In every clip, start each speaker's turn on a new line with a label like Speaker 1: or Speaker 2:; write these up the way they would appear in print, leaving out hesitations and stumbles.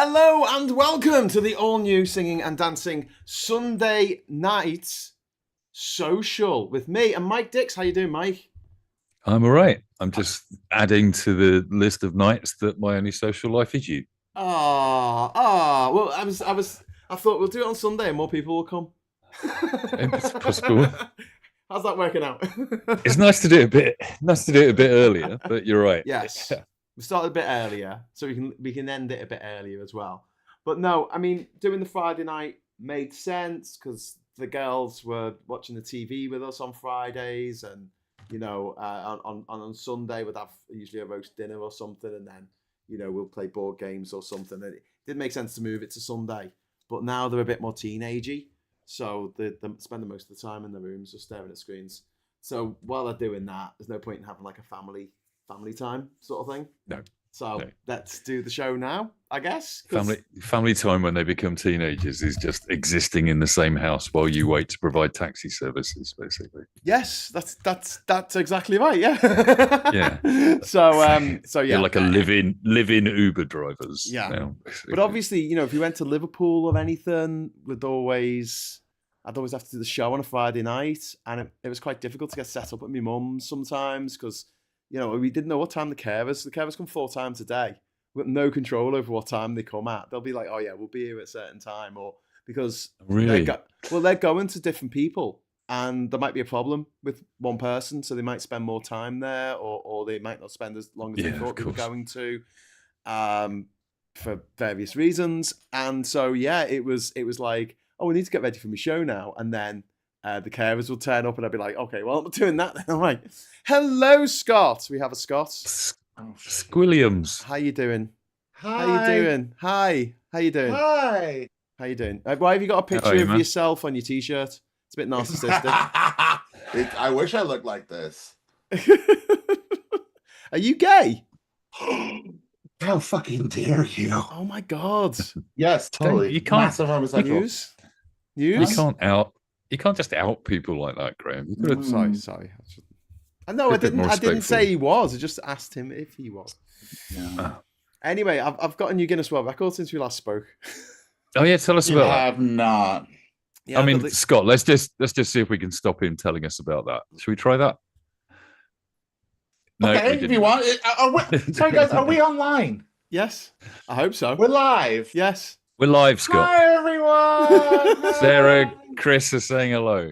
Speaker 1: Hello and welcome to the all-new singing and dancing Sunday night social with me and Mike Dix. How you doing, Mike?
Speaker 2: I'm all right. I'm just adding to the list of nights that my only social life is you.
Speaker 1: Well, I thought we'll do it on Sunday and more people will come.
Speaker 2: It's possible.
Speaker 1: How's that working out?
Speaker 2: It's nice to do it a bit earlier, but you're right.
Speaker 1: Yes. We started a bit earlier, so we can end it a bit earlier as well. But no, I mean, doing the Friday night made sense because the girls were watching the TV with us on Fridays, and on Sunday we'd have usually a roast dinner or something, and then we'll play board games or something. And it did make sense to move it to Sunday, but now they're a bit more teenagey, so they spend most of the time in the rooms just staring at screens. So while they're doing that, there's no point in having like a family time sort of thing.
Speaker 2: No.
Speaker 1: So let's do the show now, I guess.
Speaker 2: Family time when they become teenagers is just existing in the same house while you wait to provide taxi services, basically.
Speaker 1: Yes, that's exactly right. Yeah.
Speaker 2: Yeah.
Speaker 1: So yeah,
Speaker 2: you're like a live-in Uber drivers.
Speaker 1: Yeah.
Speaker 2: Now,
Speaker 1: but obviously, if you went to Liverpool or anything, I'd always have to do the show on a Friday night, and it was quite difficult to get set up at my mum's sometimes because we didn't know what time the carers come 4 times a day. We've got no control over what time they come at. They'll be like, oh yeah, we'll be here at a certain time, or because
Speaker 2: really,
Speaker 1: they're going to different people, and there might be a problem with one person, so they might spend more time there, or they might not spend as long as they thought they were going to, for various reasons. And so it was like, oh, we need to get ready for my show now, and then the carers will turn up and I'll be like, okay, well, I'm doing that then. I'm like, hello, Scott. We have a Scott.
Speaker 2: Squilliams.
Speaker 1: How you doing?
Speaker 3: Hi.
Speaker 1: How you doing? Hi. How you doing?
Speaker 3: Hi.
Speaker 1: How you doing? Why have you got a picture of yourself on your T-shirt? It's a bit narcissistic.
Speaker 3: I wish I looked like this.
Speaker 1: Are you gay?
Speaker 3: How fucking dare you?
Speaker 1: Oh my God.
Speaker 3: Yes, totally.
Speaker 2: You can't.
Speaker 3: Massive homosexual.
Speaker 1: News?
Speaker 2: You can't just out people like that, Graham.
Speaker 1: Sorry. No, I didn't say he was. I just asked him if he was.
Speaker 3: Yeah.
Speaker 1: Anyway, I've got a new Guinness World Record since we last spoke.
Speaker 2: Oh yeah, tell us
Speaker 3: You
Speaker 2: about
Speaker 3: have not.
Speaker 2: that. I mean, Scott, let's just see if we can stop him telling us about that. Should we try that? No,
Speaker 3: Okay, if you want. Sorry, guys, are we online?
Speaker 1: Yes, I hope so.
Speaker 3: We're live.
Speaker 1: Yes.
Speaker 2: We're live, Scott.
Speaker 3: Hi, everyone.
Speaker 2: Sarah, Chris are saying hello.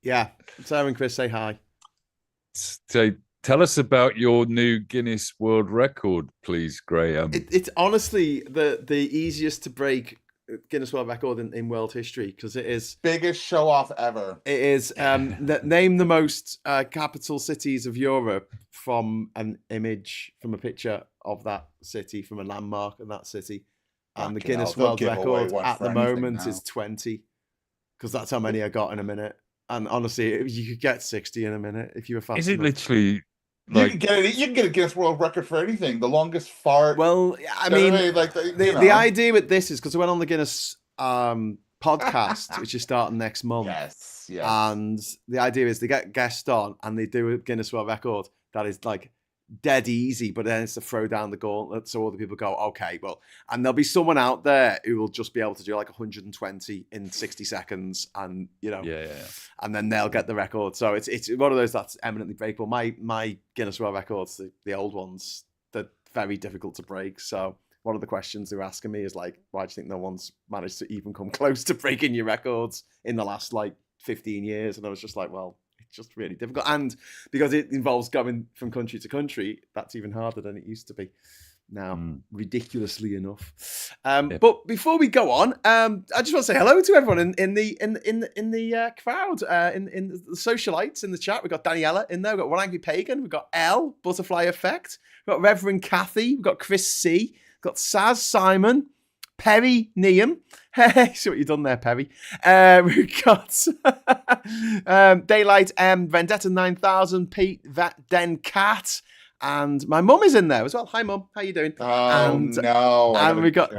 Speaker 1: Yeah, Sarah and Chris say hi.
Speaker 2: So tell us about your new Guinness World Record, please, Graham.
Speaker 1: It's honestly the easiest to break Guinness World Record in world history because it is
Speaker 3: Biggest show off ever.
Speaker 1: It is name the most capital cities of Europe from an image, from a picture of that city, from a landmark of that city. And the Guinness World Record at the moment is 20, because that's how many I got in a minute. And honestly, you could get 60 in a minute if you were fast.
Speaker 2: Is it
Speaker 1: enough.
Speaker 2: Literally
Speaker 3: like you can get a Guinness World Record for anything? The longest fart.
Speaker 1: Well, I mean, the idea with this is because I went on the Guinness podcast, which is starting next month.
Speaker 3: Yes.
Speaker 1: And the idea is they get guests on and they do a Guinness World Record that is like dead easy, but then it's to throw down the gauntlet so other people go, okay, well, and there'll be someone out there who will just be able to do like 120 in 60 seconds, and and then they'll get the record. So it's one of those that's eminently breakable. My Guinness World Records, the old ones, they're very difficult to break. So one of the questions they're asking me is like, why do you think no one's managed to even come close to breaking your records in the last like 15 years? And I was just like, well, just really difficult, and because it involves going from country to country, that's even harder than it used to be now, ridiculously enough. But before we go on, I just want to say hello to everyone in the crowd, in the socialites in the chat. We've got Daniela in there, we've got One Angry Pagan, we've got L Butterfly Effect, we've got Reverend Kathy, we've got Chris C, we've got Saz Simon, Perry Neum. Hey, see what you've done there, Perry. We've got Daylight M, Vendetta 9000, Pete Den Cat, and my mum is in there as well. Hi, mum. How you doing?
Speaker 3: No.
Speaker 1: And we got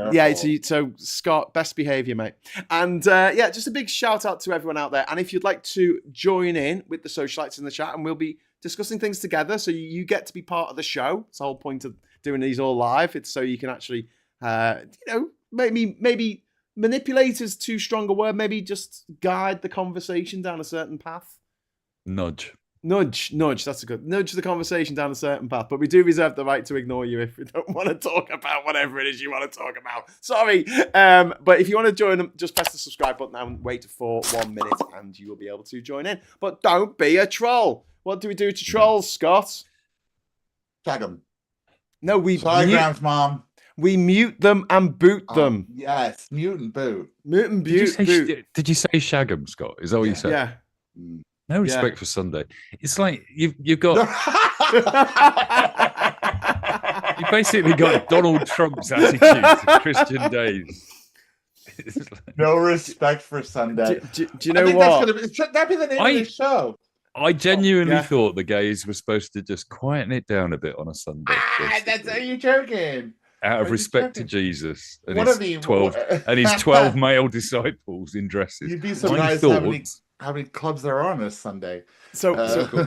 Speaker 1: so Scott, best behaviour, mate. And just a big shout out to everyone out there. And if you'd like to join in with the socialites in the chat, and we'll be discussing things together, so you get to be part of the show. It's the whole point of doing these all live. It's so you can actually Maybe manipulate is too strong a word. Maybe just guide the conversation down a certain path.
Speaker 2: Nudge.
Speaker 1: Nudge. That's a good nudge the conversation down a certain path. But we do reserve the right to ignore you if we don't want to talk about whatever it is you want to talk about. Sorry. But if you want to join them, just press the subscribe button and wait for 1 minute and you will be able to join in. But don't be a troll. What do we do to trolls, Scott?
Speaker 3: Tag them.
Speaker 1: No, we
Speaker 3: Telegrams, Mom.
Speaker 1: We mute them and boot them.
Speaker 3: Yes, mute and boot.
Speaker 1: Mute and boot.
Speaker 2: Did you say shag 'em, Scott? Is that what you said?
Speaker 1: Yeah.
Speaker 2: No respect for Sunday. It's like you've got you basically got Donald Trump's attitude to Christian days.
Speaker 3: No respect for Sunday.
Speaker 1: Do you know what?
Speaker 3: Should that be the name of the show?
Speaker 2: I genuinely thought the gays were supposed to just quieten it down a bit on a Sunday.
Speaker 3: Are you joking?
Speaker 2: Out of respect to Jesus and
Speaker 3: What
Speaker 2: his
Speaker 3: are the-
Speaker 2: 12 male disciples in dresses.
Speaker 3: You'd be surprised how many clubs there are on this Sunday.
Speaker 1: So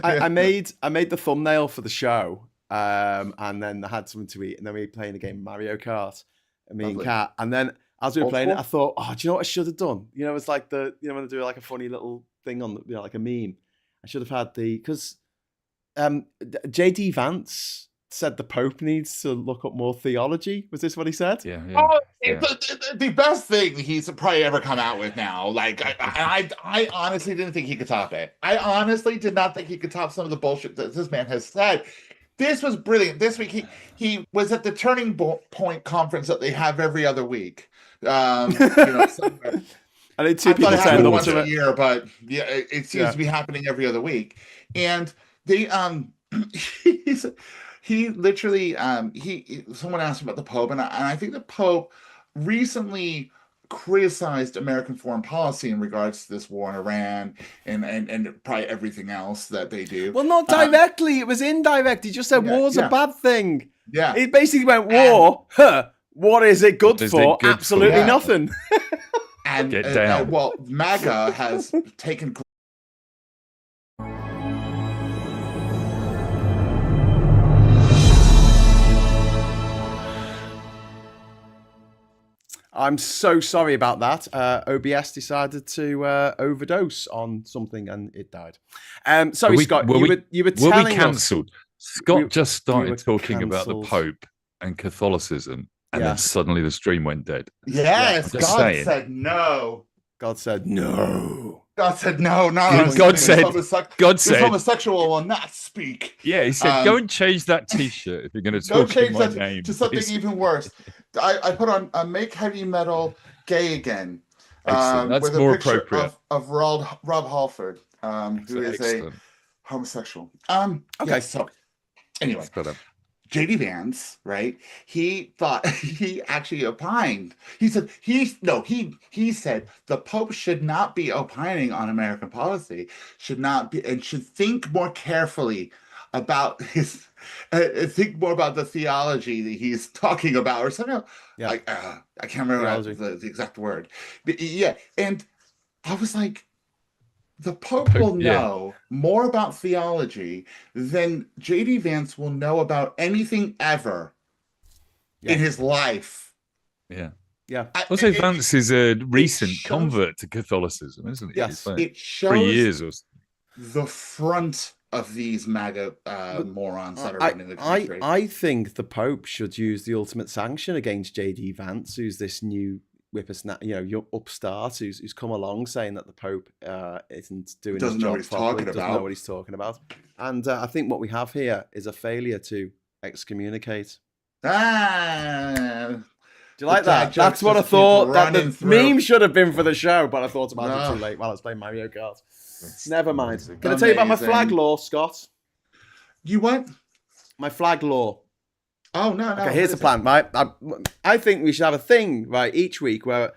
Speaker 1: I made the thumbnail for the show, and then I had something to eat, and then we were playing a game of Mario Kart, and me and Kat, and then as we were playing it, I thought, do you know what I should have done? You know, it's like when I do like a funny little thing on, like a meme. I should have had because JD Vance said the Pope needs to look up more theology. Was this what he said?
Speaker 2: Yeah.
Speaker 3: The best thing he's probably ever come out with now. Like I honestly didn't think he could top it. I honestly did not think he could top some of the bullshit that this man has said. This was brilliant. This week he was at the Turning Point conference that they have every other week. Somewhere.
Speaker 1: I think two people
Speaker 3: saying once a year, but yeah, it seems to be happening every other week. And they he literally someone asked him about the Pope, and I think the Pope recently criticized American foreign policy in regards to this war in Iran and probably everything else that they do.
Speaker 1: Well, not directly. It was indirect. He just said war's a bad thing.
Speaker 3: Yeah.
Speaker 1: He basically went, war, what is it good for? Absolutely nothing.
Speaker 3: And
Speaker 2: get down.
Speaker 3: MAGA has taken.
Speaker 1: I'm so sorry about that. OBS decided to overdose on something and it died. Sorry, Scott. You were telling us.
Speaker 2: Cancelled? Scott just started talking about the Pope and Catholicism, and then suddenly the stream went dead.
Speaker 3: Yes, God said no.
Speaker 1: God said no.
Speaker 3: God said no.
Speaker 2: God said
Speaker 3: this homosexual will not speak.
Speaker 2: Yeah, he said, go and change that T-shirt if you're going to talk in my name.
Speaker 3: To something even worse. I put on Make Heavy Metal Gay Again.
Speaker 2: That's
Speaker 3: with a
Speaker 2: more
Speaker 3: picture
Speaker 2: appropriate.
Speaker 3: Of Rob Halford, who is a homosexual. Okay, so anyway. JD Vance, right? He thought he actually opined. He said he said the Pope should not be opining on American policy, should not be, and should think more carefully about his think more about the theology that he's talking about, or something. I can't remember the exact word. But yeah, and I was like, the Pope will know more about theology than JD Vance will know about anything ever in his life.
Speaker 2: Yeah.
Speaker 1: Yeah.
Speaker 2: Also, Vance is a recent convert to Catholicism, isn't he?
Speaker 3: Yes.
Speaker 2: Like
Speaker 3: it shows
Speaker 2: 3 years or so.
Speaker 3: the front of these MAGA morons that are running the country.
Speaker 1: I think the Pope should use the ultimate sanction against JD Vance, who's this new young upstart who's come along saying that the Pope isn't doing his job properly, doesn't know what he's talking about. And I think what we have here is a failure to excommunicate. Do you like that? That's what I thought. That the meme should have been for the show, but I thought about it too late while I was playing Mario Kart. Never mind. Can I tell you about my flag law, Scott?
Speaker 3: You what?
Speaker 1: My flag law.
Speaker 3: Oh, no.
Speaker 1: Okay, here's the plan, right? I think we should have a thing, right, each week where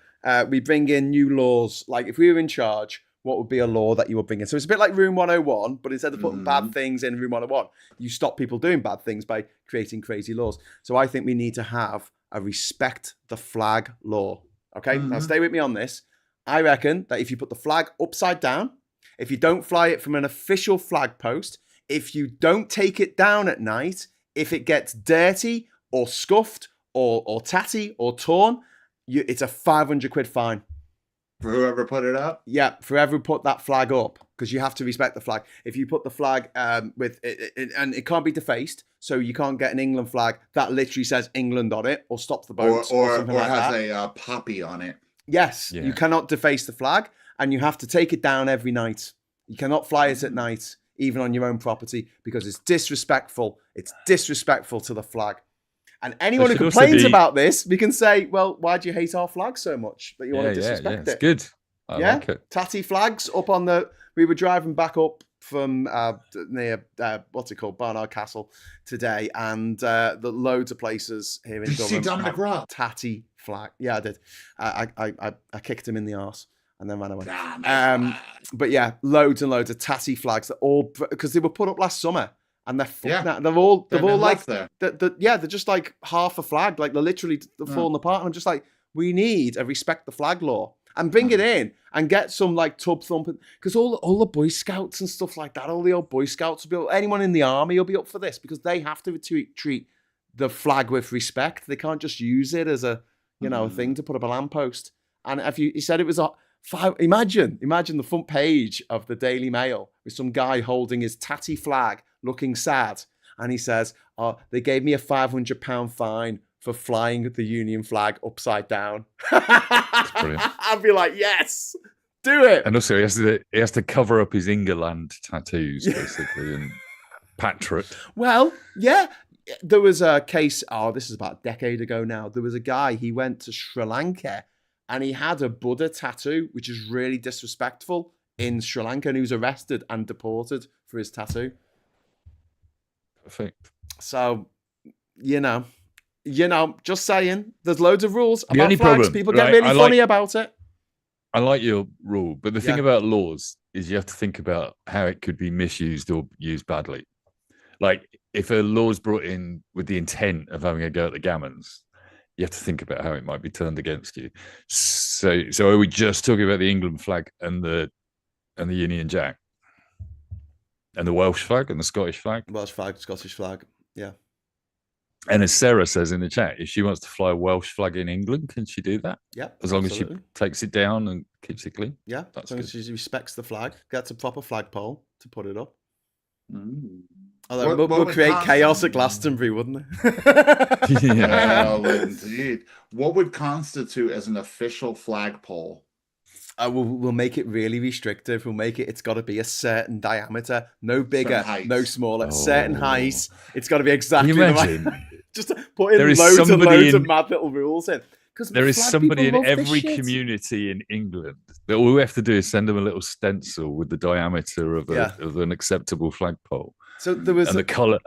Speaker 1: we bring in new laws. Like, if we were in charge, what would be a law that you would bring in? So it's a bit like Room 101, but instead of putting bad things in Room 101, you stop people doing bad things by creating crazy laws. So I think we need to have a respect the flag law. Okay, now stay with me on this. I reckon that if you put the flag upside down, if you don't fly it from an official flag post, if you don't take it down at night, if it gets dirty or scuffed or tatty or torn, it's a 500 quid fine.
Speaker 3: For whoever put it up?
Speaker 1: Yeah, for whoever put that flag up, because you have to respect the flag. If you put the flag with it, and it can't be defaced, so you can't get an England flag that literally says England on it, or stop the boat,
Speaker 3: or
Speaker 1: something like
Speaker 3: has
Speaker 1: that.
Speaker 3: a poppy on it.
Speaker 1: Yes, you cannot deface the flag, and you have to take it down every night. You cannot fly it at night, even on your own property, because it's disrespectful. It's disrespectful to the flag. And anyone who complains about this, we can say, well, why do you hate our flag so much that you want to disrespect it?
Speaker 2: It's good. I like it.
Speaker 1: Tatty flags up on the... We were driving back up from near, what's it called, Barnard Castle today, and the loads of places here in Dublin.
Speaker 3: Did you see Dominic Raab?
Speaker 1: Tatty flag. Yeah, I did. I kicked him in the arse and then ran away. But yeah, loads and loads of tatty flags that all... Because they were put up last summer. And they're all like they're just like half a flag, like they're literally falling apart. And I'm just like, we need a respect the flag law and bring it in and get some like tub thumping, because all the Boy Scouts and stuff like that, all the old Boy Scouts will be, anyone in the army will be up for this, because they have to treat the flag with respect. They can't just use it as a thing to put up a lamppost. And he said it was imagine the front page of the Daily Mail with some guy holding his tatty flag, looking sad, and he says, they gave me a £500 fine for flying the Union flag upside down. I'd be like, yes, do it.
Speaker 2: And also he has to cover up his Ingerland tattoos, basically, and Patrick.
Speaker 1: Well, yeah, there was a case, this is about a decade ago now, there was a guy, he went to Sri Lanka and he had a Buddha tattoo, which is really disrespectful in Sri Lanka, and he was arrested and deported for his tattoo.
Speaker 2: Perfect.
Speaker 1: So, just saying, there's loads of rules about flags. Problem, people get really funny about it.
Speaker 2: I like your rule, but the thing about laws is you have to think about how it could be misused or used badly. Like, if a law's brought in with the intent of having a go at the gammons, you have to think about how it might be turned against you. So are we just talking about the England flag and the Union Jack? And the Welsh flag and the Scottish flag?
Speaker 1: Welsh flag, Scottish flag, yeah.
Speaker 2: And as Sarah says in the chat, if she wants to fly a Welsh flag in England, can she do that?
Speaker 1: Yeah,
Speaker 2: as long as she takes it down and keeps it clean?
Speaker 1: Yeah, as long as she respects the flag, gets a proper flagpole to put it up. Although we'll create chaos at Glastonbury, wouldn't it?
Speaker 3: Yeah, indeed. What would constitute as an official flagpole?
Speaker 1: We'll make it really restrictive. We'll make it's got to be a certain diameter, no bigger, no smaller, certain height. It's got to be exactly the right. Just put in loads and loads of mad little rules in.
Speaker 2: Because there is somebody in every community in England that all we have to do is send them a little stencil with the diameter of an acceptable flagpole.
Speaker 1: So there was
Speaker 2: the color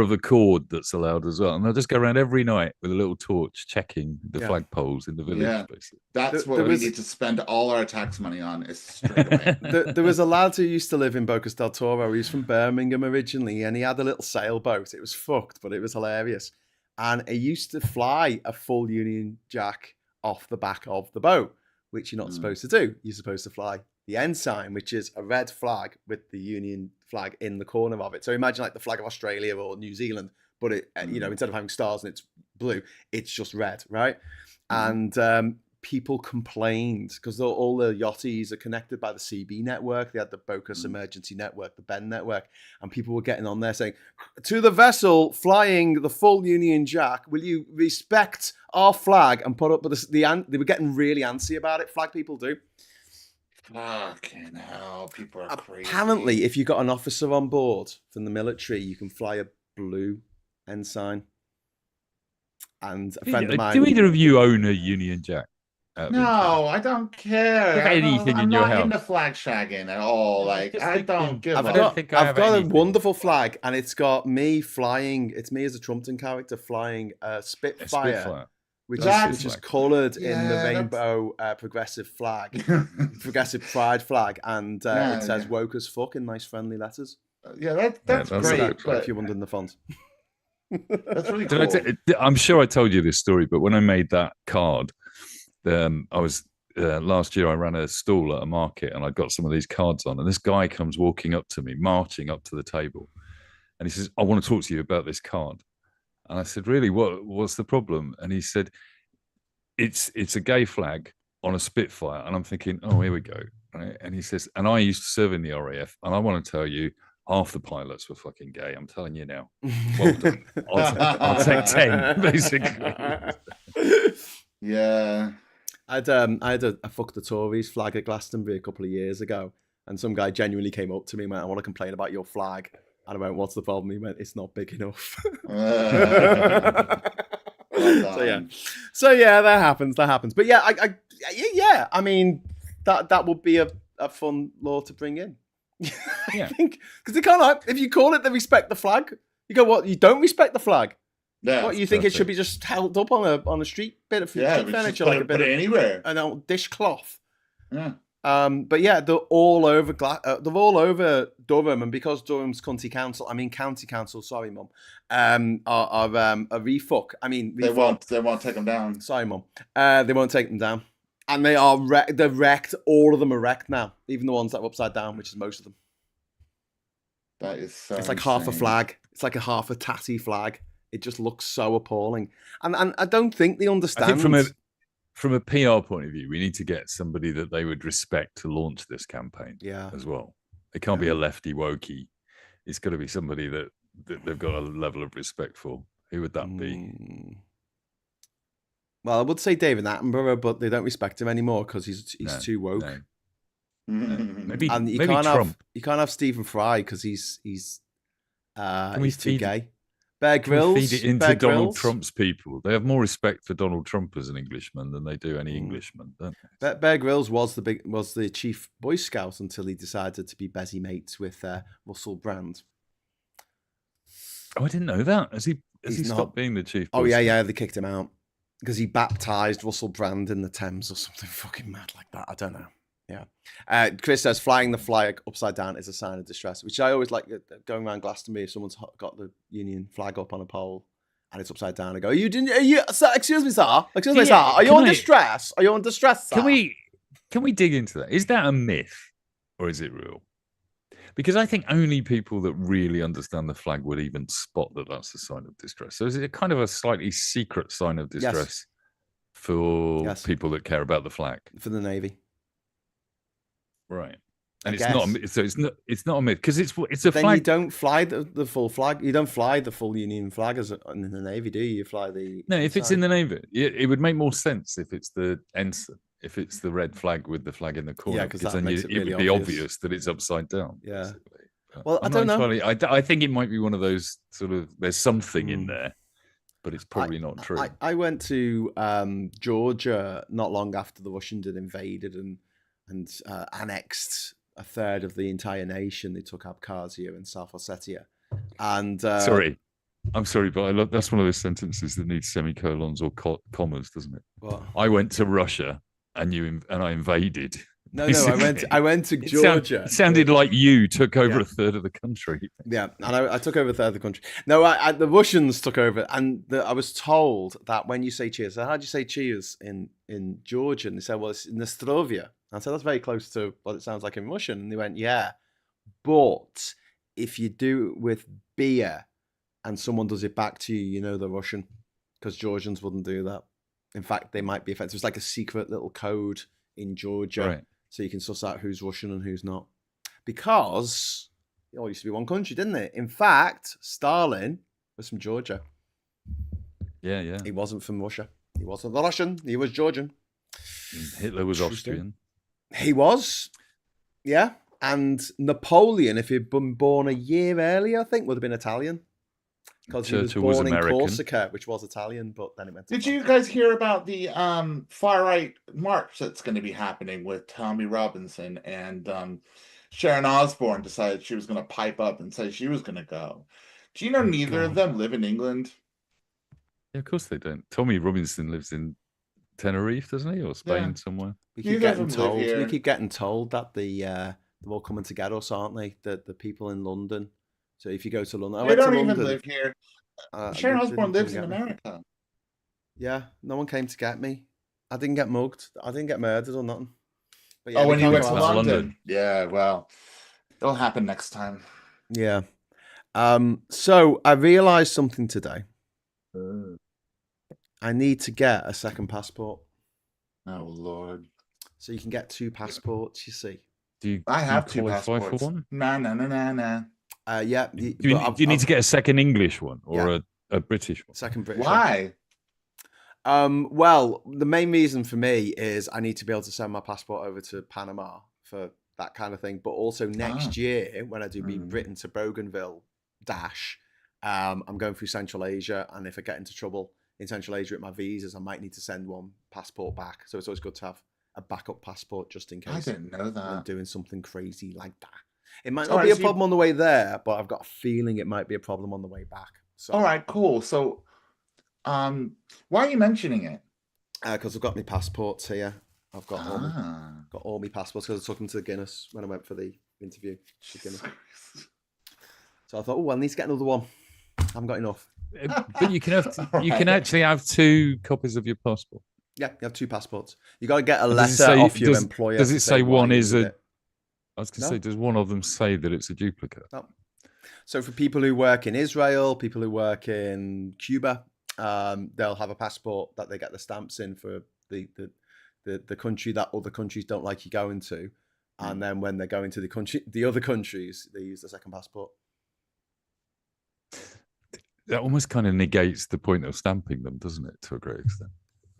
Speaker 2: of the cord that's allowed as well, and they'll just go around every night with a little torch checking the flagpoles in the village. Yeah, basically.
Speaker 3: That's what we need to spend all our tax money on. Is straight away.
Speaker 1: There was a lad who used to live in Bocas del Toro. He was from Birmingham originally, and he had a little sailboat. It was fucked, but it was hilarious. And he used to fly a full Union Jack off the back of the boat, which you're not supposed to do. You're supposed to fly the ensign, which is a red flag with the Union flag in the corner of it. So imagine like the flag of Australia or New Zealand, but it, instead of having stars and it's blue, it's just red, right? And people complained because all the yachties are connected by the CB network. They had the Bocas Emergency Network, the Ben network, and people were getting on there saying, to the vessel flying the full Union Jack, will you respect our flag and put up with they were getting really antsy about it. Flag people do.
Speaker 3: Fucking hell, people are crazy.
Speaker 1: Apparently, if you got an officer on board from the military, you can fly a blue ensign. And a friend of mine...
Speaker 2: Do either of you own a Union Jack?
Speaker 3: No, I don't care.
Speaker 2: I'm
Speaker 3: not into flag shagging at all. Like, I don't give
Speaker 1: I've got a wonderful flag, and it's got me flying. It's me as a Trumpton character flying a Spitfire. Which is coloured in the rainbow progressive flag, progressive pride flag, and it says woke as fuck in nice friendly letters.
Speaker 3: That's great.
Speaker 1: If you're wondering the font.
Speaker 3: That's really cool.
Speaker 2: I'm sure I told you this story, but when I made that card, I was last year I ran a stall at a market and I got some of these cards on, and this guy comes walking up to me, marching up to the table, and he says, I want to talk to you about this card. And I said, really, what's the problem? And he said, it's a gay flag on a Spitfire. And I'm thinking, oh, here we go. Right? And he says, and I used to serve in the RAF, and I want to tell you, half the pilots were fucking gay. I'm telling you now. Well done. I'll take 10, basically.
Speaker 3: Yeah.
Speaker 1: I had a fuck the Tories flag at Glastonbury a couple of years ago, and some guy genuinely came up to me and went, I want to complain about your flag. And I went, what's the problem? He went, it's not big enough. So yeah, that happens. But yeah, I mean, that would be a fun law to bring in. I think, because they can't, if you call it the respect the flag, you go, what, you don't respect the flag?
Speaker 3: Yeah,
Speaker 1: what, you think it should be just held up on a street bit of street furniture, like a bit of
Speaker 3: anywhere,
Speaker 1: an old dishcloth?
Speaker 3: Yeah.
Speaker 1: But yeah, they're all over Durham, and because Durham's county council, sorry, Mum, are a refuck. I mean,
Speaker 3: they won't take them down.
Speaker 1: Sorry, Mum. They won't take them down, and they are they're wrecked. All of them are wrecked now, even the ones that are upside down, which is most of them.
Speaker 3: That is so.
Speaker 1: It's like half a flag. It's like a half a tatty flag. It just looks so appalling, and I don't think they understand.
Speaker 2: I think from a PR point of view, we need to get somebody that they would respect to launch this campaign.
Speaker 1: Yeah,
Speaker 2: as well. It can't be a lefty wokey. It's got to be somebody that they've got a level of respect for. Who would that be?
Speaker 1: Well, I would say David Attenborough, but they don't respect him anymore because he's too woke.
Speaker 2: No. Maybe
Speaker 1: can't
Speaker 2: Trump.
Speaker 1: You can't have Stephen Fry because he's too gay. Bear
Speaker 2: Can
Speaker 1: Grylls.
Speaker 2: we feed it into
Speaker 1: Bear
Speaker 2: Donald
Speaker 1: Grylls?
Speaker 2: Trump's people. They have more respect for Donald Trump as an Englishman than they do any Englishman, don't they?
Speaker 1: Bear Grylls was the chief Boy Scout until he decided to be busy mates with Russell Brand.
Speaker 2: Oh, I didn't know that. Has he stopped being the chief?
Speaker 1: Oh yeah, they kicked him out because he baptized Russell Brand in the Thames or something fucking mad like that. I don't know. Yeah. Chris says flying the flag upside down is a sign of distress, which I always like going around Glastonbury. If someone's got the Union flag up on a pole and it's upside down, I go, sir, excuse me, sir. Are you on distress? Are you on distress, sir?
Speaker 2: Can we dig into that? Is that a myth or is it real? Because I think only people that really understand the flag would even spot that that's a sign of distress. So is it kind of a slightly secret sign of distress for people that care about the flag?
Speaker 1: For the Navy.
Speaker 2: Right, and it's not a myth because it's a
Speaker 1: then
Speaker 2: flag.
Speaker 1: You don't fly the full flag. You don't fly the full Union flag in the Navy, do you? You fly the
Speaker 2: if it's in the Navy, it would make more sense if it's the ensign, if it's the red flag with the flag in the corner.
Speaker 1: Yeah, because
Speaker 2: then it would be obvious that it's upside down.
Speaker 1: Yeah. Well, I don't know.
Speaker 2: I think it might be one of those sort of there's something in there, but it's probably not true.
Speaker 1: I went to Georgia not long after the Russians had invaded and annexed a third of the entire nation. They took Abkhazia and South Ossetia. And
Speaker 2: I'm sorry, but that's one of those sentences that needs semicolons or commas, doesn't it?
Speaker 1: What?
Speaker 2: I went to Russia and I invaded.
Speaker 1: No, I went to Georgia.
Speaker 2: It sounded like you took over a third of the country.
Speaker 1: Yeah, and I took over a third of the country. No, the Russians took over, and I was told that when you say cheers, so how do you say cheers in Georgian? They said, well, it's Nostrovia. I said, that's very close to what it sounds like in Russian. And they went, yeah, but if you do it with beer and someone does it back to you, you know they're Russian, because Georgians wouldn't do that. In fact, they might be offensive. It's like a secret little code in Georgia.
Speaker 2: Right.
Speaker 1: So you can suss out who's Russian and who's not. Because it all used to be one country, didn't it? In fact, Stalin was from Georgia.
Speaker 2: Yeah.
Speaker 1: He wasn't from Russia. He wasn't Russian. He was Georgian.
Speaker 2: Hitler was Austrian.
Speaker 1: He was. Yeah. And Napoleon, if he'd been born a year earlier, I think, would have been Italian. Because he was born in Corsica, which was Italian, but then it went to
Speaker 3: Did you guys hear about the far-right march that's going to be happening with Tommy Robinson and Sharon Osbourne decided she was going to pipe up and say she was going to go? Do you know neither of them live in England?
Speaker 2: Yeah, of course they don't. Tommy Robinson lives in Tenerife, doesn't he? Or Spain somewhere?
Speaker 1: We keep getting told that they're all coming together, aren't they? The people in London. So if you go to London...
Speaker 3: They don't even live here. Sharon Osbourne lives in America.
Speaker 1: Yeah, no one came to get me. I didn't get mugged. I didn't get murdered or nothing. But yeah,
Speaker 3: when you went to London. Yeah, well, it'll happen next time.
Speaker 1: Yeah. So I realised something today. I need to get a second passport.
Speaker 3: Oh Lord!
Speaker 1: So you can get 2 passports. You see.
Speaker 3: I have 2 passports.
Speaker 2: For one?
Speaker 3: Nah.
Speaker 1: Yeah.
Speaker 2: Do you need to get a second English one or a British one?
Speaker 1: Second British.
Speaker 3: Why?
Speaker 1: Well, the main reason for me is I need to be able to send my passport over to Panama for that kind of thing. But also next year, when I do be Britain to Bougainville I'm going through Central Asia, and if I get into trouble in Central Asia with my visas, I might need to send one passport back. So it's always good to have a backup passport just in case.
Speaker 3: I didn't know that.
Speaker 1: I'm doing something crazy like that. It might not be a problem on the way there, but I've got a feeling it might be a problem on the way back. So,
Speaker 3: all right, cool. So, why are you mentioning it?
Speaker 1: Because I've got my passports here. I've got all my passports because I took them to the Guinness when I went for the interview. So I thought, I need to get another one. I haven't got enough.
Speaker 2: But you can can actually have 2 copies of your passport.
Speaker 1: Yeah, you have 2 passports. You got to get a letter off your employer.
Speaker 2: Does it say one is a?
Speaker 1: I
Speaker 2: was going to say, does one of them say that it's a duplicate?
Speaker 1: No. So for people who work in Israel, people who work in Cuba, they'll have a passport that they get the stamps in for the country that other countries don't like you going to, and then when they're going to the other countries, they use the second passport.
Speaker 2: That almost kind of negates the point of stamping them, doesn't it, to a great extent?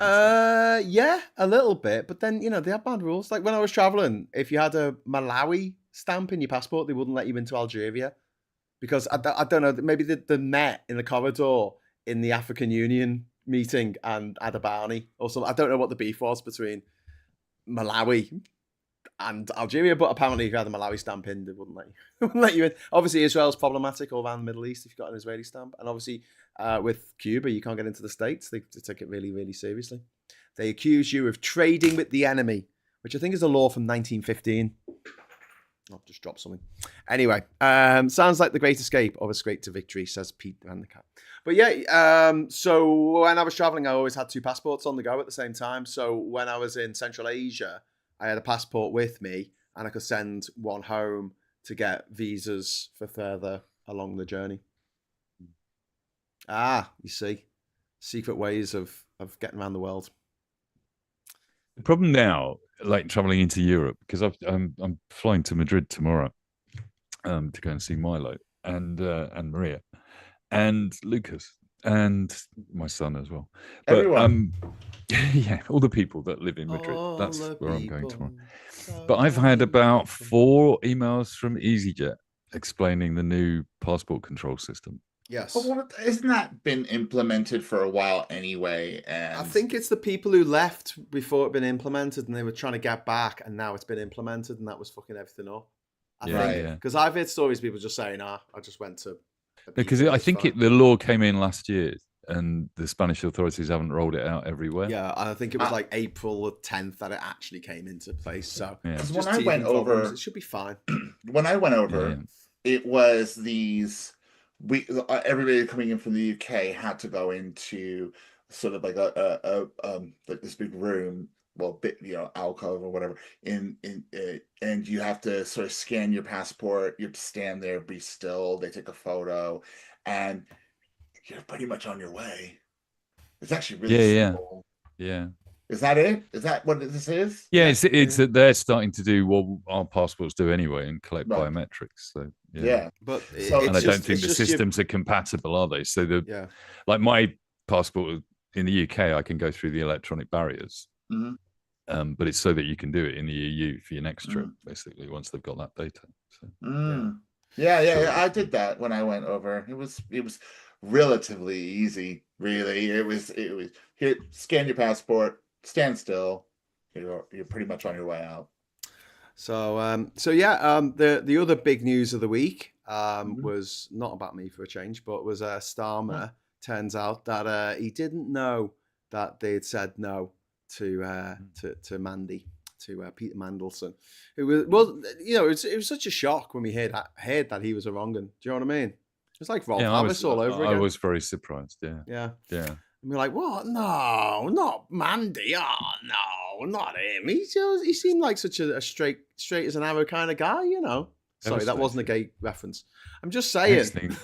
Speaker 1: Yeah, a little bit. But then, they have bad rules. Like when I was traveling, if you had a Malawi stamp in your passport, they wouldn't let you into Algeria. Because I don't know, maybe they met in the corridor in the African Union meeting and had a bounty or something. I don't know what the beef was between Malawi and Algeria, but apparently if you had a Malawi stamp in, they wouldn't let you in. Obviously, Israel's problematic all around the Middle East if you've got an Israeli stamp. And obviously, with Cuba, you can't get into the States. They take it really, really seriously. They accuse you of trading with the enemy, which I think is a law from 1915. I'll just drop something. Anyway, sounds like the great escape of a escape to victory, says Pete Van the Cat. But yeah, so when I was traveling, I always had 2 passports on the go at the same time. So when I was in Central Asia, I had a passport with me and I could send one home to get visas for further along the journey. You see, secret ways of getting around the world.
Speaker 2: The problem now, like traveling into Europe, because I'm flying to Madrid tomorrow to go and see Milo and Maria and Lucas and my son as well. But
Speaker 3: everyone.
Speaker 2: Yeah, all the people that live in Madrid. That's where I'm going tomorrow. But I've had about 4 emails from EasyJet explaining the new passport control system.
Speaker 1: Yes.
Speaker 3: But isn't that been implemented for a while anyway? And
Speaker 1: I think it's the people who left before it been implemented and they were trying to get back, and now it's been implemented and that was fucking everything up. I think. Because I've heard stories of people just saying, I just went to...
Speaker 2: Because I think the law came in last year and the Spanish authorities haven't rolled it out everywhere.
Speaker 1: Yeah, I think it was like April the 10th that it actually came into place. So
Speaker 3: when I went over,
Speaker 1: it should be fine.
Speaker 3: When I went over, it was these. Everybody coming in from the UK had to go into sort of like like this big room, alcove or whatever. And you have to sort of scan your passport. You have to stand there, be still. They take a photo, and you're pretty much on your way. It's actually really simple. Yeah. Is that it? Is that what this is?
Speaker 2: Yeah, it's that they're starting to do what our passports do anyway and collect biometrics. So
Speaker 1: but
Speaker 2: and I don't think the systems are compatible, are they? So like my passport in the UK, I can go through the electronic barriers, but it's so that you can do it in the EU for your next trip, basically, once they've got that data. So,
Speaker 3: yeah, I did that when I went over. It was relatively easy, really. It was here, scan your passport, stand still, you're pretty much on your way out.
Speaker 1: So the other big news of the week was not about me for a change, but was Starmer. Turns out that he didn't know that they had said no to Mandy, to Peter Mandelson, who it was such a shock when we heard that he was a wrong 'un. Do you know what I mean? It's like Rolf Harris all over again.
Speaker 2: I was very surprised. Yeah.
Speaker 1: And we're like, what? No, not Mandy. Oh no, not him. He seemed like such a straight as an arrow kind of guy, Sorry, that wasn't a gay reference. I'm just saying.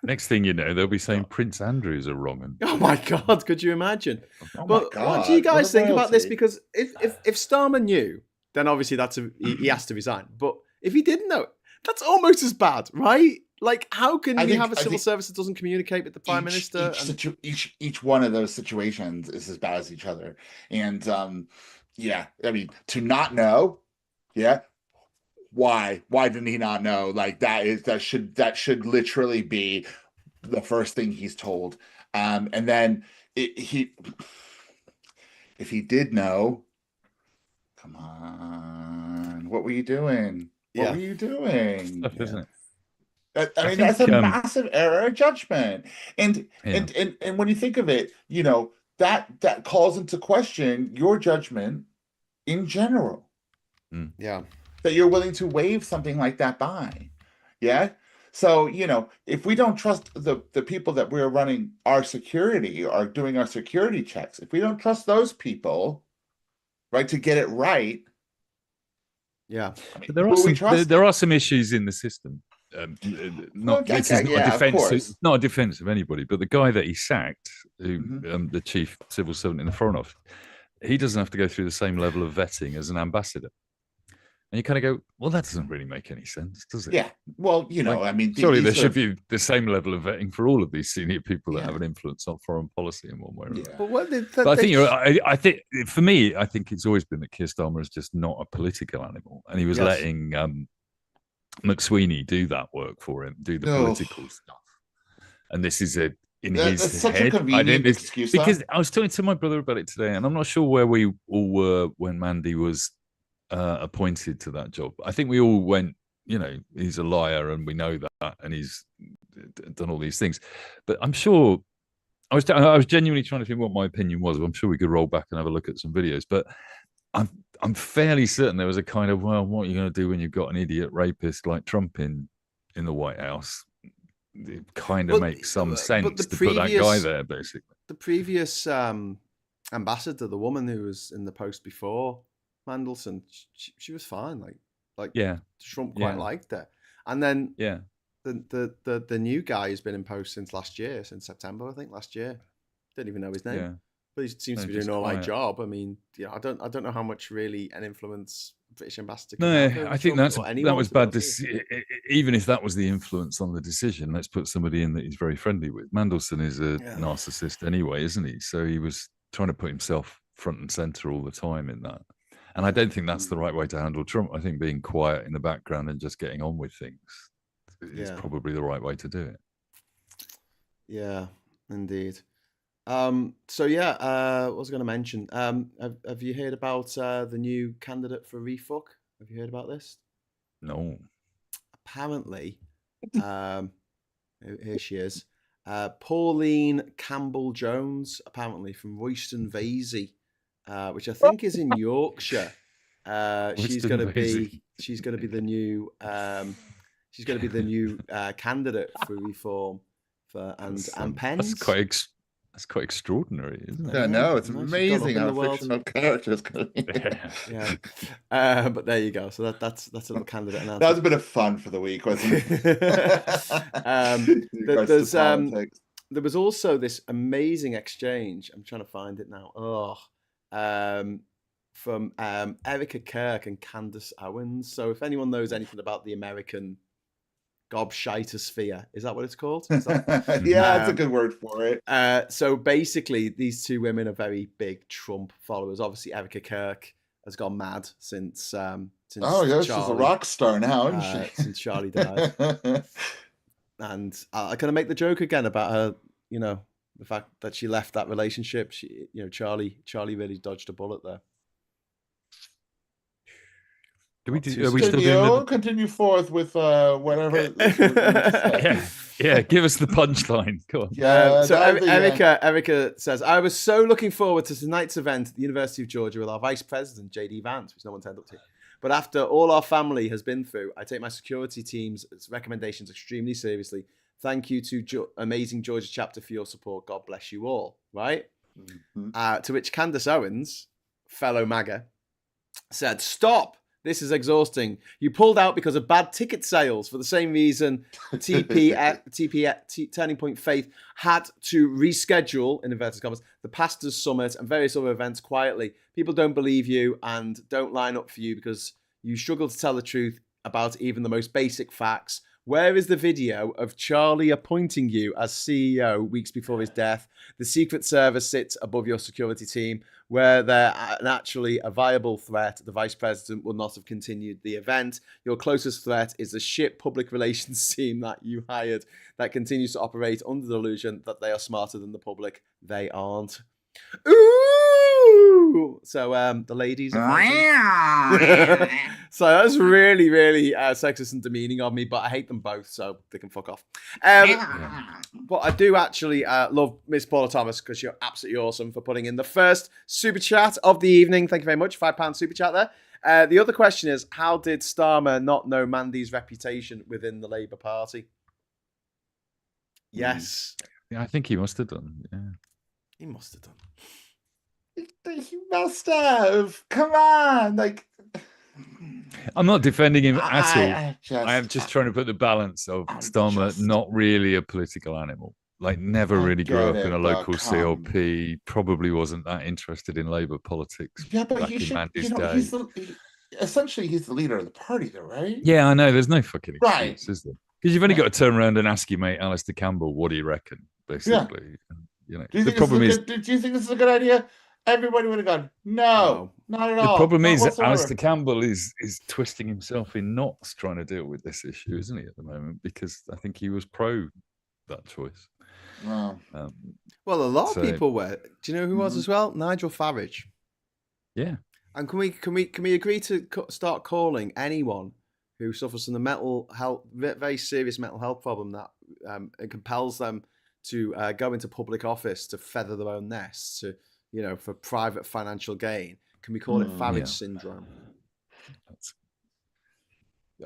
Speaker 2: Next thing you know, they'll be saying Prince Andrew's a wrong 'un.
Speaker 1: Oh my God, could you imagine?
Speaker 3: Oh
Speaker 1: but
Speaker 3: my God,
Speaker 1: what do you guys think about this?
Speaker 3: royalty.
Speaker 1: Because if Starmer knew, then obviously he has to resign. But if he didn't know, that's almost as bad, right? Like, how can we have a civil service that doesn't communicate with the Prime Minister?
Speaker 3: Each one of those situations is as bad as each other. And yeah, I mean, to not know, yeah. Why didn't he not know? Like, that should literally be the first thing he's told. And then if he did know, come on, what were you doing? What were you doing?
Speaker 2: Stuff, isn't it?
Speaker 3: I mean, that's a massive error of judgment. And when you think of it, you know, that calls into question your judgment in general.
Speaker 1: Yeah.
Speaker 3: That you're willing to waive something like that by. Yeah. So, you know, if we don't trust the people that we're running our security or doing our security checks, if we don't trust those people, right, to get it right.
Speaker 1: Yeah.
Speaker 3: I mean,
Speaker 2: there are some issues in the system. It's not a defense of anybody, but the guy that he sacked, the chief civil servant in the Foreign Office, he doesn't have to go through the same level of vetting as an ambassador. And you kind of go, well, that doesn't really make any sense, does it?
Speaker 3: Yeah. Well, you know, I mean,
Speaker 2: surely there should be the same level of vetting for all of these senior people that have an influence on foreign policy in one way or another. But I think for me, I think it's always been that Keir Starmer is just not a political animal, and he was letting McSweeney do that work for him, do the political stuff. And this is his head. Because I was talking to my brother about it today, and I'm not sure where we all were when Mandy was appointed to that job. I think we all went, you know, he's a liar and we know that, and he's done all these things. But I'm sure I was genuinely trying to think what my opinion was. I'm sure we could roll back and have a look at some videos, but I'm fairly certain there was a kind of, well, what are you going to do when you've got an idiot rapist like Trump in the White House? It kind of makes some sense to put that guy there, basically.
Speaker 1: The previous ambassador, the woman who was in the post before Mandelson, she was fine. Like Trump quite liked her. And then the new guy who's been in post since September, I think, last year. Didn't even know his name. Yeah. But he seems to be doing an all right job. I mean, I don't know how much really an influence British ambassador can have.
Speaker 2: I think that was bad. Even if that was the influence on the decision, let's put somebody in that he's very friendly with. Mandelson is a narcissist anyway, isn't he? So he was trying to put himself front and center all the time in that. And I don't think that's the right way to handle Trump. I think being quiet in the background and just getting on with things is probably the right way to do it. Yeah,
Speaker 1: indeed. What was I going to mention? Have you heard about the new candidate for refuck? Have you heard about this?
Speaker 2: No.
Speaker 1: Apparently, here she is. Pauline Campbell-Jones, apparently from Royston Vasey, which I think is in Yorkshire. She's going to be the new candidate for reform and Pence.
Speaker 2: That's quite extraordinary, isn't it?
Speaker 3: Yeah, no, it's amazing how fictional characters can be.
Speaker 1: But there you go. So that's a little candidate announcement.
Speaker 3: That was a bit of fun for the week, wasn't
Speaker 1: it? There was also this amazing exchange. I'm trying to find it now. From Erica Kirk and Candace Owens. So if anyone knows anything about the American gobshitery, is that what it's called?
Speaker 3: That's a good word for it.
Speaker 1: So basically, these two women are very big Trump followers. Obviously, Erica Kirk has gone mad since she's
Speaker 3: a rock star now, isn't she?
Speaker 1: Since Charlie died. And I kind of make the joke again about her, you know, the fact that she left that relationship. Charlie really dodged a bullet there.
Speaker 2: Are we still doing
Speaker 3: continue forth with whatever?
Speaker 2: Give us the punchline. Go on.
Speaker 1: So Erica says, I was so looking forward to tonight's event at the University of Georgia with our Vice President, J.D. Vance, which no one turned up to. But after all our family has been through, I take my security team's recommendations extremely seriously. Thank you to amazing Georgia chapter for your support. God bless you all. Right? Mm-hmm. To which Candace Owens, fellow MAGA, said, stop. This is exhausting. You pulled out because of bad ticket sales. For the same reason, Turning Point Faith had to reschedule, in inverted commas, the Pastors' Summit and various other events quietly. People don't believe you and don't line up for you because you struggle to tell the truth about even the most basic facts. Where is the video of Charlie appointing you as CEO weeks before his death? The Secret Service sits above your security team. Where they're actually a viable threat, the Vice President would not have continued the event. Your closest threat is the shit public relations team that you hired that continues to operate under the illusion that they are smarter than the public. They aren't. Ooh! So the ladies are so that's really, really sexist and demeaning of me, but I hate them both, so they can fuck off. But I do actually love Miss Paula Thomas because you're absolutely awesome for putting in the first super chat of the evening. Thank you very much. £5 super chat there. The other question is, how did Starmer not know Mandy's reputation within the Labour Party? Yes.
Speaker 2: Yeah, I think he must have done. Yeah.
Speaker 1: He must have done.
Speaker 3: He must have. Come on. Like,
Speaker 2: I'm not defending him at all. I am just trying to put the balance of Starmer not really a political animal. Like, never really grew up in a local CLP, probably wasn't that interested in Labour politics.
Speaker 3: Yeah, but he should, essentially he's the leader of the party, though, right?
Speaker 2: Yeah, I know. There's no fucking excuse, is there? Because you've only got to turn around and ask your mate Alistair Campbell, what do you reckon, basically. Yeah. You know, the problem is...
Speaker 3: Do you think this is a good idea? Everybody would have gone, no, not at all.
Speaker 2: The problem is that Alistair Campbell is twisting himself in knots trying to deal with this issue, isn't he, at the moment? Because I think he was pro that choice.
Speaker 3: Wow.
Speaker 1: Well, a lot of people were. Do you know who was as well? Nigel Farage. Yeah. And can we agree to start calling anyone who suffers from the very serious mental health problem that it compels them to go into public office to feather their own nests, to, you know, for private financial gain? Can we call it Farage syndrome?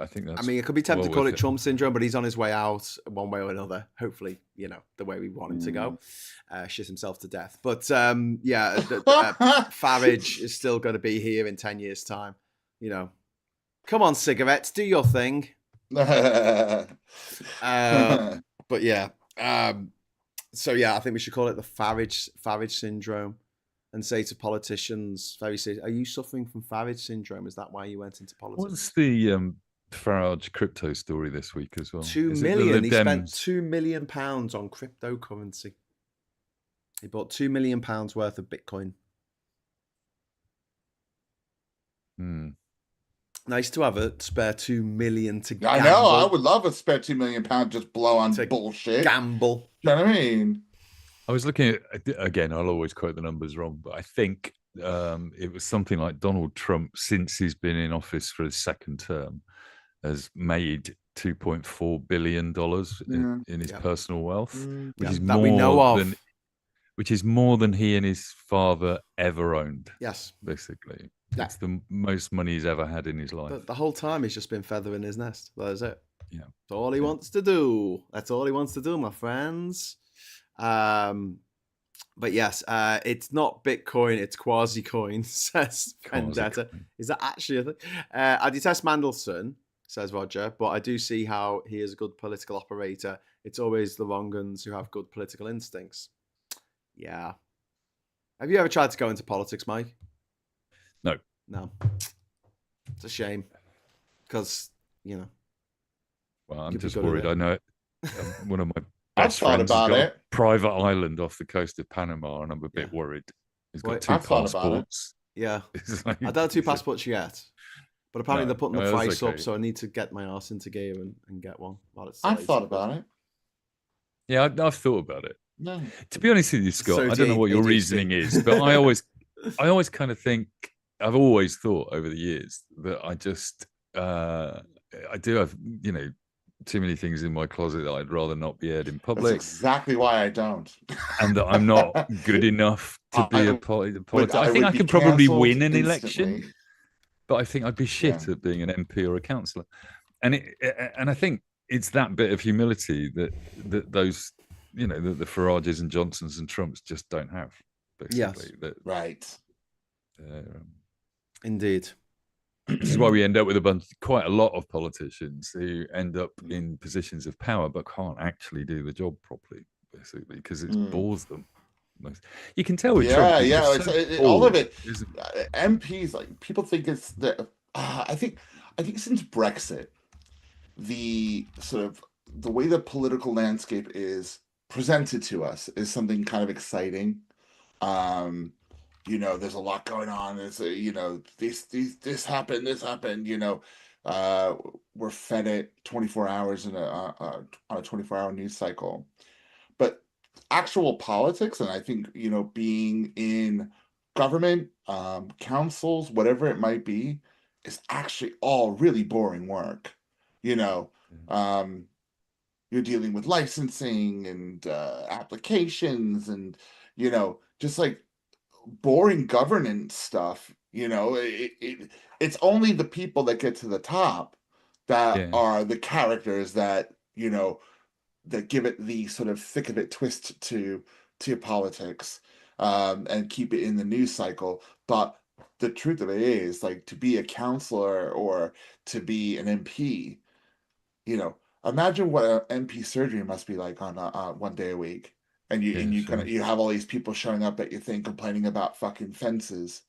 Speaker 2: I think that's.
Speaker 1: I mean, it could be tempted to call it Trump syndrome, but he's on his way out one way or another. Hopefully, you know, the way we want him to go, shit himself to death. But Farage is still going to be here in 10 years' time. You know, come on, cigarettes, do your thing. But yeah. So yeah, I think we should call it the Farage syndrome, and say to politicians very seriously, are you suffering from Farage syndrome? Is that why you went into politics?
Speaker 2: What's the Farage crypto story this week as well?
Speaker 1: 2 million. He spent £2 million on cryptocurrency. He bought £2 million worth of Bitcoin. Nice to have a spare 2 million to gamble.
Speaker 3: I know. I would love a spare £2 million just blow on bullshit.
Speaker 1: Gamble.
Speaker 3: You know what I mean?
Speaker 2: I was looking at, again, I'll always quote the numbers wrong, but I think it was something like Donald Trump, since he's been in office for his second term, has made $2.4 billion in his personal wealth, which is more we know of. Which is more than he and his father ever owned.
Speaker 1: Yes.
Speaker 2: Basically. That's the most money he's ever had in his life.
Speaker 1: But the whole time he's just been feathering his nest. That is it.
Speaker 2: Yeah.
Speaker 1: That's all he wants to do. That's all he wants to do, my friends. But yes, it's not Bitcoin, it's quasi-coin, says Vendetta. Is that actually a thing? I detest Mandelson, says Roger, but I do see how he is a good political operator. It's always the wrong ones who have good political instincts. Yeah. Have you ever tried to go into politics, Mike? No. It's a shame. Because, you know.
Speaker 2: Well, I'm just worried. I know it. One of my best friends has got a private island off the coast of Panama, and I'm a bit worried. He's got two passports.
Speaker 1: Yeah. I don't have two passports yet. But apparently they're putting the price up, so I need to get my arse into gear and get one.
Speaker 3: I've thought about it.
Speaker 2: Yeah, I've thought about it.
Speaker 3: No.
Speaker 2: To be honest with you, Scott, I don't know what your reasoning is, but I always kind of think, I've always thought over the years that I just, I do have, you know, too many things in my closet that I'd rather not be aired in public.
Speaker 3: That's exactly why I don't.
Speaker 2: And that I'm not good enough to be a politician. I think I could probably win an election, but I think I'd be shit at being an MP or a councillor. And I think it's that bit of humility that those, you know, the Farages and Johnsons and Trumps just don't have. Basically.
Speaker 3: Yes. Right.
Speaker 1: Indeed.
Speaker 2: Which is why we end up with quite a lot of politicians who end up in positions of power but can't actually do the job properly, basically, because it bores them. You can tell with Trump.
Speaker 3: All of it. MPs, like, people think it's the. I think since Brexit, the sort of the way the political landscape is presented to us is something kind of exciting. There's a lot going on. There's this happened. We're fed it 24 hours on a 24-hour news cycle. But actual politics, and I think, being in government, councils, whatever it might be, is actually all really boring work. You're dealing with licensing and applications and, just like boring governance stuff. It's only the people that get to the top that are the characters that, that give it the sort of thick of it twist to politics, and keep it in the news cycle. But the truth of it is, like, to be a counselor or to be an MP, imagine what an MP surgery must be like on 1 day a week. And you have all these people showing up at your thing complaining about fucking fences.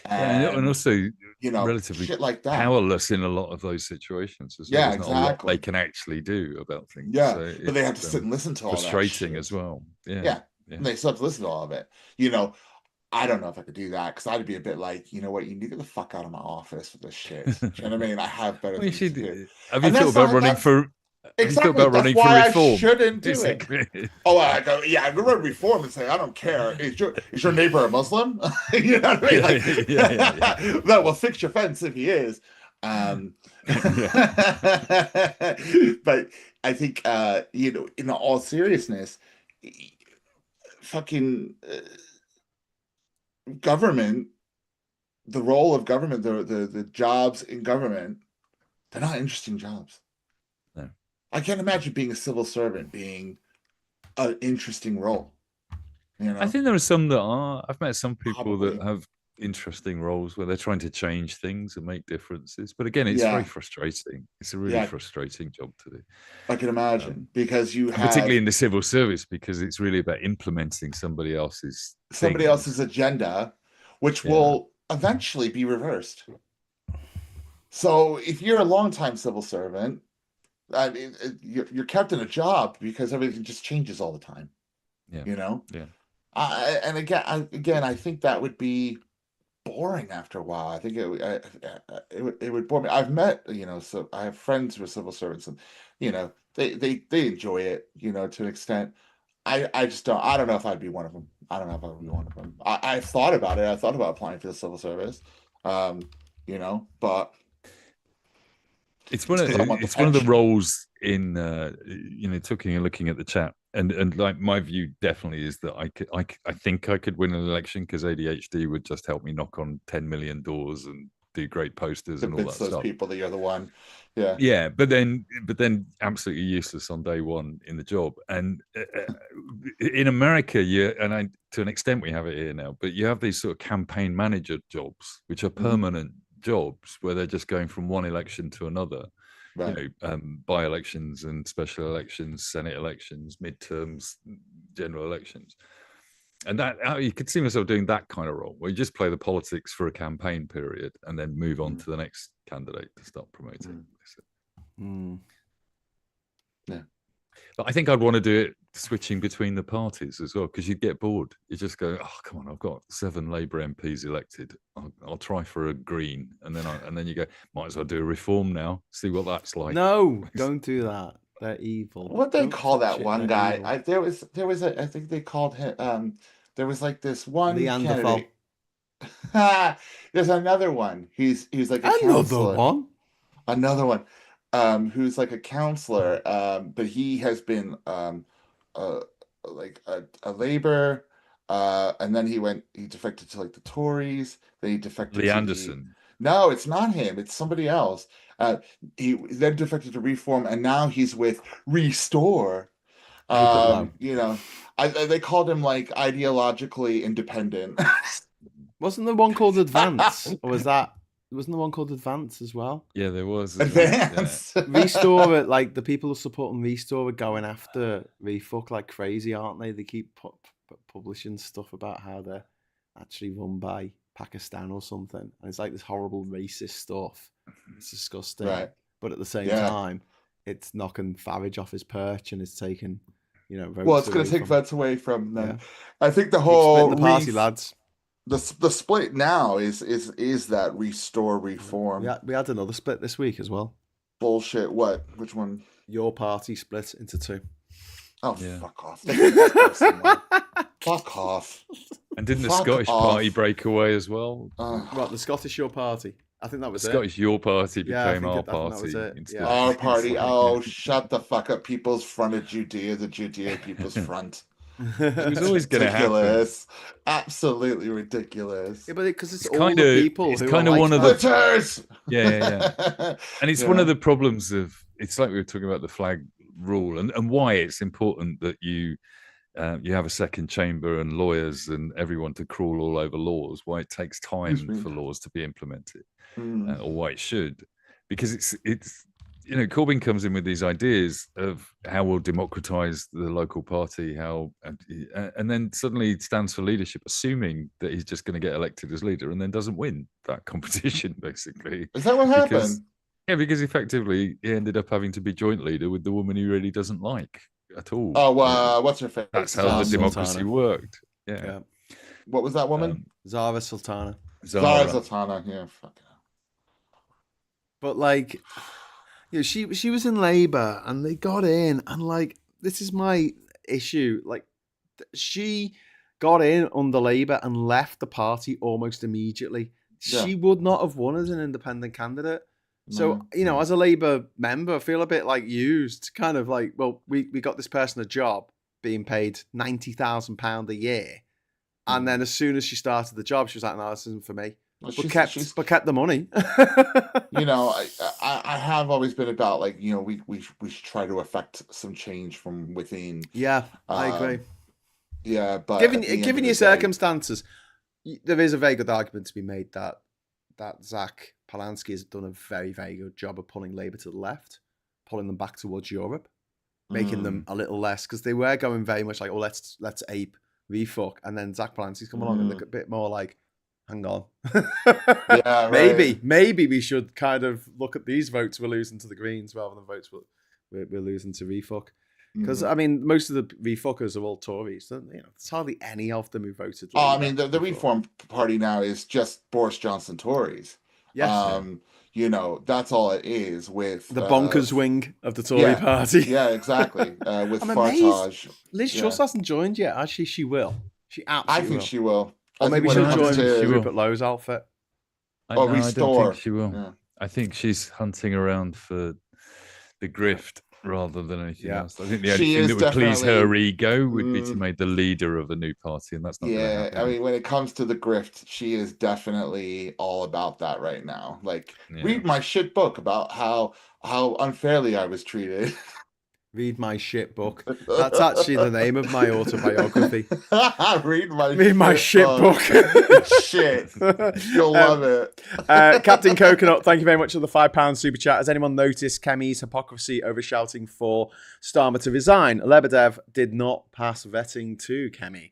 Speaker 2: And also, relatively
Speaker 3: shit like that.
Speaker 2: Powerless in a lot of those situations as well.
Speaker 3: Yeah,
Speaker 2: There's
Speaker 3: exactly.
Speaker 2: not a lot they can actually do about things.
Speaker 3: Yeah,
Speaker 2: so
Speaker 3: but they have to sit and listen to all that shit.
Speaker 2: Frustrating as well. Yeah.
Speaker 3: And they still have to listen to all of it. I don't know if I could do that, because I'd be a bit like, you know what, you need to get the fuck out of my office with this shit. Do you know what I mean? I have better things to do.
Speaker 2: Have you thought about running for...
Speaker 3: Exactly. That's why I shouldn't do it. Oh, I go run reform and say, I don't care. Is your neighbor a Muslim? You know what I mean? No, well, fix your fence if he is. But I think, in all seriousness, fucking government, the role of government, the jobs in government, they're not interesting jobs.
Speaker 2: No.
Speaker 3: I can't imagine being a civil servant being an interesting role.
Speaker 2: I think there are some that are. I've met some people that have interesting roles where they're trying to change things and make differences. But again, it's very frustrating. It's a really frustrating job to do.
Speaker 3: I can imagine, because you have...
Speaker 2: Particularly in the civil service, because it's really about implementing somebody else's
Speaker 3: agenda, which will eventually be reversed. So if you're a longtime civil servant, I mean, you're kept in a job because everything just changes all the time. And again, I think that would be boring after a while. I think it would bore me. I've met, so I have friends who are civil servants, and they enjoy it, to an extent. I just don't. I don't know if I'd be one of them. I've thought about it. I thought about applying for the civil service, but
Speaker 2: it's one of the roles in talking and looking at the chat, and like, my view definitely is that I think I could win an election, because ADHD would just help me knock on 10 million doors and do great posters and all that stuff. Those
Speaker 3: people that you're the one.
Speaker 2: But then absolutely useless on day one in the job. And in America, to an extent we have it here now, but you have these sort of campaign manager jobs, which are permanent jobs, where they're just going from one election to another. Right. By elections and special elections, Senate elections, midterms, general elections. And that, you could see myself doing that kind of role, where you just play the politics for a campaign period and then move on to the next candidate to start promoting.
Speaker 3: Yeah.
Speaker 2: But I think I'd want to do it switching between the parties as well, because you'd get bored. You just go, oh, come on, I've got 7 Labour MPs elected. I'll try for a Green. And then you go, might as well do a Reform now, see what that's like.
Speaker 1: No, don't do that. They're evil.
Speaker 3: What they call that one guy? I think they called him. There was like this one candidate. There's another one. He's like a counselor. Another one. Who's like a counselor. But he has been like a Labour. And then he defected to like the Tories. Then he defected
Speaker 2: to Anderson.
Speaker 3: No, it's not him. It's somebody else. He then defected to Reform, and now he's with Restore. They called him like ideologically independent.
Speaker 1: Wasn't there one called Advance, or was that wasn't the one called Advance as well?
Speaker 2: Yeah, there was.
Speaker 3: Advance.
Speaker 2: Yeah.
Speaker 1: Restore it, like the people who support Restore are going after Refuck like crazy, aren't they? They keep publishing stuff about how they're actually run by Pakistan or something, and it's like this horrible racist stuff. It's disgusting,
Speaker 3: Right.
Speaker 1: But at the same time, it's knocking Farage off his perch and it's taking, votes.
Speaker 3: Well, it's going to take votes away from them.
Speaker 1: Yeah.
Speaker 3: I think the whole
Speaker 1: the party, lads.
Speaker 3: The split now is that restore reform.
Speaker 1: Yeah, we had another split this week as well.
Speaker 3: Bullshit. What? Which one?
Speaker 1: Your party split into two.
Speaker 3: Oh,
Speaker 2: yeah.
Speaker 3: Fuck off. Fuck off.
Speaker 2: And didn't the Scottish party break away as well?
Speaker 1: Right, the Scottish Your Party. I think that was
Speaker 2: the Scottish Your Party became our party.
Speaker 1: Yeah.
Speaker 3: Our party. Oh, shut the fuck up. People's Front of Judea, the Judea People's Front.
Speaker 2: It was always going to happen.
Speaker 3: Absolutely ridiculous.
Speaker 1: Yeah, but because it's all the people.
Speaker 2: It's kind of one of the.
Speaker 3: Yeah.
Speaker 2: And it's one of the problems of. It's like we were talking about the flag rule and why it's important that you have a second chamber and lawyers and everyone to crawl all over laws. Why it takes time for laws to be implemented, or why it should, because it's. Corbyn comes in with these ideas of how we'll democratize the local party, and then suddenly stands for leadership, assuming that he's just going to get elected as leader, and then doesn't win that competition. Basically,
Speaker 3: is that what happened?
Speaker 2: Because effectively he ended up having to be joint leader with the woman he really doesn't like at all.
Speaker 3: Oh, what's her face?
Speaker 2: That's how the democracy worked. Yeah.
Speaker 3: What was that woman?
Speaker 1: Zara Sultana.
Speaker 3: Zara Sultana. Yeah. Fuck.
Speaker 1: But like. She was in Labour and they got in, and this is my issue. She got in under Labour and left the party almost immediately. Yeah. She would not have won as an independent candidate. So, as a Labour member, I feel a bit used, kind of we got this person a job being paid £90,000 a year. And then as soon as she started the job, she was like, no, this isn't for me. But kept the money.
Speaker 3: I have always been about we should try to affect some change from within.
Speaker 1: Yeah, I agree.
Speaker 3: Yeah, but
Speaker 1: given your circumstances, there is a very good argument to be made that Zach Polanski has done a very, very good job of pulling Labour to the left, pulling them back towards Europe, making them a little less, because they were going very much let's ape refuck, and then Zach Polanski's come along and look a bit more hang on.
Speaker 3: Yeah, right.
Speaker 1: Maybe we should kind of look at these votes we're losing to the Greens rather than votes we're losing to refuck. Because most of the refuckers are all Tories. There's hardly any of them who voted.
Speaker 3: The Reform Party now is just Boris Johnson Tories. Yes. That's all it is with
Speaker 1: the bonkers wing of the Tory party.
Speaker 3: Yeah, exactly. With Farage.
Speaker 1: Liz Truss hasn't joined yet. Actually, she will. She absolutely
Speaker 3: I think she will.
Speaker 1: Or maybe she'll join Rupert Lowe's outfit.
Speaker 3: Restore.
Speaker 2: I don't think she will. Yeah. I think she's hunting around for the grift rather than anything else. I think the only thing that would please her ego would be to make the leader of a new party, and that's not going to happen.
Speaker 3: I mean, when it comes to the grift, she is definitely all about that right now. Read my shit book about how unfairly I was treated.
Speaker 1: Read my shit book. That's actually the name of my autobiography.
Speaker 3: Read
Speaker 1: my shit book.
Speaker 3: Shit. You'll love it.
Speaker 1: Captain Coconut, thank you very much for the £5 super chat. Has anyone noticed Kemi's hypocrisy over shouting for Starmer to resign? Lebedev did not pass vetting to Kemi.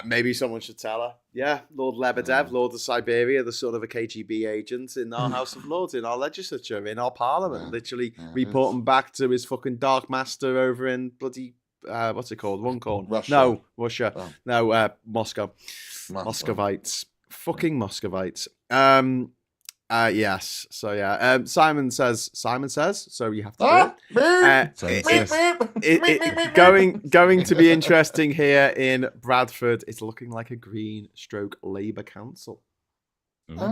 Speaker 1: Maybe someone should tell her. Yeah, Lord Lebedev, Lord of Siberia, the son of a KGB agent in our House of Lords, in our legislature, in our parliament, literally reporting back to his fucking dark master over in bloody, what's it called? Runcorn.
Speaker 3: Russia.
Speaker 1: No, Russia. Oh. No, Moscow. Muscovites. Fucking Muscovites. Yes. So yeah. Simon says. So you have to do it. Going to be interesting here in Bradford. It's looking like a Green stroke Labour council. Could be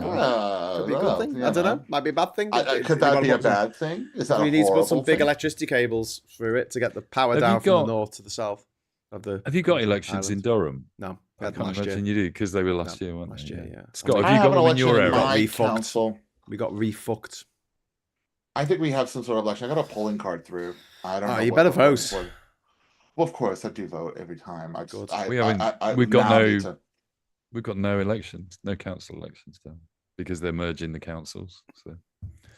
Speaker 1: a good thing. I don't know. Might be a bad thing.
Speaker 3: Could that be a bad thing? Is that
Speaker 1: we need to put some big electricity cables through it to get the power down from the north to the south.
Speaker 2: Have you got elections in Durham?
Speaker 1: No.
Speaker 2: I can't imagine you do, because they were last year, weren't they?
Speaker 1: Last year, yeah.
Speaker 2: Scott, have you got one in your area?
Speaker 1: We got refucked.
Speaker 3: I think we have some sort of election. I got a polling card through. I don't know.
Speaker 1: You better vote.
Speaker 3: Well, of course, I do vote every time.
Speaker 2: We've got no elections, no council elections done. because they're merging the councils. So.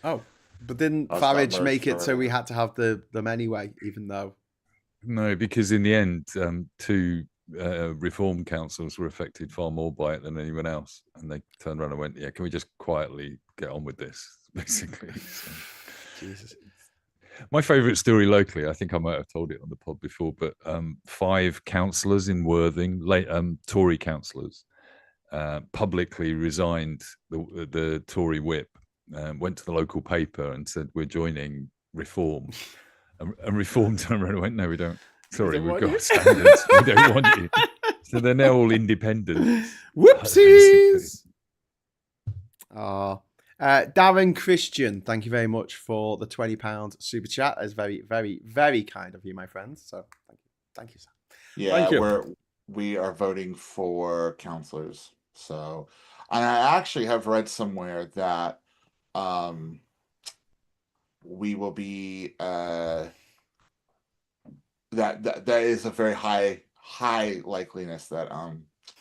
Speaker 1: Oh, but didn't
Speaker 3: That's
Speaker 1: Farage
Speaker 3: not
Speaker 1: make it so we
Speaker 3: merged,
Speaker 1: had to have them anyway, even though?
Speaker 2: No, because in the end, two reform councils were affected far more by it than anyone else, and they turned around and went, "Yeah, can we just quietly get on with this?" Basically. So.
Speaker 1: Jesus.
Speaker 2: My favourite story locally, I think I might have told it on the pod before, but 5 councillors in Worthing, Tory councillors, publicly resigned the Tory whip, went to the local paper and said, "We're joining Reform." And Reform turned around and went, "No, we don't. Sorry, we've got standards. We don't want you." So they're now all independent.
Speaker 1: Whoopsies! Darren Christian, thank you very much for the £20 super chat. That's very, very, very kind of you, my friend. So thank you, sir.
Speaker 3: Yeah, we are voting for councillors. So, and I actually have read somewhere that we will be that is a very high likeliness that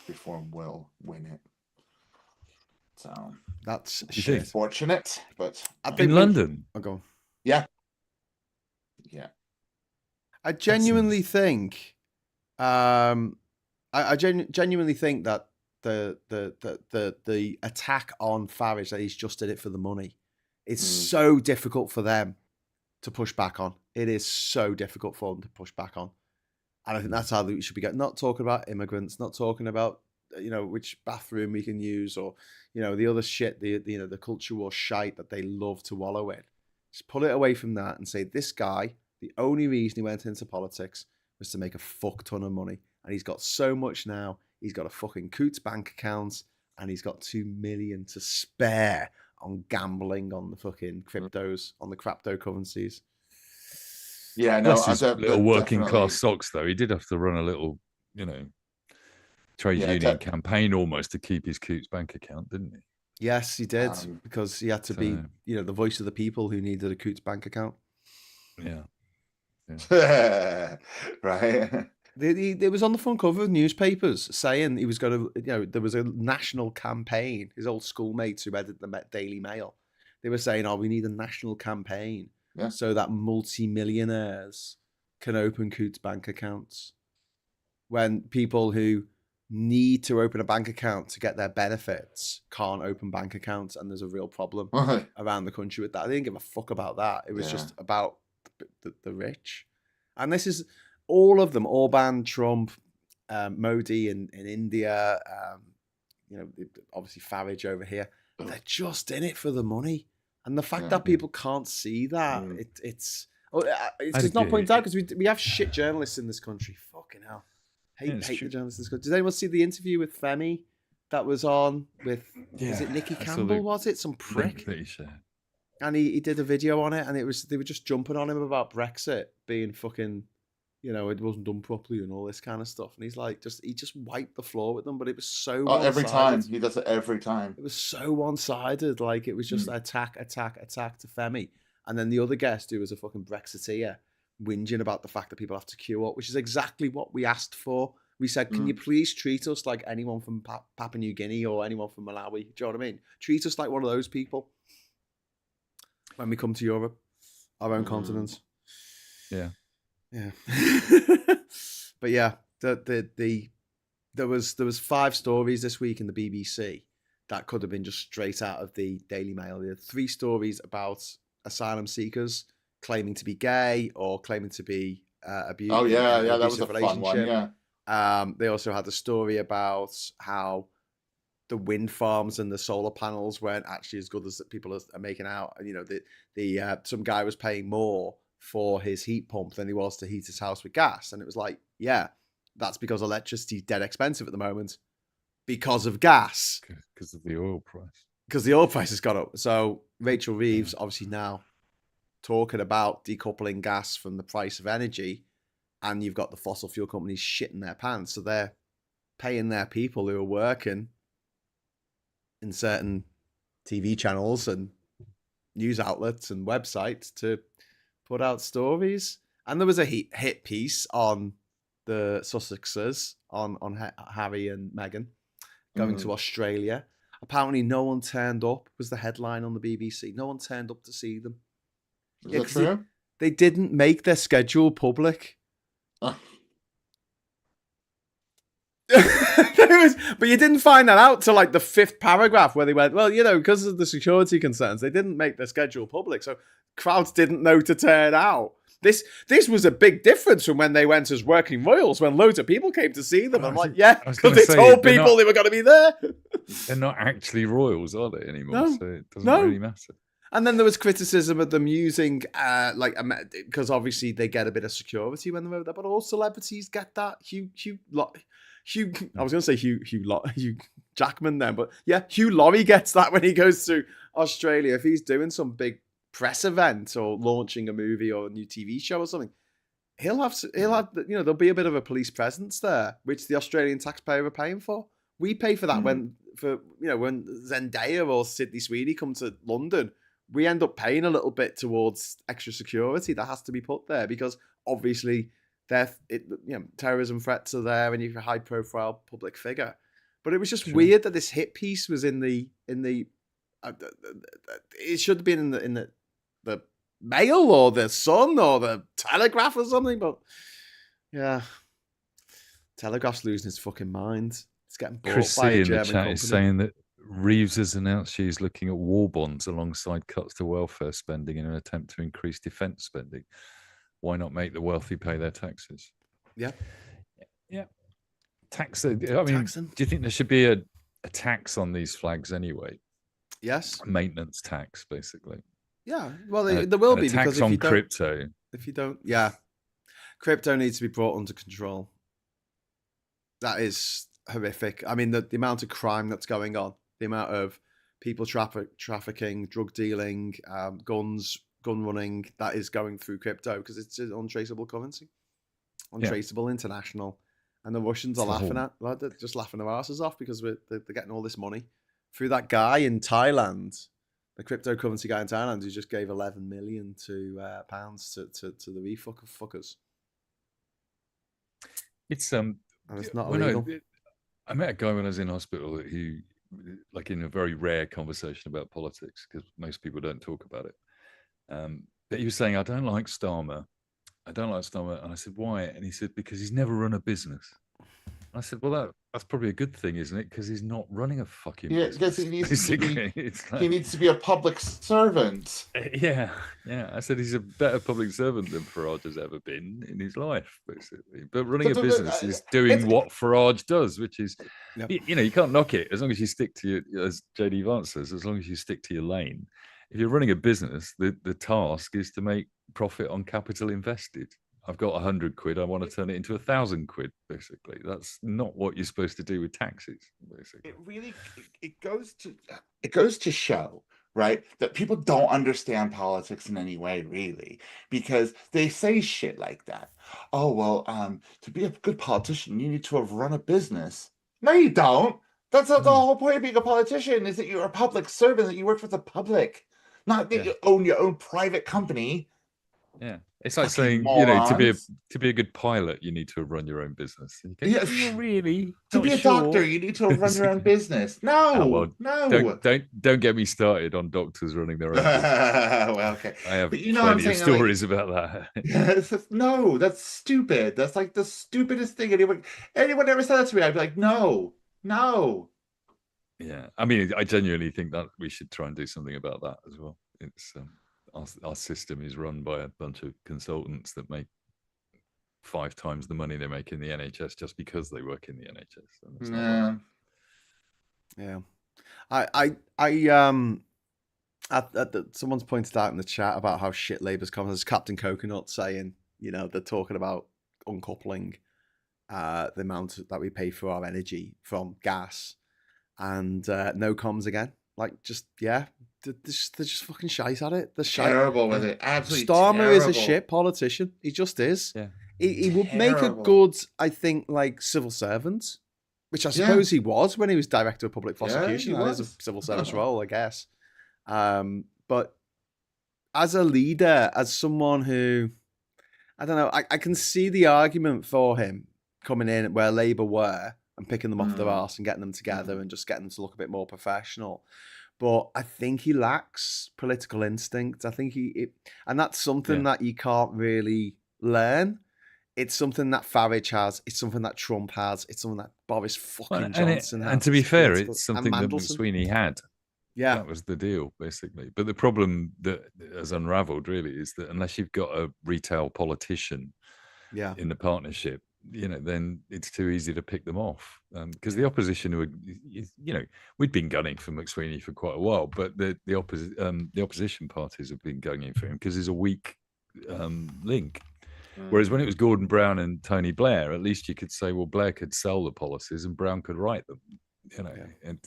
Speaker 3: Reform will win it. So
Speaker 1: that's
Speaker 3: unfortunate, but
Speaker 2: in London.
Speaker 1: I'll go.
Speaker 3: Yeah.
Speaker 1: I genuinely think, I genuinely think that the attack on Farage, that he's just did it for the money, it's so difficult for them to push back on. It is so difficult for them to push back on, and I think that's how we should be getting. Not talking about immigrants, not talking about which bathroom we can use, or the other shit, the culture war shite that they love to wallow in. Just pull it away from that and say, this guy, the only reason he went into politics was to make a fuck ton of money, and he's got so much now. He's got a fucking Coots bank account, and he's got 2 million to spare on gambling on the fucking cryptos, on the cryptocurrencies.
Speaker 3: Yeah, no,
Speaker 2: little working class socks though. He did have to run a little, trade union campaign almost to keep his Coots bank account, didn't he?
Speaker 1: Yes, he did, because he had to be, the voice of the people who needed a Coots bank account.
Speaker 2: Yeah.
Speaker 3: Right.
Speaker 1: It was on the front cover of newspapers saying he was going to, there was a national campaign. His old schoolmates who edited the Daily Mail, they were saying, we need a national campaign so that multi-millionaires can open Coots bank accounts. When people who need to open a bank account to get their benefits can't open bank accounts, and there's a real problem around the country with that. I didn't give a fuck about that. It was just about the rich. And this is all of them: Orbán, Trump, Modi in India, obviously Farage over here. They're just in it for the money. And the fact that people can't see that, it's just not pointed out, because we have shit journalists in this country. Fucking hell. Hate the journalists in this country. Did anyone see the interview with Femi that was on with, is it Nicky Campbell, was it? Some prick? And he did a video on it, and they were just jumping on him about Brexit being fucking, it wasn't done properly and all this kind of stuff. And he's like, he just wiped the floor with them, but it was so one-sided.
Speaker 3: Every time. He does it every time.
Speaker 1: It was so one-sided. Like, it was just attack to Femi. And then the other guest, who was a fucking Brexiteer, whinging about the fact that people have to queue up, which is exactly what we asked for. We said, can you please treat us like anyone from Papua New Guinea or anyone from Malawi? Do you know what I mean? Treat us like one of those people when we come to Europe, our own continent.
Speaker 2: Yeah.
Speaker 1: But yeah, there was 5 stories this week in the BBC that could have been just straight out of the Daily Mail. There were 3 stories about asylum seekers claiming to be gay or claiming to be abused.
Speaker 3: Oh yeah, that was a fun one. Yeah.
Speaker 1: They also had a story about how the wind farms and the solar panels weren't actually as good as people are making out. And some guy was paying more for his heat pump than he was to heat his house with gas, and it was like, that's because electricity's dead expensive at the moment because of gas,
Speaker 2: because of the oil price.
Speaker 1: Because the oil price has gone up. So Rachel Reeves obviously now talking about decoupling gas from the price of energy, and you've got the fossil fuel companies shitting their pants, so they're paying their people who are working in certain TV channels and news outlets and websites to put out stories. And there was a hit piece on the Sussexes, on Harry and Meghan going to Australia. apparently no one turned up, was the headline on the BBC. No one turned up to see them.
Speaker 3: Is that true?
Speaker 1: They didn't make their schedule public. But you didn't find that out till like the 5th paragraph where they went, well, because of the security concerns, they didn't make their schedule public, so crowds didn't know to turn out. This was a big difference from when they went as working royals, when loads of people came to see them. I'm like, because they told people they were going to be there.
Speaker 2: They're not actually royals, are they, anymore?
Speaker 1: No,
Speaker 2: so it doesn't really matter.
Speaker 1: And then there was criticism of them using, because obviously they get a bit of security when they're over there, but all celebrities get that. Hugh, I was going to say Hugh Jackman then, but yeah, Hugh Laurie gets that when he goes to Australia. If he's doing some big press event or launching a movie or a new TV show or something, he'll have there'll be a bit of a police presence there, which the Australian taxpayer are paying for. We pay for that when Zendaya or Sydney Sweeney come to London. We end up paying a little bit towards extra security that has to be put there because obviously terrorism threats are there and you're a high profile public figure. But it was just weird that this hit piece was in the it should have been in the Mail or the Sun or the Telegraph or something. But yeah, Telegraph's losing his fucking mind. It's getting bought
Speaker 2: Chris
Speaker 1: by
Speaker 2: C
Speaker 1: a
Speaker 2: in
Speaker 1: German
Speaker 2: the chat
Speaker 1: company.
Speaker 2: is saying that Reeves has announced she's looking at war bonds alongside cuts to welfare spending in an attempt to increase defence spending. Why not make the wealthy pay their taxes?
Speaker 1: Yeah.
Speaker 2: Tax. I mean, do you think there should be a tax on these flags anyway?
Speaker 1: Yes.
Speaker 2: A maintenance tax, basically.
Speaker 1: Yeah. Well, there will be
Speaker 2: tax
Speaker 1: because
Speaker 2: on crypto.
Speaker 1: If you don't, crypto needs to be brought under control. That is horrific. I mean, the amount of crime that's going on, the amount of people trafficking, drug dealing, gun running, that is going through crypto because it's an untraceable currency, untraceable international. And the Russians are they're just laughing their asses off because they're getting all this money through that guy in Thailand, the cryptocurrency guy in Thailand who just gave 11 million pounds to the fuckers.
Speaker 2: It's
Speaker 1: and it's not illegal.
Speaker 2: I met a guy when I was in hospital who, like, in a very rare conversation about politics, because most people don't talk about it. But he was saying, I don't like Starmer. And I said, why? And he said, because he's never run a business. I said, well, that's probably a good thing, isn't it? Because he's not running a fucking business.
Speaker 3: Because he needs to be a public servant.
Speaker 2: Yeah. I said he's a better public servant than Farage has ever been in his life, basically. But running a business is doing what Farage does, which is, you can't knock it as long as you stick to your, as JD Vance says, as long as you stick to your lane. If you're running a business, the task is to make profit on capital invested. I've got 100 quid. I want to turn it into 1,000 quid. Basically, that's not what you're supposed to do with taxes. Basically,
Speaker 3: it goes to show, right, that people don't understand politics in any way, really, because they say shit like that. Oh well, to be a good politician, you need to have run a business. No, you don't. That's the whole point of being a politician, is that you're a public servant, that you work for the public, not that you own your own private company.
Speaker 2: Yeah, it's like saying, to be a good pilot, you need to run your own business. Really?
Speaker 3: To be a doctor, you need to run your own business. No.
Speaker 2: Don't get me started on doctors running their own business.
Speaker 3: Well, okay.
Speaker 2: I have plenty of stories about that.
Speaker 3: No, that's stupid. That's like the stupidest thing anyone ever said that to me. I'd be like, no.
Speaker 2: Yeah, I mean, I genuinely think that we should try and do something about that as well. It's our system is run by a bunch of consultants that make 5 times the money they make in the NHS just because they work in the NHS.
Speaker 1: Someone's pointed out in the chat about how shit Labour's comments. Captain Coconut saying, they're talking about uncoupling the amount that we pay for our energy from gas, and no comms again. Like, they're just fucking shite at it. They're
Speaker 3: terrible with it. Absolutely
Speaker 1: Starmer
Speaker 3: terrible.
Speaker 1: is a shit politician. He just is.
Speaker 2: Yeah.
Speaker 1: He would make a good, I think, like, civil servant, which I suppose he was when he was director of public prosecution. That is a civil service role, I guess. But as a leader, as someone who, I don't know, I can see the argument for him coming in where Labour were, and picking them off their arse and getting them together and just getting them to look a bit more professional. But I think he lacks political instinct. I think and that's something that you can't really learn. It's something that Farage has. It's something that Trump has. It's something that Boris fucking Johnson has.
Speaker 2: And to be fair, it's something that McSweeney had.
Speaker 1: Yeah.
Speaker 2: That was the deal, basically. But the problem that has unraveled really is that unless you've got a retail politician in the partnership, then it's too easy to pick them off. Because the opposition, we'd been gunning for McSweeney for quite a while, but the opposition parties have been gunning for him because he's a weak link. Whereas when it was Gordon Brown and Tony Blair, at least you could say, well, Blair could sell the policies and Brown could write them. And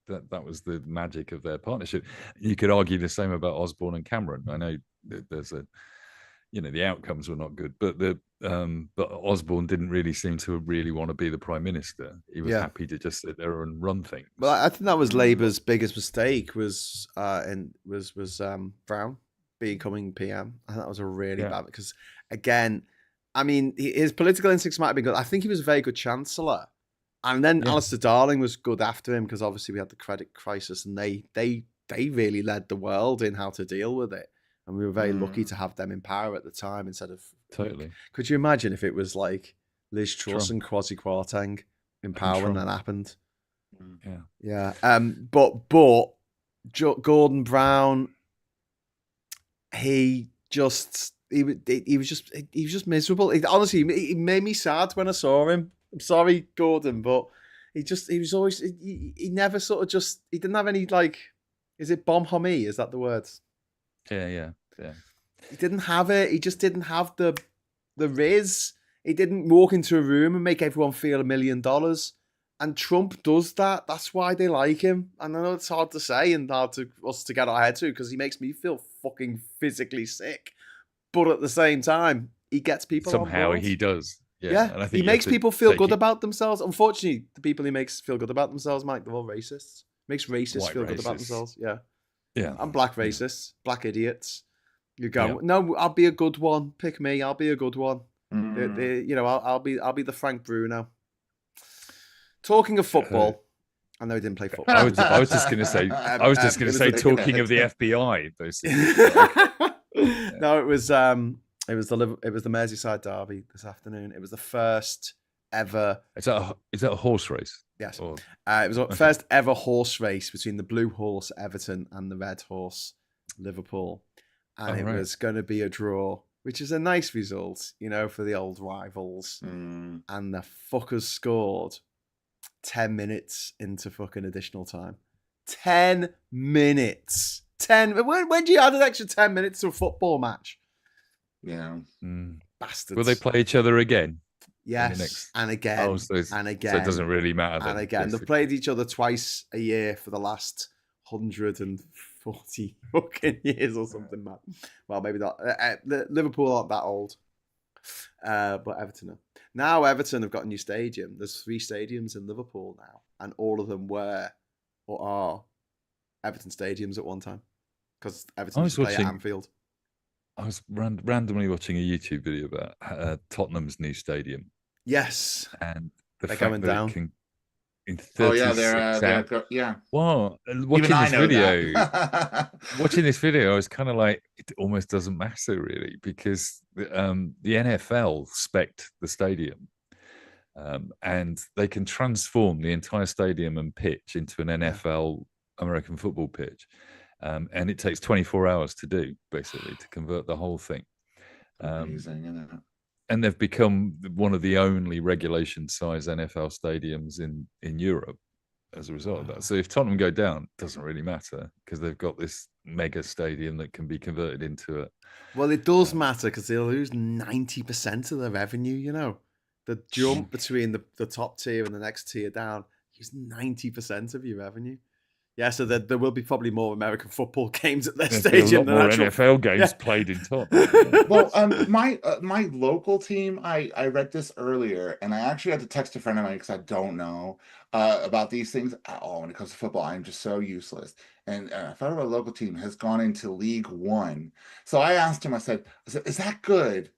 Speaker 2: that was the magic of their partnership. You could argue the same about Osborne and Cameron. I know that there's the outcomes were not good, but Osborne didn't really seem to really want to be the prime minister. He was happy to just sit there and run things.
Speaker 1: Well, I think that was Labour's biggest mistake was Brown becoming PM. I think that was a really bad, because again, I mean, his political instincts might have been good. I think he was a very good chancellor. And then Alistair Darling was good after him, because obviously we had the credit crisis, and they really led the world in how to deal with it. And we were very lucky to have them in power at the time instead of...
Speaker 2: Totally.
Speaker 1: Could you imagine if it was like Liz Truss and Kwasi Kwarteng in power when that happened? Yeah. But Gordon Brown, he was just miserable. Honestly, he made me sad when I saw him. I'm sorry, Gordon, but he never sort of just, he didn't have any, like, is it bonhomie? Is that the word?
Speaker 2: Yeah.
Speaker 1: He didn't have it. He just didn't have the riz. He didn't walk into a room and make everyone feel $1 million. And Trump does that. That's why they like him. And I know it's hard to say and hard to us to get our head to, because he makes me feel fucking physically sick. But at the same time, he gets people
Speaker 2: somehow
Speaker 1: on board.
Speaker 2: He does.
Speaker 1: Yeah.
Speaker 2: And I think
Speaker 1: he makes people feel good about themselves. Unfortunately, the people he makes feel good about themselves, Mike, they're all racists. Makes racists feel good about themselves. Yeah.
Speaker 2: And
Speaker 1: black racists, black idiots. You go, no, I'll be a good one. Pick me. I'll be a good one. I'll be the Frank Bruno. Talking of football, I know he didn't play football.
Speaker 2: I was just going to say. Talking of the FBI, basically.
Speaker 1: No, it was the Merseyside derby this afternoon. It was the first ever.
Speaker 2: Is that a horse race?
Speaker 1: Yes. It was the first ever horse race between the blue horse Everton and the red horse Liverpool, and it was going to be a draw, which is a nice result, for the old rivals. And the fuckers scored 10 minutes into fucking additional time. 10 minutes. When do you add an extra 10 minutes to a football match?
Speaker 3: Yeah.
Speaker 1: Bastards.
Speaker 2: Will they play each other again?
Speaker 1: Yes. And again. And again.
Speaker 2: So it doesn't really matter.
Speaker 1: And again. Basically. They've played each other twice a year for the last 140 fucking years or something, man. Well, maybe not. Liverpool aren't that old. But Everton are. Now Everton have got a new stadium. There's 3 stadiums in Liverpool now, and all of them were or are Everton stadiums at one time, because Everton used to play at Anfield.
Speaker 2: I was randomly watching a YouTube video about Tottenham's new stadium.
Speaker 1: Yes,
Speaker 2: and they're
Speaker 1: going down.
Speaker 2: In 36 Well, watching this video, I was kind of like, it almost doesn't matter really, because the NFL spec'd the stadium, and they can transform the entire stadium and pitch into an NFL American football pitch, and it takes 24 hours to do, basically, to convert the whole thing.
Speaker 3: Amazing, isn't it?
Speaker 2: And they've become one of the only regulation-size NFL stadiums in Europe as a result of that. So if Tottenham go down, it doesn't really matter, because they've got this mega stadium that can be converted into it.
Speaker 1: Well, it does matter, because they'll lose 90% of their revenue, The jump between the top tier and the next tier down is 90% of your revenue. Yeah, so there will be probably more American football games at their stadium than
Speaker 2: more NFL games played in Tottenham.
Speaker 3: Well, my local team, I read this earlier, and I actually had to text a friend of mine because I don't know about these things at all when it comes to football. I'm just so useless. And I found out a local team has gone into League One. So I asked him, I said, is that good?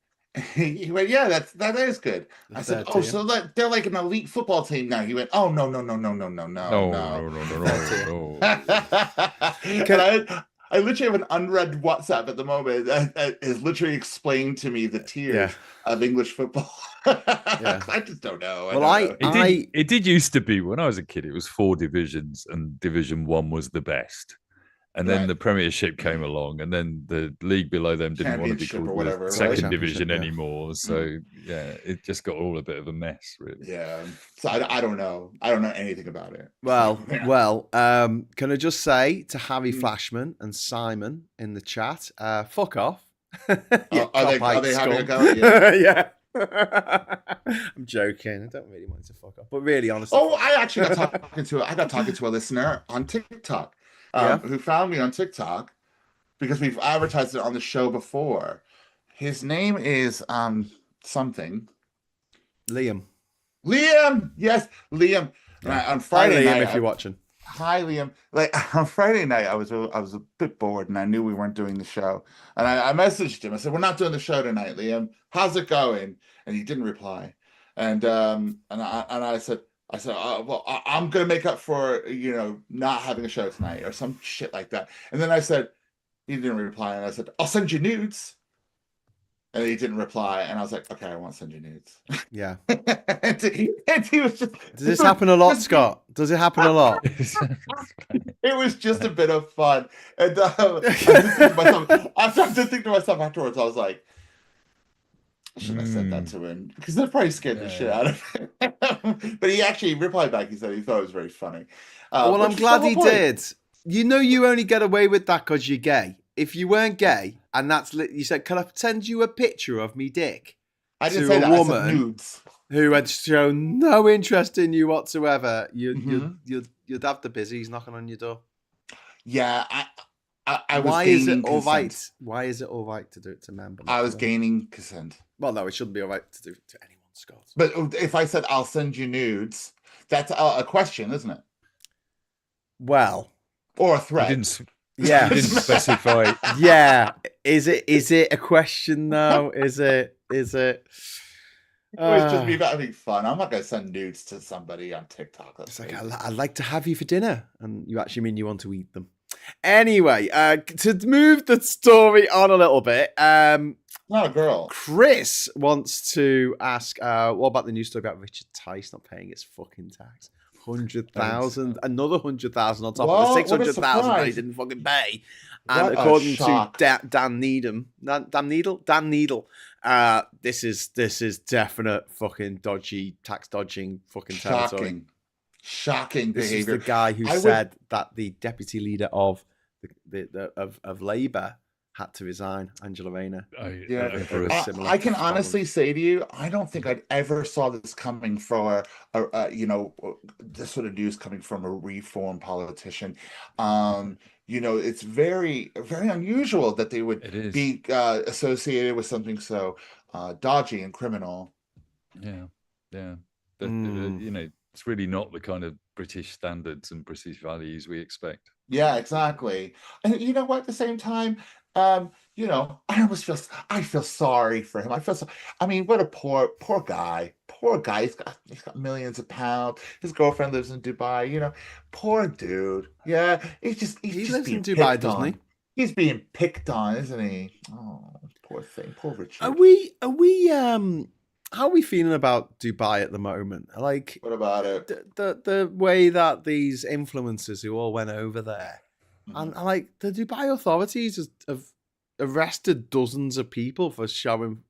Speaker 3: He went, yeah, that is good. I said, oh,
Speaker 1: team.
Speaker 3: so they're like an elite football team now. He went, oh, no. And I literally have an unread WhatsApp at the moment that is literally explaining to me the tiers of English football. I just don't know.
Speaker 2: It did used to be when I was a kid. It was 4 divisions, and Division 1 was the best. And then the Premiership came along, and then the league below them didn't want to be called the second division anymore. So it just got all a bit of a mess, really.
Speaker 3: Yeah. So I don't know. I don't know anything about it.
Speaker 1: Well, can I just say to Harry Flashman and Simon in the chat, fuck off.
Speaker 3: Are they having a go? Yeah.
Speaker 1: I'm joking. I don't really want to fuck off, but really, honestly.
Speaker 3: Oh, I actually got talking to a listener on TikTok. Who found me on TikTok because we've advertised it on the show before. His name is something.
Speaker 1: Liam.
Speaker 3: Yes, Liam. On Friday night,
Speaker 1: if you're watching.
Speaker 3: Hi, Liam. Like on Friday night, I was a bit bored and I knew we weren't doing the show. And I messaged him. I said, "We're not doing the show tonight, Liam. How's it going?" And he didn't reply. And I said, well, I'm going to make up for, not having a show tonight or some shit like that. And then I said, he didn't reply. And I said, I'll send you nudes. And he didn't reply. And I was like, okay, I won't send you nudes.
Speaker 1: Yeah.
Speaker 3: and he was just.
Speaker 1: Does this happen a lot, Scott? Does it happen a lot?
Speaker 3: It was just a bit of fun. And I started to think to myself afterwards, I was like, I shouldn't have said that to him because that probably scared the shit out of him. But he actually replied back. He said he thought it was very funny.
Speaker 1: Well, I'm glad he did. You only get away with that because you're gay. If you weren't gay, and you said, "Can I send you a picture of me dick?"
Speaker 3: I didn't say that.
Speaker 1: Woman
Speaker 3: I said nudes.
Speaker 1: Who had shown no interest in you whatsoever, you'd have the busies knocking on your door.
Speaker 3: Yeah, I was.
Speaker 1: Why is it all right? Why is it all right to do it to men?
Speaker 3: I was gaining consent.
Speaker 1: Well, no, it shouldn't be all right to do it to anyone, Scott.
Speaker 3: But if I said I'll send you nudes, that's a question, isn't it?
Speaker 1: Well,
Speaker 3: or a threat.
Speaker 2: You didn't specify.
Speaker 1: Yeah, is it a question though? Is it?
Speaker 3: It was just me having fun. I'm not going to send nudes to somebody on TikTok.
Speaker 1: It's like I'd like to have you for dinner, and you actually mean you want to eat them. Anyway, to move the story on a little bit.
Speaker 3: Not a girl.
Speaker 1: Chris wants to ask, what about the news story about Richard Tice not paying his fucking tax? 100,000, another 100,000 on top of the 600,000 that he didn't fucking pay. And according to Dan Needle, this is definite fucking dodgy tax dodging fucking territory.
Speaker 3: Shocking behavior.
Speaker 1: This is the guy who said that the deputy leader of of Labour had to resign, Angela Rayner.
Speaker 3: I can honestly say to you, I don't think I'd ever saw this coming for this sort of news coming from a reform politician. It's very, very unusual that they would be associated with something so dodgy and criminal.
Speaker 2: Yeah. It's really not the kind of British standards and British values we expect.
Speaker 3: Yeah, exactly. And you know what? At the same time, I feel sorry for him. What a poor guy. Poor guy. He's got millions of pounds. His girlfriend lives in Dubai. Poor dude. Yeah, he lives in Dubai, doesn't he? He's being picked on, isn't he? Oh, poor thing. Poor Richard.
Speaker 1: Are we? How are we feeling about Dubai at the moment? Like,
Speaker 3: what about it?
Speaker 1: The way that these influencers who all went over there, and like the Dubai authorities have arrested dozens of people for sharing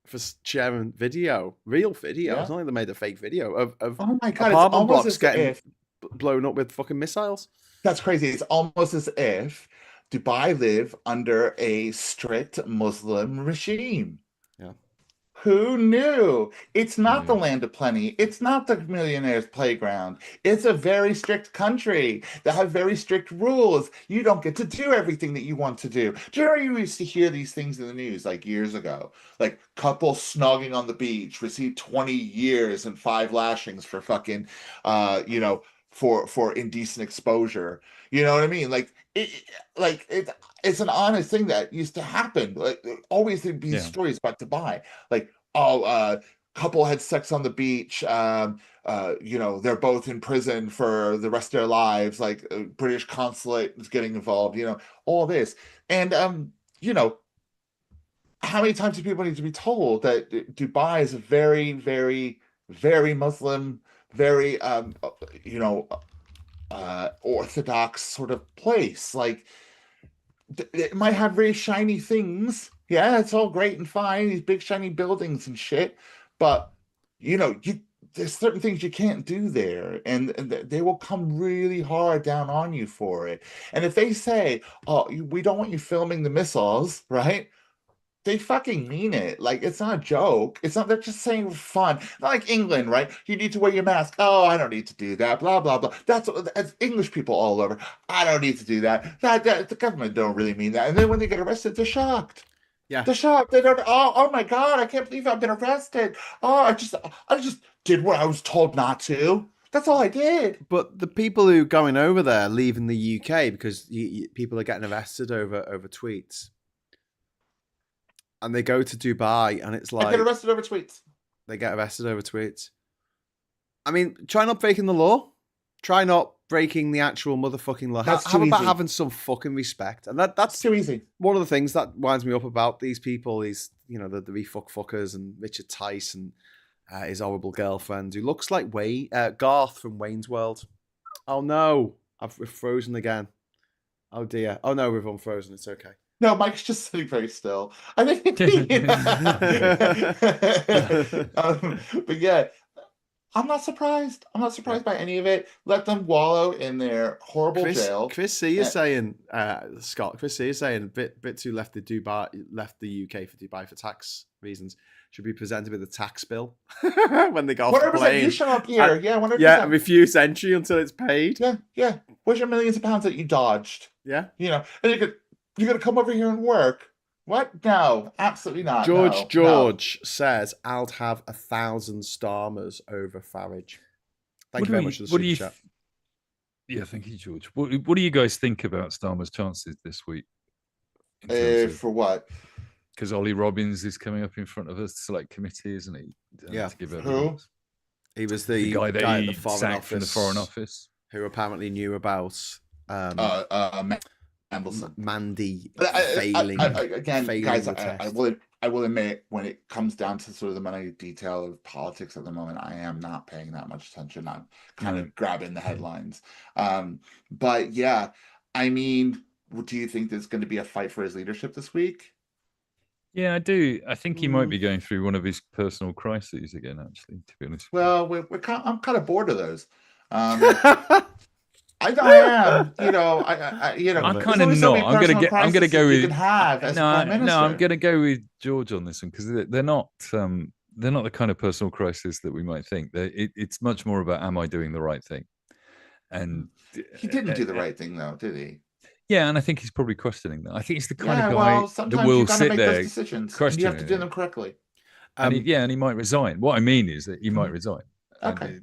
Speaker 1: real video. Yeah. It's not like they made a fake video of
Speaker 3: oh my God,
Speaker 1: apartment blocks getting blown up with fucking missiles.
Speaker 3: That's crazy. It's almost as if Dubai live under a strict Muslim regime.
Speaker 1: Yeah.
Speaker 3: Who knew? It's not the land of plenty. It's not the millionaire's playground. It's a very strict country that have very strict rules. You don't get to do everything that you want to do. Do you remember you used to hear these things in the news like years ago? Like couple snogging on the beach, received 20 years and 5 lashings for fucking, for indecent exposure. You know what I mean? It's an honest thing that used to happen. Like always there'd be stories about Dubai, like couple had sex on the beach. They're both in prison for the rest of their lives. Like British consulate is getting involved. All this, and how many times do people need to be told that Dubai is a very, very, very Muslim, very orthodox sort of place? Like it might have very shiny things. Yeah, it's all great and fine, these big shiny buildings and shit. But there's certain things you can't do there, and they will come really hard down on you for it. And if they say, "Oh, we don't want you filming the missiles," right? They fucking mean it. Like, it's not a joke. It's not, they're just saying fun. Not like England, right? You need to wear your mask. Oh, I don't need to do that. Blah, blah, blah. That's English people all over. I don't need to do that. The government don't really mean that. And then when they get arrested, they're shocked.
Speaker 1: Yeah.
Speaker 3: They're shocked. They don't, oh my God, I can't believe I've been arrested. Oh, I just did what I was told not to. That's all I did.
Speaker 1: But the people who are going over there leaving the UK because people are getting arrested over tweets. And they go to Dubai, and it's like...
Speaker 3: I get arrested over tweets.
Speaker 1: They get arrested over tweets. I mean, try not breaking the law. Try not breaking the actual motherfucking law. How about having some fucking respect? And that's
Speaker 3: too easy.
Speaker 1: One of the things that winds me up about these people, these, the refuckers and Richard Tice and his horrible girlfriend, who looks like Garth from Wayne's World. Oh, no. I've frozen again. Oh, dear. Oh, no, we've unfrozen. It's okay.
Speaker 3: No, Mike's just sitting very still. I think, but yeah, I'm not surprised. I'm not surprised by any of it. Let them wallow in their horrible jail.
Speaker 1: Chris C is saying, Scott. Chris C is saying, bit too left the UK for Dubai for tax reasons. Should be presented with a tax bill when they go off the plane.
Speaker 3: You show up here, 100%.
Speaker 1: Yeah, and refuse entry until it's paid.
Speaker 3: Yeah. Where's your millions of pounds that you dodged?
Speaker 1: Yeah,
Speaker 3: and you're going to come over here and work? What? No, absolutely not.
Speaker 1: George says, I'll have 1,000 Starmers over Farage. Thank you very much for the super chat.
Speaker 2: Yeah, thank you, George. What do you guys think about Starmer's chances this week?
Speaker 3: For what?
Speaker 2: Because Ollie Robbins is coming up in front of us, select committee, isn't he?
Speaker 1: Yeah.
Speaker 3: Who?
Speaker 1: He was the
Speaker 2: guy that
Speaker 1: he
Speaker 2: sacked from the Foreign Office.
Speaker 1: Who apparently knew about...
Speaker 3: Mandelson.
Speaker 1: Mandy
Speaker 3: failing.
Speaker 1: Failing
Speaker 3: guys,
Speaker 1: the test.
Speaker 3: I will admit, when it comes down to sort of the money detail of politics at the moment, I am not paying that much attention. I'm kind of grabbing the headlines. But yeah, I mean, do you think there's going to be a fight for his leadership this week?
Speaker 2: Yeah, I do. I think he might be going through one of his personal crises again, actually, to be honest.
Speaker 3: Well, I'm kind of bored of those. I am,
Speaker 2: I'm kind of not. I'm gonna go with.
Speaker 3: I'm
Speaker 2: gonna go with George on this one because they're not the kind of personal crisis that we might think. It's much more about, am I doing the right thing? And
Speaker 3: he didn't do the right thing, though, did he?
Speaker 2: Yeah, and I think he's probably questioning that. I think he's the kind of guy that will sit there questioning.
Speaker 3: You have to do them correctly.
Speaker 2: And he might resign. What I mean is that he might resign.
Speaker 3: Okay.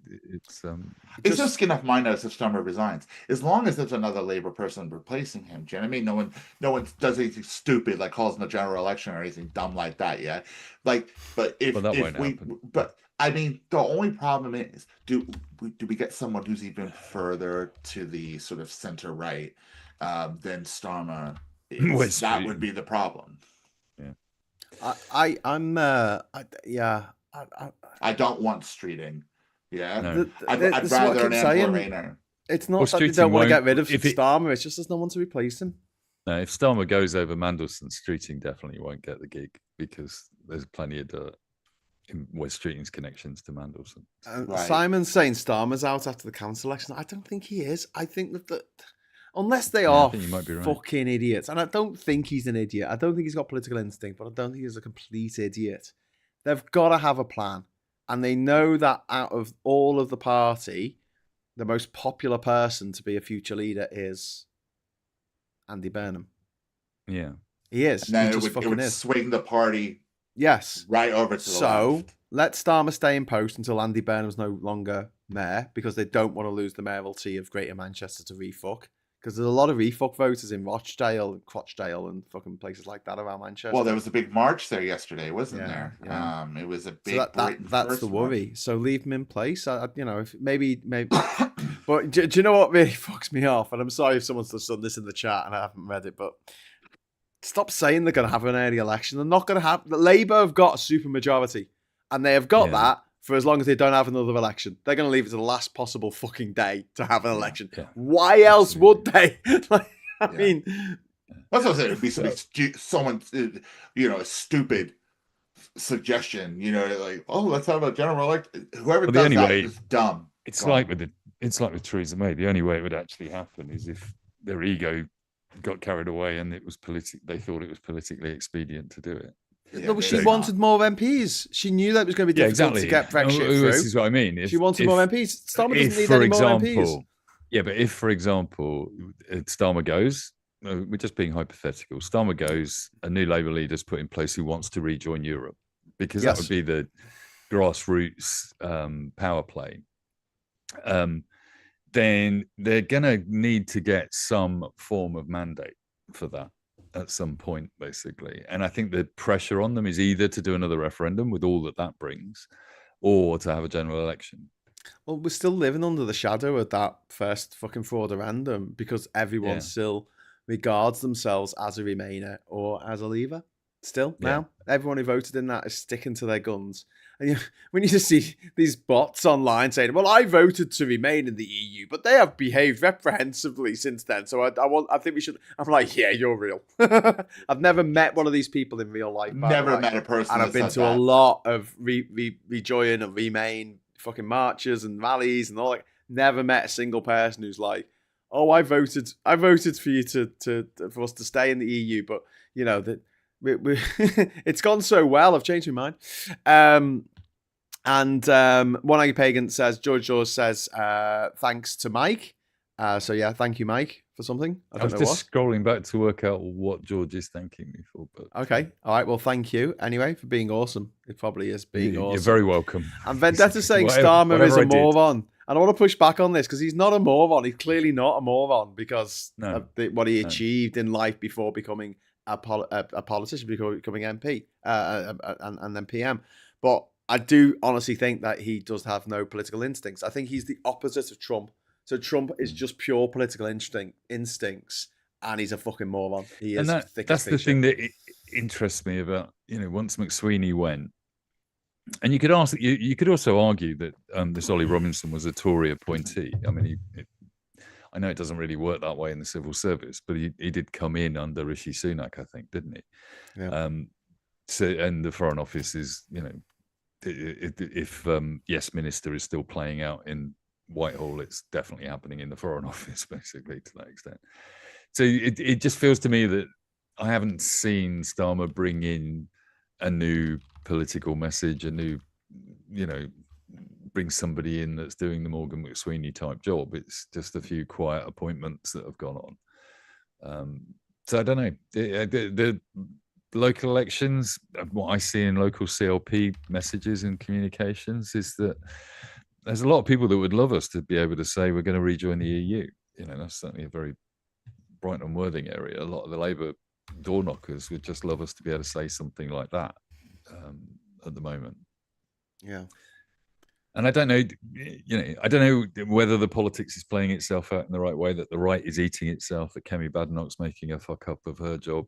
Speaker 3: It's no skin off my nose if Starmer resigns, as long as there's another Labour person replacing him. Do you know what I mean? No one does anything stupid like calls in the general election or anything dumb like that yet. But I mean, the only problem is, do we get someone who's even further to the sort of center right than Starmer is? That would be the problem.
Speaker 1: Yeah,
Speaker 3: I don't want streeting. Yeah,
Speaker 2: no.
Speaker 3: I'd rather an Angela Rayner.
Speaker 1: It's not that they don't want to get rid of Starmer. It's just there's no one to replace him.
Speaker 2: No, if Starmer goes over Mandelson, Streeting definitely won't get the gig because there's plenty of dirt in West Streeting's connections to Mandelson.
Speaker 1: Right. Simon's saying Starmer's out after the council election. I don't think he is. I think that unless they are fucking idiots, and I don't think he's an idiot. I don't think he's got political instinct, but I don't think he's a complete idiot. They've got to have a plan. And they know that out of all of the party, the most popular person to be a future leader is Andy Burnham.
Speaker 2: Yeah.
Speaker 1: He is.
Speaker 3: And then it would swing the party
Speaker 1: Yes.
Speaker 3: Right over to the left.
Speaker 1: Let Starmer stay in post until Andy Burnham's no longer mayor, because they don't want to lose the mayoralty of Greater Manchester to refuck. Because there's a lot of refuck voters in Rochdale, Crotchdale, and fucking places like that around Manchester.
Speaker 3: Well, there was a big march there yesterday, wasn't there?
Speaker 1: Yeah.
Speaker 3: It was a big.
Speaker 1: So that's the worry. March. So leave him in place. If maybe. But do you know what really fucks me off? And I'm sorry if someone's done this in the chat and I haven't read it, but stop saying they're going to have an early election. They're not going to have. Labour have got a super majority, and they have got that for as long as they don't have another election. They're going to leave it to the last possible fucking day to have an election. Yeah. Why else would they? I mean,
Speaker 3: that's what I'm saying. It'd be someone, a stupid suggestion. Let's have a general election. Whoever does that is dumb.
Speaker 2: It's like with Theresa May. The only way it would actually happen is if their ego got carried away and they thought it was politically expedient to do it.
Speaker 1: Yeah, but she wanted more MPs. She knew that it was going to be difficult to get Brexit through.
Speaker 2: This is what I mean.
Speaker 1: She wanted more MPs. Starmer doesn't need any more MPs.
Speaker 2: Yeah, but if, for example, Starmer goes, we're just being hypothetical, Starmer goes, a new Labour leader's put in place who wants to rejoin Europe, because that would be the grassroots power play. Then they're going to need to get some form of mandate for that at some point, basically. And I think the pressure on them is either to do another referendum with all that brings, or to have a general election.
Speaker 1: Well, we're still living under the shadow of that first fucking fraudurandum, because everyone still regards themselves as a Remainer or as a Leaver. Still, now, everyone who voted in that is sticking to their guns. And we need to see these bots online saying, well, I voted to remain in the EU, but they have behaved reprehensibly since then. So I think we should. I'm like, yeah, you're real. I've never met one of these people in real life.
Speaker 3: Never met a person.
Speaker 1: And I've been to a lot of rejoin and remain fucking marches and rallies and all that. Never met a single person who's like, oh, I voted for you for us to stay in the EU, but that. It's gone so well. I've changed my mind. One-Eyed Pagan says, George says, thanks to Mike. Thank you, Mike, for something. I was
Speaker 2: just scrolling back to work out what George is thanking me for. But
Speaker 1: okay, all right. Well, thank you anyway for being awesome. It probably is being awesome.
Speaker 2: You're very welcome.
Speaker 1: And Vendetta saying Starmer is a moron. And I want to push back on this because he's not a moron. He's clearly not a moron because of what he achieved in life before becoming a politician, becoming MP and then PM. But I do honestly think that he does have no political instincts. I think he's the opposite of Trump. So Trump is just pure political instincts, and he's a fucking moron. He is.
Speaker 2: That's the thing that interests me about, once McSweeney went, and you could also argue that this Ollie Robinson was a Tory appointee. I mean, I know it doesn't really work that way in the civil service, but he did come in under Rishi Sunak, I think, didn't he? Yeah. And the Foreign Office is, if Yes Minister is still playing out in Whitehall, it's definitely happening in the Foreign Office, basically, to that extent. So it just feels to me that I haven't seen Starmer bring in a new political message, a new, bring somebody in that's doing the Morgan McSweeney type job. It's just a few quiet appointments that have gone on. So I don't know. The local elections, what I see in local CLP messages and communications is that there's a lot of people that would love us to be able to say we're going to rejoin the EU. That's certainly a very Brighton and Worthing area. A lot of the Labour door knockers would just love us to be able to say something like that at the moment.
Speaker 1: Yeah.
Speaker 2: And I don't know, I don't know whether the politics is playing itself out in the right way, that the right is eating itself, that Kemi Badenoch's making a fuck up of her job,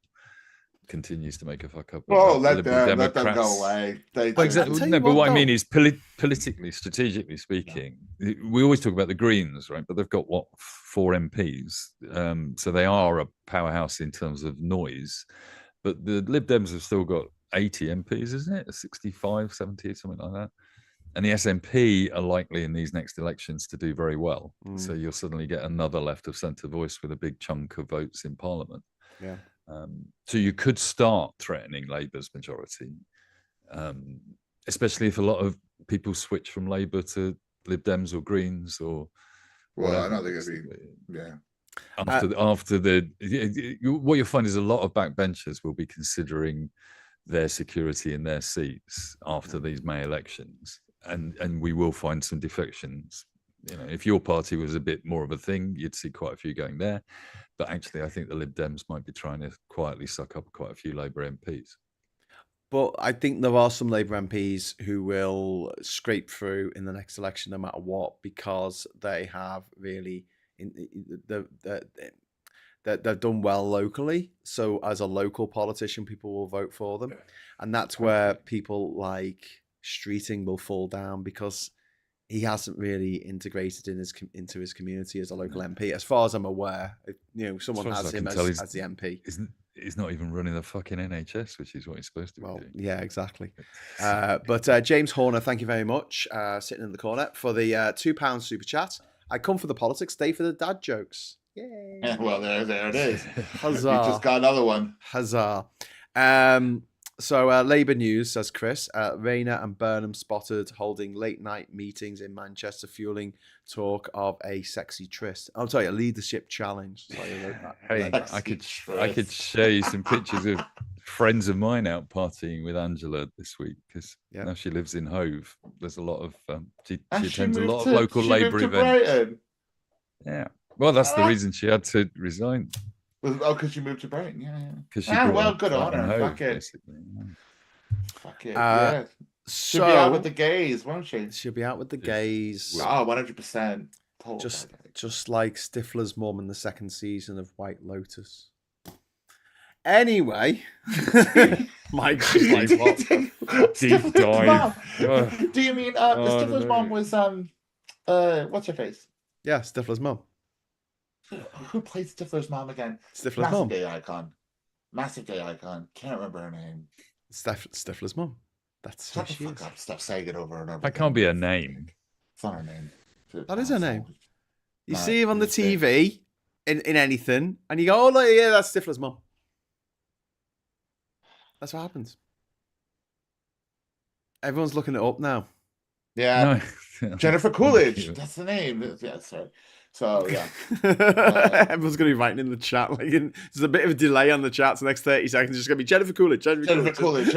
Speaker 2: continues to make a fuck up.
Speaker 3: Well, let them go away.
Speaker 2: But what I mean is, politically, strategically speaking, we always talk about the Greens, right? But they've got, 4 MPs. So they are a powerhouse in terms of noise. But the Lib Dems have still got 80 MPs, isn't it? 65, 70, something like that. And the SNP are likely in these next elections to do very well. So you'll suddenly get another left of centre voice with a big chunk of votes in Parliament.
Speaker 1: Yeah.
Speaker 2: So you could start threatening Labour's majority, especially if a lot of people switch from Labour to Lib Dems or Greens or.
Speaker 3: Well, I don't think it'd be. Yeah.
Speaker 2: After what you'll find is a lot of backbenchers will be considering their security in their seats after these May elections, and we will find some defections. If your party was a bit more of a thing, you'd see quite a few going there. But actually, I think the Lib Dems might be trying to quietly suck up quite a few Labour MPs.
Speaker 1: But I think there are some Labour MPs who will scrape through in the next election no matter what, because they have really they've done well locally. So as a local politician, people will vote for them. And that's where people like Streeting will fall down, because he hasn't really integrated into his community as a local MP. As far as I'm aware, someone has him as the MP.
Speaker 2: He's not even running the fucking NHS, which is what he's supposed to be doing.
Speaker 1: Yeah, exactly. But James Horner, thank you very much, sitting in the corner, for the £2 super chat. I come for the politics, stay for the dad jokes. Yay!
Speaker 3: Yeah, well, there it is.
Speaker 1: Huzzah!
Speaker 3: You just got another one.
Speaker 1: Huzzah! So Labour News, says Chris, Rayner and Burnham spotted holding late night meetings in Manchester, fueling talk of a sexy tryst. I'll tell you, a leadership challenge.
Speaker 2: Hey, I could show you some pictures of friends of mine out partying with Angela this week, because now she lives in Hove. There's a lot of she attends a lot of local Labour events. Brighton. Yeah, well, that's the reason she had to resign.
Speaker 3: Because you moved to Brighton,
Speaker 2: Because she
Speaker 3: good on her. Fuck it. Fuck it. Yeah. She'll be out with the gays, won't she?
Speaker 1: She'll be out with the gays.
Speaker 3: Oh, 100%.
Speaker 1: Just like Stifler's mum in the second season of White Lotus. Anyway, Mike's just like, what?
Speaker 2: Deep dive.
Speaker 3: Do you mean Stifler's mum was what's her face?
Speaker 1: Yeah, Stifler's mum.
Speaker 3: Who played Stifler's mom again?
Speaker 1: Stifler's mom.
Speaker 3: Massive gay icon. Can't remember her name.
Speaker 1: Stifler's mom. That's
Speaker 3: Shut the fuck up. Stop saying it over and over.
Speaker 2: That can't be her name.
Speaker 3: It's not her name.
Speaker 1: That is her name. You see him on the TV in anything, and you go, "Oh, look, yeah, that's Stifler's mom." That's what happens. Everyone's looking it up now.
Speaker 3: Yeah, no. Jennifer Coolidge. That's the name. Yeah, sorry. So yeah,
Speaker 1: everyone's going to be writing in the chat. Like, there's a bit of a delay on the chat. So the next 30 seconds, it's just going to be Jennifer Coolidge. Jennifer Coolidge.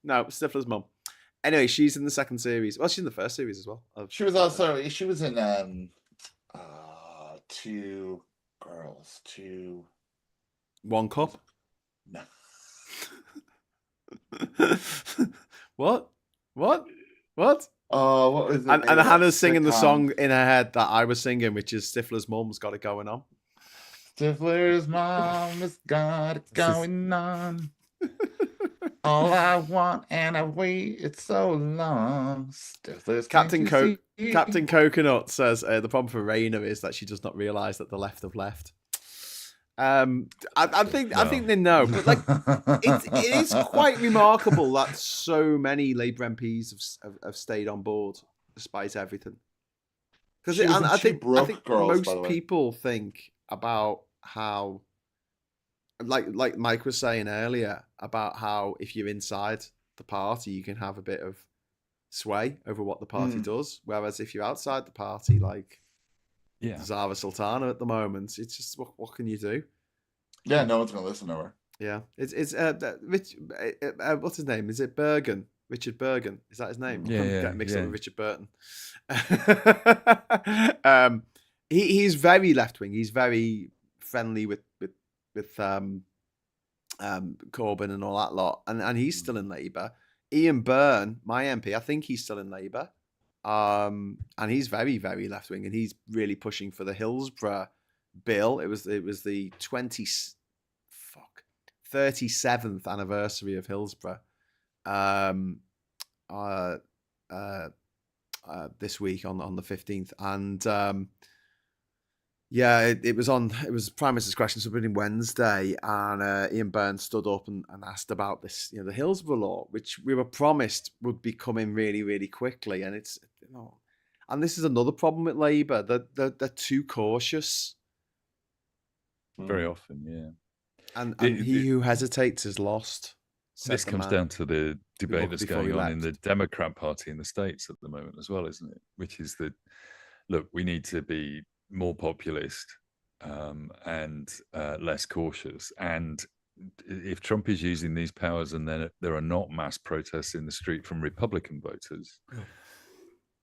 Speaker 1: No, Stifler's mum. Anyway, she's in the second series. Well, she's in the first series as well.
Speaker 3: She was also. She was in Two Girls, Two.
Speaker 1: One Cup.
Speaker 3: No.
Speaker 1: What?
Speaker 3: Oh, what was it?
Speaker 1: And Hannah's singing the song in her head that I was singing, which is Stifler's mum's got it going on.
Speaker 3: Stifler's mom has got it going on. All I want and I wait, it's so long. Stifler's
Speaker 1: Captain Coconut says the problem for Rayner is that she does not realise that the left have left. I think they know, but like it is quite remarkable that so many Labour MPs have stayed on board despite everything. Because I think most people think about how, like Mike was saying earlier, about how if you're inside the party, you can have a bit of sway over what the party does, whereas if you're outside the party, like Zara Sultana at the moment, it's just what can you do?
Speaker 3: Yeah, no one's gonna listen to her.
Speaker 1: Yeah, it's what's his name? Is it Bergen? Richard Bergen? Is that his name?
Speaker 2: Yeah,
Speaker 1: getting mixed up with Richard Burton. He's very left wing. He's very friendly with Corbyn and all that lot, and he's still in Labour. Ian Byrne, my MP, I think he's still in Labour, and he's very, very left wing, and he's really pushing for the Hillsborough bill. It was the 37th anniversary of Hillsborough this week on the 15th, and it was Prime Minister's Questions submitted Wednesday, and Ian Byrne stood up and asked about this, the Hillsborough law, which we were promised would be coming really, really quickly, and it's and this is another problem with Labour. They're too cautious.
Speaker 2: Very often, yeah.
Speaker 1: And he who hesitates is lost.
Speaker 2: This comes down to the debate that's going on in the Democrat Party in the States at the moment as well, isn't it? Which is that, look, we need to be more populist and less cautious. And if Trump is using these powers and then there are not mass protests in the street from Republican voters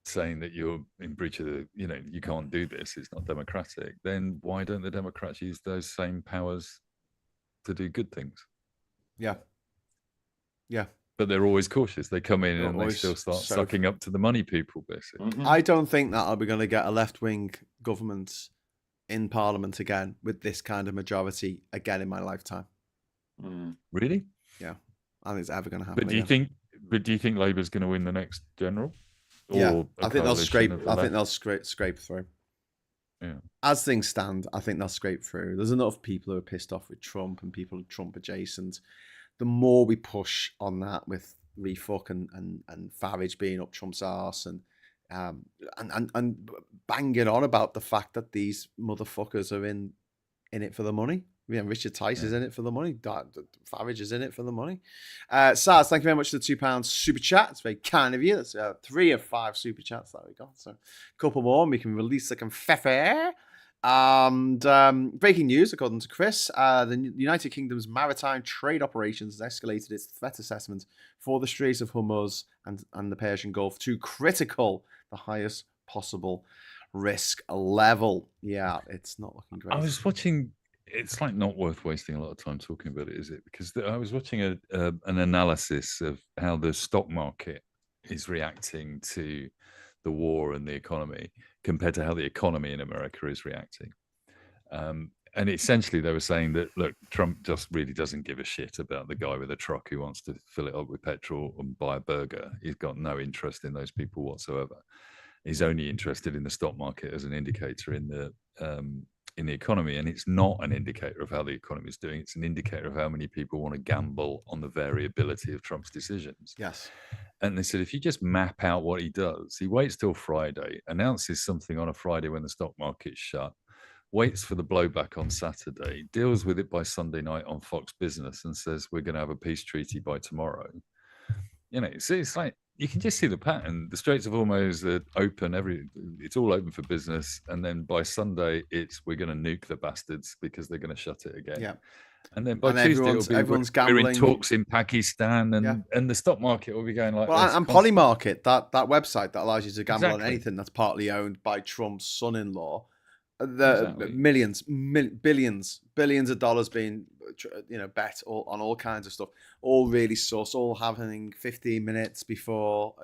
Speaker 2: saying that you're in breach of the, you can't do this, it's not democratic, then why don't the Democrats use those same powers to do good things?
Speaker 1: Yeah.
Speaker 2: But they're always cautious. They come in and they still start sucking up to the money people, basically.
Speaker 1: Mm-hmm. I don't think that we're going to get a left-wing government in Parliament again with this kind of majority again in my lifetime.
Speaker 2: Really?
Speaker 1: Yeah, I think it's ever going to happen.
Speaker 2: But do you think Labour's going to win the next general?
Speaker 1: Or I think they'll scrape. I think they'll scrape through.
Speaker 2: Yeah.
Speaker 1: As things stand, I think they'll scrape through. There's enough people who are pissed off with Trump and people Trump adjacent. The more we push on that with refuck and Farage being up Trump's arse and banging on about the fact that these motherfuckers are in it for the money. Richard Tice is in it for the money. Farage is in it for the money. Saz, thank you very much for the £2 super chat. It's very kind of you. That's 3 of 5 super chats that we got. So a couple more and we can release the confetti. And breaking news, according to Chris, the United Kingdom's maritime trade operations has escalated its threat assessment for the Straits of Hormuz and the Persian Gulf to critical, the highest possible risk level. Yeah, it's not looking great.
Speaker 2: I was watching, it's like not worth wasting a lot of time talking about it, is it? Because I was watching an analysis of how the stock market is reacting to the war and the economy compared to how the economy in America is reacting. And essentially they were saying that, look, Trump just really doesn't give a shit about the guy with a truck who wants to fill it up with petrol and buy a burger. He's got no interest in those people whatsoever. He's only interested in the stock market as an indicator in the economy. And it's not an indicator of how the economy is doing. It's an indicator of how many people want to gamble on the variability of Trump's decisions.
Speaker 1: Yes.
Speaker 2: And they said, if you just map out what he does, he waits till Friday, announces something on a Friday when the stock market's shut, waits for the blowback on Saturday, deals with it by Sunday night on Fox Business and says, we're going to have a peace treaty by tomorrow. It's like, you can just see the pattern. The Straits of Hormuz are open, it's all open for business. And then by Sunday, we're going to nuke the bastards because they're going to shut it again.
Speaker 1: Yeah.
Speaker 2: And then by Tuesday, everyone's gambling. We're in talks in Pakistan, and the stock market will be going like this.
Speaker 1: And Polymarket, that website that allows you to gamble on anything that's partly owned by Trump's son-in-law, billions of dollars being bet on all kinds of stuff, all really sus, all having 15 minutes before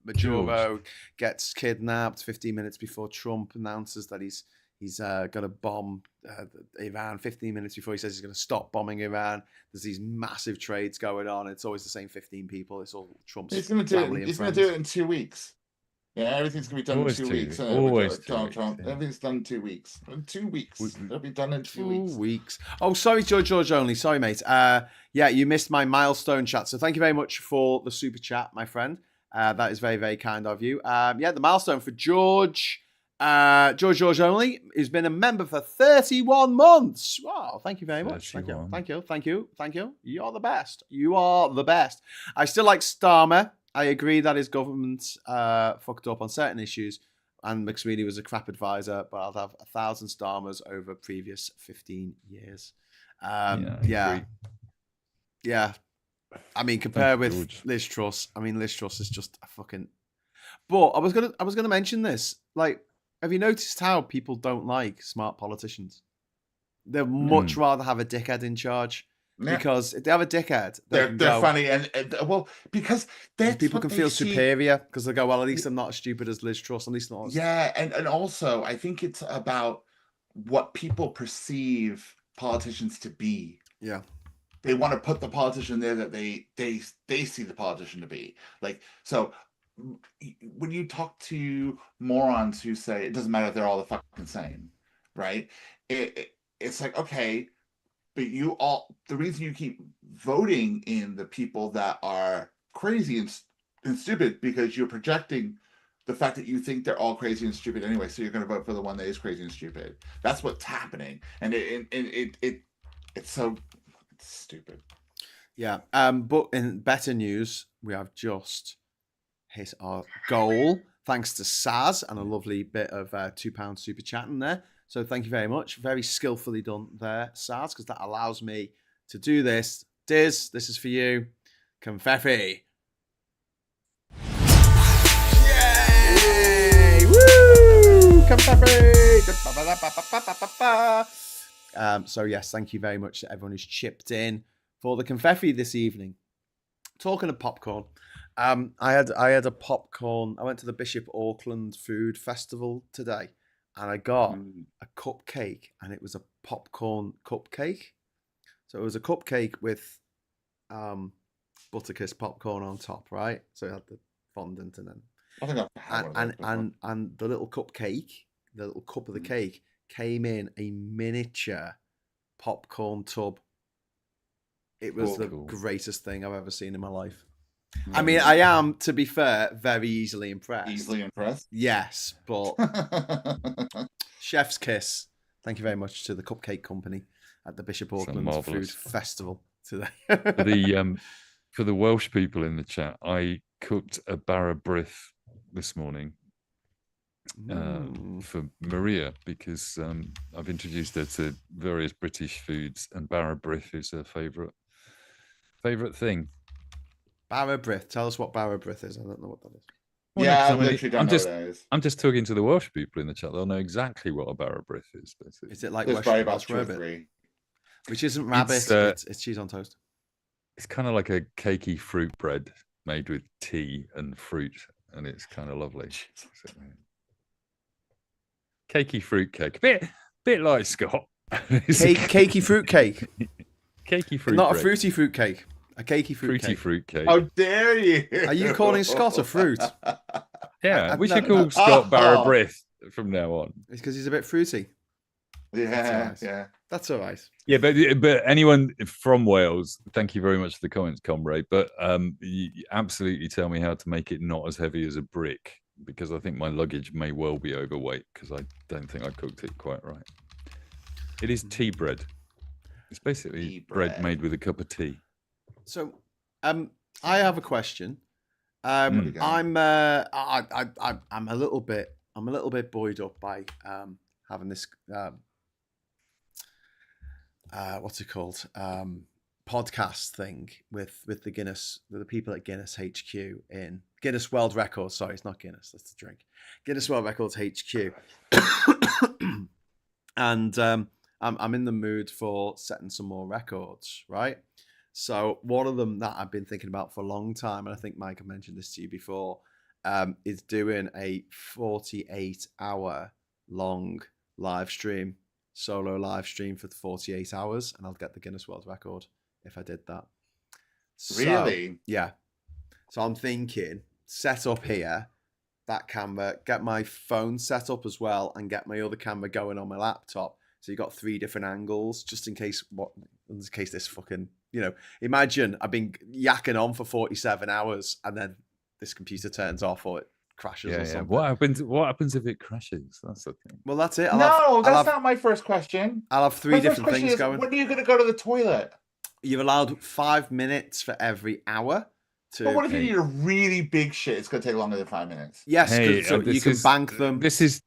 Speaker 1: Maduro gets kidnapped, 15 minutes before Trump announces that he's going to bomb Iran, 15 minutes before he says he's going to stop bombing Iran. There's these massive trades going on. It's always the same 15 people. It's all Trump's family and friends.
Speaker 3: He's going to do it in 2 weeks. Yeah, everything's going to be done in 2 weeks. Donald Trump. Everything's done in 2 weeks. In 2 weeks. It'll be done in 2 weeks.
Speaker 1: Oh, sorry, George only. Sorry, mate. You missed my milestone chat. So thank you very much for the super chat, my friend. That is very, very kind of you. The milestone for George only, who's been a member for 31 months. Wow, thank you very much. Thank you. You're the best. You are the best. I still like Starmer. I agree that his government fucked up on certain issues, and McSweeney was a crap advisor, but I'll have 1,000 Starmers over previous 15 years. Yeah. I mean, compared with Liz Truss, Liz Truss is just a fucking. But I was gonna mention this. Like, have you noticed how people don't like smart politicians? They'd much rather have a dickhead in charge. Yeah. Because if they have a dickhead,
Speaker 3: they're funny and because
Speaker 1: people can feel superior because they go, well, at least I'm not as stupid as Liz Truss, at least not.
Speaker 3: And also I think it's about what people perceive politicians to be.
Speaker 1: Yeah,
Speaker 3: they want to put the politician there that they see the politician to be. Like, so when you talk to morons who say it doesn't matter if they're all the fucking same, right? It's like, okay. But the reason you keep voting in the people that are crazy and stupid because you're projecting the fact that you think they're all crazy and stupid anyway. So you're going to vote for the one that is crazy and stupid. That's what's happening, and it's so stupid.
Speaker 1: Yeah. But in better news, we have just hit our goal thanks to Saz and a lovely bit of £2 super chat in there. So thank you very much. Very skillfully done there, Saz, because that allows me to do this. Diz, this is for you. Confetti. Yay! Woo! Confetti! So yes, thank you very much to everyone who's chipped in for the confetti this evening. Talking of popcorn, I had a popcorn. I went to the Bishop Auckland Food Festival today, and I got a cupcake, and it was a popcorn cupcake. So it was a cupcake with butterkiss popcorn on top, right? So it had the fondant, and then
Speaker 3: I think I've had one of those
Speaker 1: and the little cupcake, the little cup of the cake came in a miniature popcorn tub. It was the greatest thing I've ever seen in my life. I mean, I am, to be fair, very easily impressed.
Speaker 3: Easily impressed?
Speaker 1: Yes, but chef's kiss. Thank you very much to the Cupcake Company at the Bishop Auckland Food Festival today.
Speaker 2: For the Welsh people in the chat, I cooked a bara brith this morning for Maria, because I've introduced her to various British foods, and bara brith is her favourite thing.
Speaker 1: Bara brith. Tell us what bara brith is. I don't know what that is.
Speaker 2: Well,
Speaker 3: yeah,
Speaker 2: no,
Speaker 3: I literally don't know what that is.
Speaker 2: I'm just talking to the Welsh people in the chat. They'll know exactly what a bara brith is. Basically.
Speaker 1: Is it like
Speaker 3: Welsh rabbit?
Speaker 1: Which isn't rabbit, it's cheese on toast.
Speaker 2: It's kind of like a cakey fruit bread made with tea and fruit, and it's kind of lovely. Cakey fruit cake. Bit like Scott.
Speaker 1: Cakey fruit cake.
Speaker 2: Cakey fruit
Speaker 1: Not
Speaker 2: bread.
Speaker 1: A fruity fruit cake. A cakey fruit cake.
Speaker 2: Fruit cake.
Speaker 3: How dare you?
Speaker 1: Are you calling Scott a fruit?
Speaker 2: Yeah, we should call Scott bara brith from now on.
Speaker 1: It's because he's a bit fruity.
Speaker 3: Yeah,
Speaker 1: That's all right.
Speaker 2: Yeah, but anyone from Wales, thank you very much for the comments, comrade. But you absolutely tell me how to make it not as heavy as a brick, because I think my luggage may well be overweight, because I don't think I cooked it quite right. It is tea bread. It's basically bread made with a cup of tea. So,
Speaker 1: I have a question. I'm a little bit buoyed up by having this what's it called, podcast thing with the Guinness, with the people at Guinness HQ in Guinness World Records. Sorry, it's not Guinness, that's the drink. Guinness World Records HQ. And I'm in the mood for setting some more records, right? So one of them that I've been thinking about for a long time, and I think Mike, I mentioned this to you before, is doing a 48-hour long live stream, solo live stream for 48 hours, and I'll get the Guinness World Record if I did that.
Speaker 3: Really?
Speaker 1: Yeah. So I'm thinking, set up here, that camera, get my phone set up as well, and get my other camera going on my laptop. So you got 3 different angles, just in case this fucking, imagine I've been yakking on for 47 hours and then this computer turns off or it crashes or something.
Speaker 2: What happens if it crashes? That's the thing.
Speaker 1: Well, that's it.
Speaker 3: That's not my first question.
Speaker 1: I'll have 3 different things going.
Speaker 3: When are you going to go to the toilet?
Speaker 1: You're allowed 5 minutes for every hour.
Speaker 3: But what if you need a really big shit? It's going to take longer than 5 minutes.
Speaker 1: Yes, so you can bank them.
Speaker 2: This is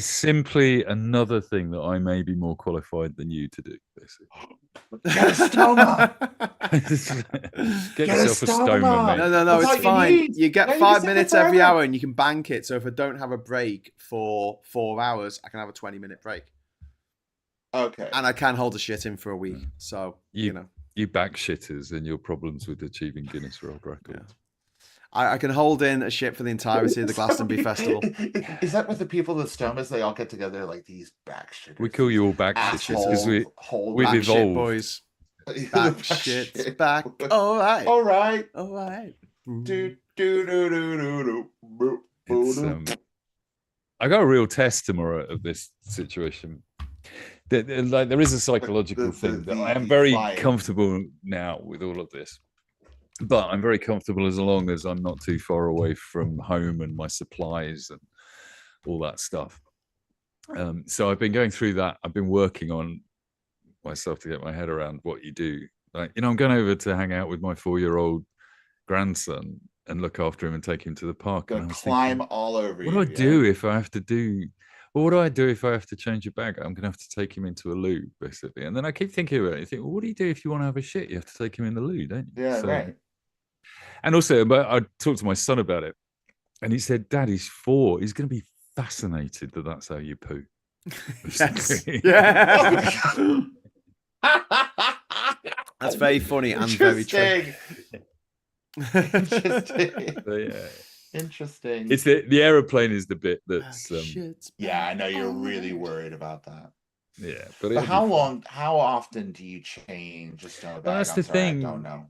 Speaker 2: simply another thing that I may be more qualified than you to do, basically.
Speaker 3: Get a stoma.
Speaker 2: Get yourself a stoma, mate.
Speaker 1: No, it's fine. You get 5 minutes every hour and you can bank it. So if I don't have a break for 4 hours, I can have a 20-minute break.
Speaker 3: Okay.
Speaker 1: And I can hold a shit in for a week. So,
Speaker 2: you back shitters and your problems with achieving Guinness World Records.
Speaker 1: Yeah. I can hold in a shit for the entirety of the Glastonbury Festival.
Speaker 3: Is that with the people that stomas? They all get together like these back shitters.
Speaker 2: We call you all back shitters because we've
Speaker 1: back
Speaker 2: evolved.
Speaker 1: Shit boys. Back shit's back. All right.
Speaker 2: I got a real test tomorrow of this situation. There is a psychological thing that I am very comfortable now with all of this. But I'm very comfortable as long as I'm not too far away from home and my supplies and all that stuff. So I've been going through that. I've been working on myself to get my head around what you do. I'm going over to hang out with my 4-year-old grandson and look after him and take him to the park.
Speaker 3: Go climb all over you.
Speaker 2: What do I do if I have to do? well, what do I do if I have to change a bag? I'm going to have to take him into a loo, basically. And then I keep thinking about it. I think, well, what do you do if you want to have a shit? You have to take him in the loo, don't you?
Speaker 3: Yeah, right.
Speaker 2: And also, I talked to my son about it, and he said, Dad, he's 4. He's going to be fascinated that that's how you poo.
Speaker 1: Yes. Yeah. That's very funny and very true.
Speaker 3: Interesting.
Speaker 2: Yeah.
Speaker 3: Interesting.
Speaker 2: It's the aeroplane is the bit that's
Speaker 3: yeah, I know you're really worried about that.
Speaker 2: Yeah,
Speaker 3: but how often do you change a snow bag?
Speaker 2: Well, that's the thing.
Speaker 3: I don't know.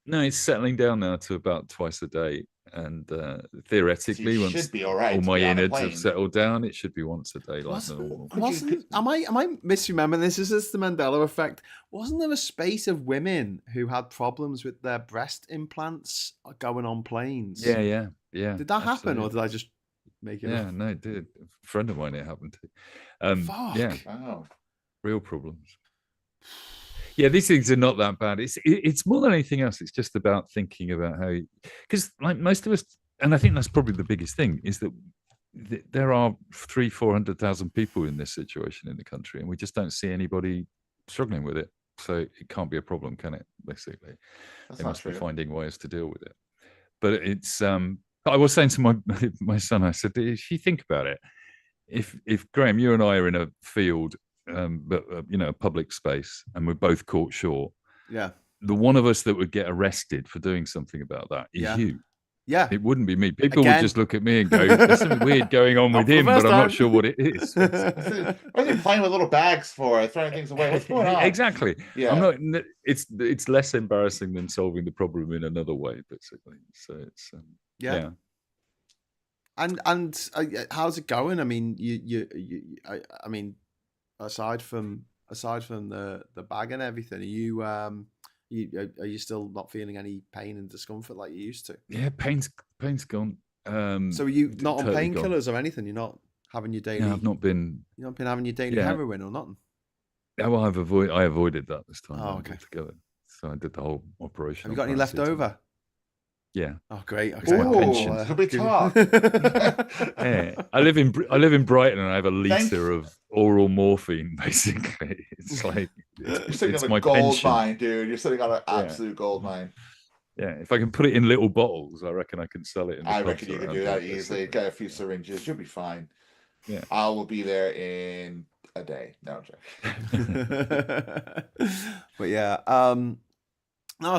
Speaker 2: No, it's settling down now to about twice a day, and theoretically,
Speaker 3: so
Speaker 2: once
Speaker 3: be all, right
Speaker 2: all my innards have settled down, it should be once a day. Like normal.
Speaker 1: Am I misremembering this? Is this the Mandela effect? Wasn't there a space of women who had problems with their breast implants going on planes?
Speaker 2: Yeah.
Speaker 1: Did that happen, or did I just make it up?
Speaker 2: Yeah, no, it did. A friend of mine, it happened to.
Speaker 1: Fuck.
Speaker 2: Yeah,
Speaker 3: wow.
Speaker 2: Real problems. Yeah, these things are not that bad. It's more than anything else. It's just about thinking about how, because like most of us, and I think that's probably the biggest thing, is that there are 300,000-400,000 people in this situation in the country, and we just don't see anybody struggling with it. So it can't be a problem, can it? Basically, they must be finding ways to deal with it. But it's I was saying to my son, I said, if you think about it, if Graham, you and I are in a field, but a public space, and we're both caught short, the one of us that would get arrested for doing something about that is you.
Speaker 1: Yeah,
Speaker 2: it wouldn't be me. People would just look at me and go, "There's something weird going on with him," but I'm not sure what it is.
Speaker 3: What are you playing with little bags for? Throwing things away? What's going on?
Speaker 2: Exactly.
Speaker 3: Yeah.
Speaker 2: I'm not. It's less embarrassing than solving the problem in another way, basically. So it's yeah.
Speaker 1: And how's it going? I mean, I mean, aside from the bag and everything, are you still not feeling any pain and discomfort like you used to?
Speaker 2: Yeah, pain's gone.
Speaker 1: So are you not on painkillers or anything? You're not having your daily.
Speaker 2: No, I've not been.
Speaker 1: You've not been having your daily heroin or nothing.
Speaker 2: Yeah, well, I avoided that this time.
Speaker 1: Oh, okay.
Speaker 2: Together, so I did the whole operation.
Speaker 1: Have you got any left over?
Speaker 2: Yeah.
Speaker 1: Oh, great.
Speaker 3: Okay. Could we talk?
Speaker 2: Yeah. I live in Brighton, and I have a litre of oral morphine. Basically, it's like
Speaker 3: you're sitting on a gold mine, dude. You're sitting on an absolute gold mine.
Speaker 2: Yeah, if I can put it in little bottles, I reckon I can sell it.
Speaker 3: I reckon you can do that easily. Get a few syringes, you'll be fine.
Speaker 2: Yeah,
Speaker 3: I will be there in a day. No, I'm joking.
Speaker 1: But yeah, no,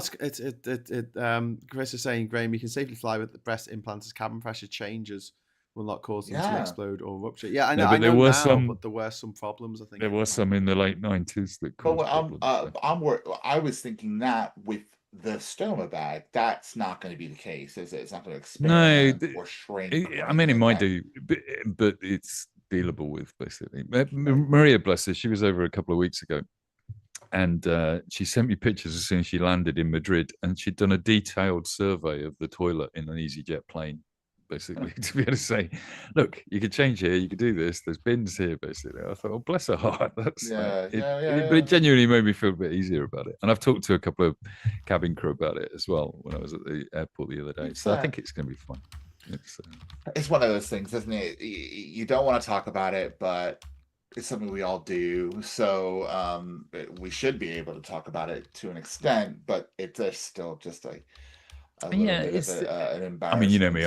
Speaker 1: Chris is saying, Graham, you can safely fly with the breast implants as cabin pressure changes will not cause them to explode or rupture. Yeah, I know. But there were some problems. I think
Speaker 2: there were some in the late 90s that caused
Speaker 3: problems. I was thinking that with the stoma bag, that's not going to be the case, is it? It's not going to expand or shrink.
Speaker 2: I mean, it might do, but it's dealable with, basically. Maria, bless her, she was over a couple of weeks ago, and she sent me pictures as soon as she landed in Madrid, and she'd done a detailed survey of the toilet in an EasyJet plane, basically, to be able to say, look, you could change here, you could do this, there's bins here, basically. I thought, oh, bless her heart. That's but it genuinely made me feel a bit easier about it. And I've talked to a couple of cabin crew about it as well when I was at the airport the other day. So I think it's going to be fun.
Speaker 3: It's one of those things, isn't it? You don't want to talk about it, but it's something we all do. So we should be able to talk about it to an extent, but it's still just an embarrassment.
Speaker 2: I mean, you know me,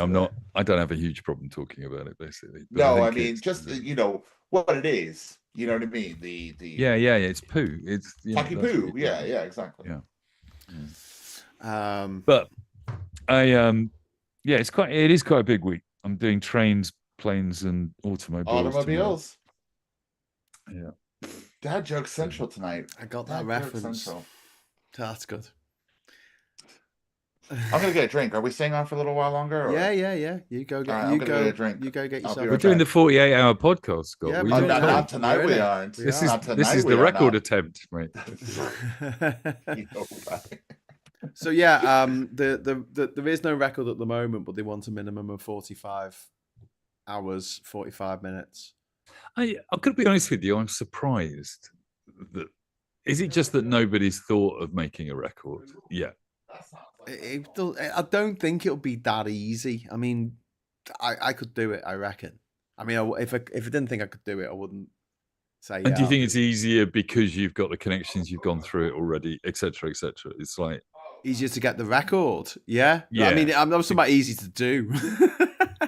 Speaker 2: I don't have a huge problem talking about it, basically.
Speaker 3: But no, I mean, just what it is. You know what I mean?
Speaker 2: Yeah, it's poo. It's
Speaker 3: fucking poo. Yeah, exactly.
Speaker 2: Yeah. But it is quite a big week. I'm doing trains, planes, and automobiles. Tomorrow. Yeah.
Speaker 3: Dad joke central tonight.
Speaker 1: I got that reference. That's good.
Speaker 3: I'm gonna get a drink. Are we staying on for a little while longer? Or?
Speaker 1: Yeah. You go get. You go get a drink. You go get yourself.
Speaker 2: We're doing the 48-hour podcast, Scott.
Speaker 1: Yeah,
Speaker 3: not tonight. We aren't.
Speaker 2: This is the record attempt, mate.
Speaker 1: So yeah, there is no record at the moment, but they want a minimum of 45 hours, 45 minutes.
Speaker 2: I'm going to be honest with you. I'm surprised that. Is it just that nobody's thought of making a record yet?
Speaker 1: I don't think it'll be that easy. I mean, I could do it, I reckon. I mean, if I didn't think I could do it, I wouldn't say.
Speaker 2: And do you think it's easier because you've got the connections, you've gone through it already, etc., etc.? It's like
Speaker 1: easier to get the record. Yeah. I mean, I'm not talking about easy to do.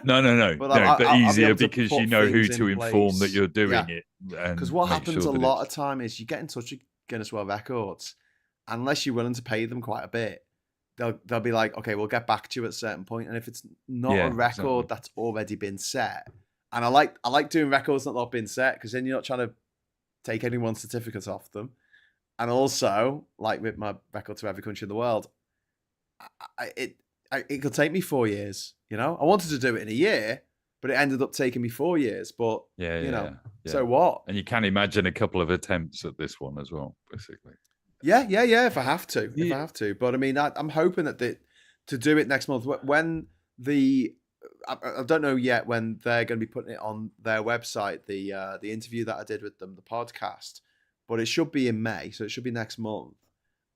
Speaker 2: No. But easier because you know who to inform that you're doing it.
Speaker 1: Because what happens a lot of time is you get in touch with Guinness World Records, unless you're willing to pay them quite a bit. They'll be like, okay, we'll get back to you at a certain point. And if it's not a record that's already been set, and I like doing records that not been set, because then you're not trying to take anyone's certificates off them. And also, like with my record to every country in the world, it could take me 4 years. You know, I wanted to do it in a year, but it ended up taking me 4 years. But so what?
Speaker 2: And you can imagine a couple of attempts at this one as well, basically.
Speaker 1: Yeah. If I have to, But I mean, I'm hoping that to do it next month when I don't know yet when they're going to be putting it on their website. The interview that I did with them, the podcast, but it should be in May, so it should be next month.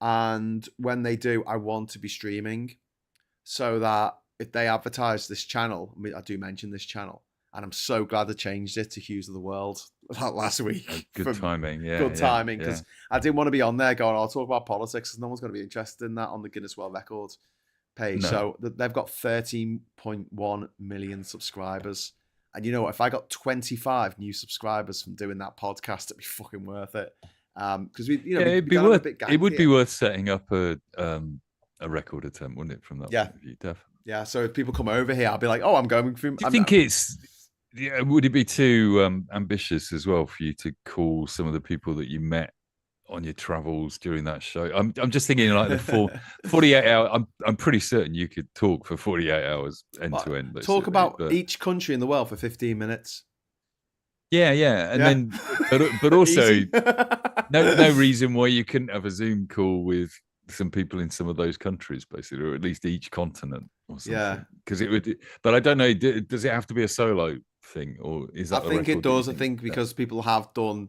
Speaker 1: And when they do, I want to be streaming, so that if they advertise this channel, I mean, I do mention this channel, and I'm so glad I changed it to Hughes of the World last week.
Speaker 2: Good timing, yeah.
Speaker 1: Good timing, because I didn't want to be on there going, I'll talk about politics, because no one's going to be interested in that on the Guinness World Records page. No. So they've got 13.1 million subscribers. And you know what? If I got 25 new subscribers from doing that podcast, it'd be fucking worth it. Because
Speaker 2: it would be worth setting up a record attempt, wouldn't it? From that point of view, definitely.
Speaker 1: Yeah. So if people come over here, I'll be like, oh, I'm going through.
Speaker 2: Do you think would it be too ambitious as well for you to call some of the people that you met on your travels during that show? I'm just thinking like the 48 hour. I'm pretty certain you could talk for 48 hours end to end.
Speaker 1: Talk about each country in the world for 15 minutes.
Speaker 2: Yeah. Then, but also no reason why you couldn't have a Zoom call with some people in some of those countries, basically, or at least each continent or something. Yeah. Because it would, but I don't know, does it have to be a solo thing, or is that?
Speaker 1: I think it does. I think because people have done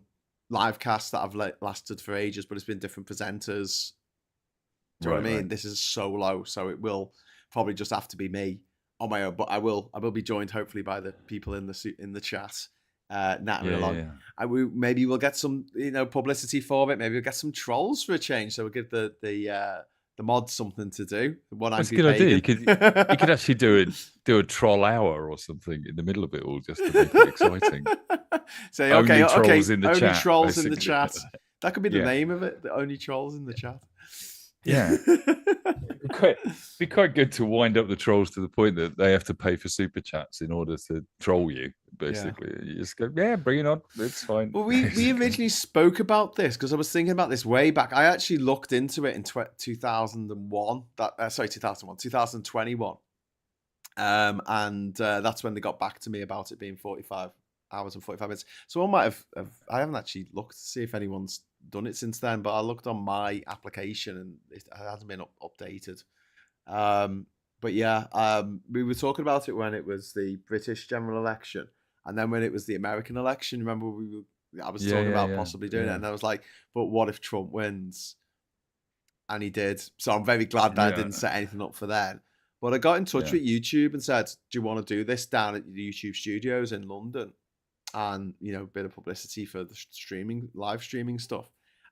Speaker 1: live casts that have lasted for ages, but it's been different presenters. Do you know what I mean? Right. This is solo, so it will probably just have to be me on my own. But I will be joined hopefully by the people in the chat. Nattering along. Yeah. Maybe we'll get some publicity for it. Maybe we'll get some trolls for a change. So we'll give the mods something to do.
Speaker 2: That's a good idea. You could actually do a troll hour or something in the middle of it all, just to make it exciting.
Speaker 1: Say only trolls in the chat. Trolls in the chat. That could be the name of it. The only trolls in the chat.
Speaker 2: Yeah. It'd be quite good to wind up the trolls to the point that they have to pay for super chats in order to troll you, basically. You just go, bring it on. It's fine.
Speaker 1: Well, we originally spoke about this because I was thinking about this way back. I actually looked into it in 2021. 2021. And that's when they got back to me about it being 45 hours and 45 minutes. So I I haven't actually looked to see if anyone's done it since then, but I looked on my application and it hasn't been updated. But we were talking about it when it was the British general election, and then when it was the American election. Remember, I was talking about possibly doing it, and I was like, but what if Trump wins? And he did. So I'm very glad that I didn't set anything up for then. But I got in touch with YouTube and said, do you want to do this down at the YouTube studios in London? And, a bit of publicity for the live streaming stuff.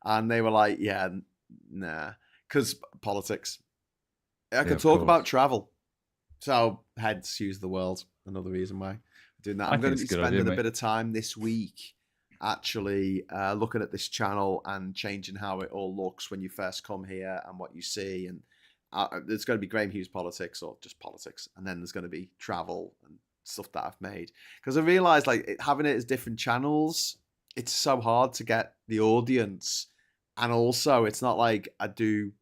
Speaker 1: And they were like, nah, because politics. I could talk about travel. So hence Hughes of the World, another reason why I'm doing that. I'm going to be spending a bit of time this week actually looking at this channel and changing how it all looks when you first come here and what you see. And there's going to be Graham Hughes politics or just politics. And then there's going to be travel and stuff that I've made, because I realized having it as different channels, it's so hard to get the audience, and also it's not like I do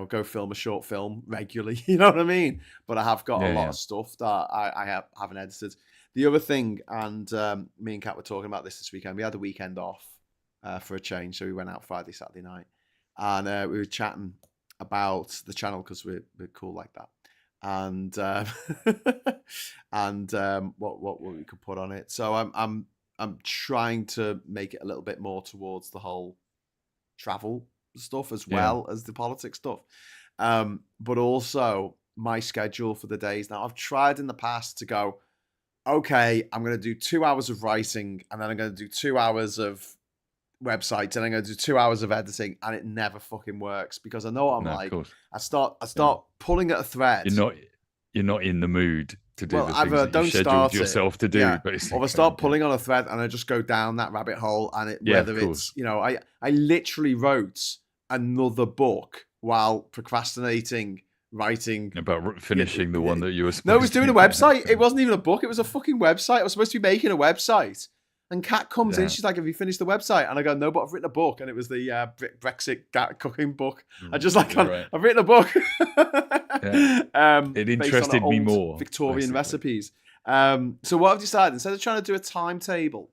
Speaker 1: go film a short film regularly, you know what I mean, but I have got a lot of stuff that I haven't edited. The other thing, and me and Kat were talking about this weekend, we had the weekend off for a change, so we went out Friday, Saturday night, and we were chatting about the channel because we're cool like that. And what we could put on it. So I'm trying to make it a little bit more towards the whole travel stuff as well as the politics stuff. But also my schedule for the days now. I've tried in the past to go, okay, I'm going to do 2 hours of writing, and then I'm going to do 2 hours of websites, and I'm going to do 2 hours of editing, and it never fucking works because I know what I'm like. I start pulling at a thread.
Speaker 2: You're not in the mood to do the things that
Speaker 1: don't
Speaker 2: you scheduled yourself to do, basically.
Speaker 1: Or I start pulling on a thread and I just go down that rabbit hole, and it's, you know, I literally wrote another book while procrastinating writing
Speaker 2: about finishing the one that you were supposed to.
Speaker 1: No, I was doing a website. It wasn't even a book, it was a fucking website. I was supposed to be making a website. And Kat comes in, she's like, have you finished the website? And I go, no, but I've written a book. And it was the Brexit cooking book. I just like, I've written a book.
Speaker 2: It interested me more.
Speaker 1: Victorian recipes. So what I've decided, instead of trying to do a timetable,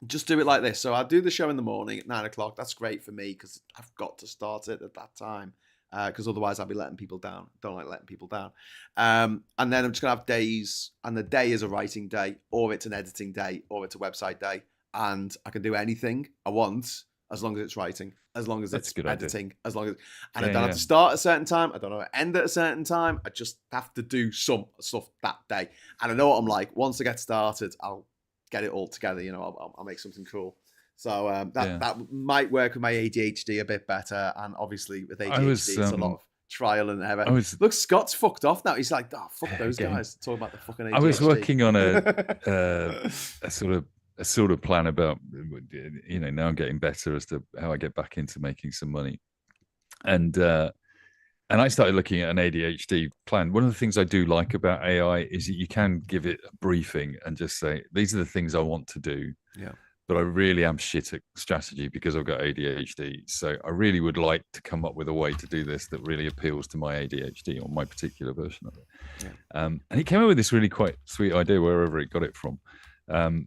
Speaker 1: just do it like this. So I do the show in the morning at 9 o'clock. That's great for me because I've got to start it at that time. Because otherwise I'll be letting people down. Don't like letting people down. And then I'm just going to have days, and the day is a writing day, or it's an editing day, or it's a website day. And I can do anything I want as long as it's writing, as long as it's editing, as long as... And I don't have to start at a certain time. I don't have to end at a certain time. I just have to do some stuff that day. And I know what I'm like. Once I get started, I'll get it all together. You know, I'll make something cool. So that might work with my ADHD a bit better, and obviously with ADHD, it's a lot of trial and error. Look, Scott's fucked off now. He's like, oh, fuck those guys talking about the fucking ADHD.
Speaker 2: I was working on a sort of plan about, you know, now I'm getting better as to how I get back into making some money, and I started looking at an ADHD plan. One of the things I do like about AI is that you can give it a briefing and just say, these are the things I want to do.
Speaker 1: Yeah.
Speaker 2: But I really am shit at strategy because I've got ADHD. So I really would like to come up with a way to do this that really appeals to my ADHD or my particular version of it. Yeah. And he came up with this really quite sweet idea, wherever it got it from,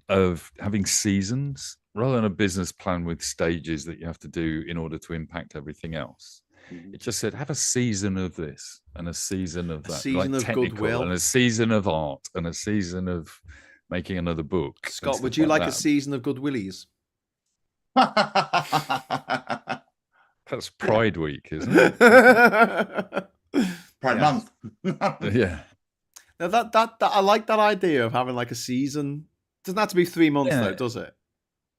Speaker 2: of having seasons rather than a business plan with stages that you have to do in order to impact everything else. It just said, have a season of this and a season of that. A
Speaker 1: season of goodwill.
Speaker 2: And a season of art and a season of making another book.
Speaker 1: Scott, would you like a season of good willies?
Speaker 2: That's Pride Week, isn't it?
Speaker 3: Pride Month.
Speaker 2: Yeah.
Speaker 1: Now that I like that idea of having like a season. It doesn't have to be 3 months though, does it?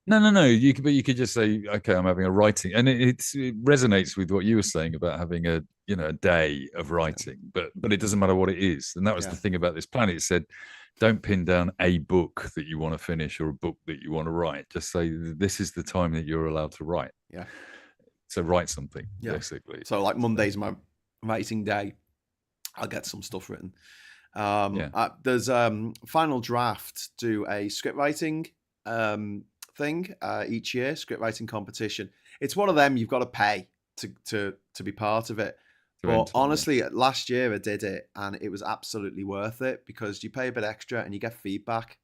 Speaker 2: No. You could just say, okay, I'm having a writing, and it resonates with what you were saying about having a day of writing, but it doesn't matter what it is. And that was the thing about this plan. It said, don't pin down a book that you want to finish or a book that you want to write. Just say, this is the time that you're allowed to write.
Speaker 1: Yeah.
Speaker 2: So write something, basically.
Speaker 1: So like Monday's my writing day. I'll get some stuff written. There's Final Draft do a script writing thing each year, script writing competition. It's one of them you've got to pay to be part of it. But honestly, last year I did it and it was absolutely worth it because you pay a bit extra and you get feedback.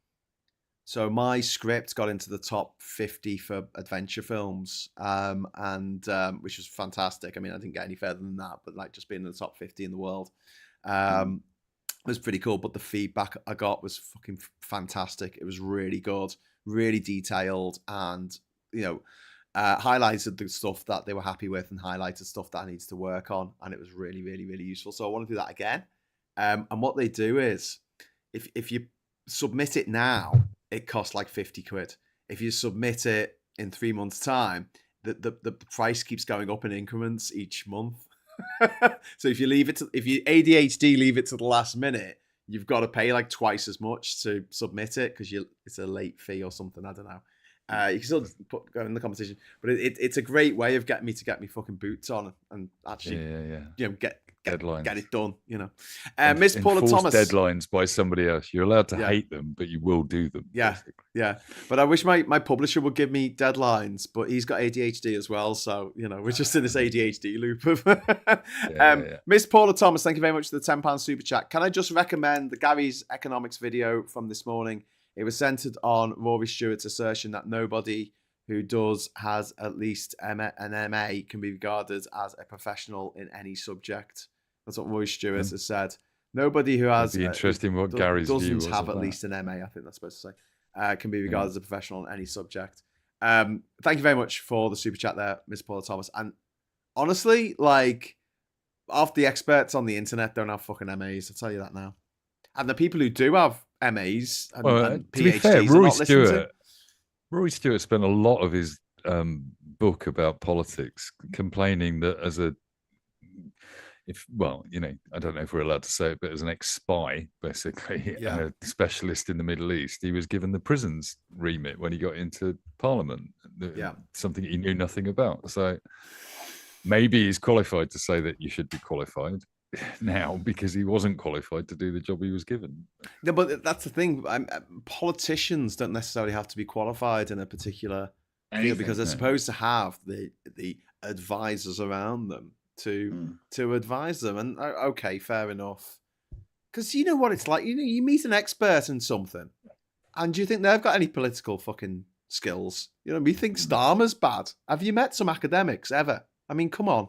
Speaker 1: So my script got into the top 50 for adventure films, which was fantastic. I mean, I didn't get any further than that, but like just being in the top 50 in the world was pretty cool. But the feedback I got was fucking fantastic. It was really good, really detailed, and highlighted the stuff that they were happy with and highlighted stuff that I needed to work on, and it was really, really, really useful. So I want to do that again. And what they do is, if you submit it now, it costs like 50 quid. If you submit it in 3 months' time, the price keeps going up in increments each month. So if you ADHD leave it to the last minute, you've got to pay like twice as much to submit it because it's a late fee or something. I don't know. You can still go in the competition, but it's a great way of getting me to get me fucking boots on and actually, get it done. Miss Paula Thomas,
Speaker 2: deadlines by somebody else. You're allowed to hate them, but you will do them.
Speaker 1: Yeah, basically. Yeah. But I wish my publisher would give me deadlines, but he's got ADHD as well, so we're just in this ADHD loop of. Miss Paula Thomas, thank you very much for the £10 super chat. Can I just recommend the Gary's economics video from this morning? It was centered on Rory Stewart's assertion that nobody who has at least an MA can be regarded as a professional in any subject. That's what Rory Stewart has said. Nobody who has
Speaker 2: interesting what Gary's view was
Speaker 1: doesn't have at least an MA, I think that's supposed to say, can be regarded as a professional in any subject. Thank you very much for the super chat there, Ms. Paula Thomas. And honestly, like, half the experts on the internet don't have fucking MAs. I'll tell you that now. And the people who do have MAs and,
Speaker 2: to
Speaker 1: PhDs
Speaker 2: be fair,
Speaker 1: are
Speaker 2: Rory Stewart spent a lot of his book about politics complaining that I don't know if we're allowed to say it, but as an ex-spy, basically, and a specialist in the Middle East, he was given the prisons remit when he got into Parliament. Something he knew nothing about. So maybe he's qualified to say that you should be qualified now because he wasn't qualified to do the job he was given.
Speaker 1: No, but that's the thing. Politicians don't necessarily have to be qualified in a particular field because they're supposed to have the advisors around them to advise them. And okay, fair enough. Because you know what it's like. You meet an expert in something, and do you think they've got any political fucking skills? We think Starmer's bad. Have you met some academics ever? I mean, come on.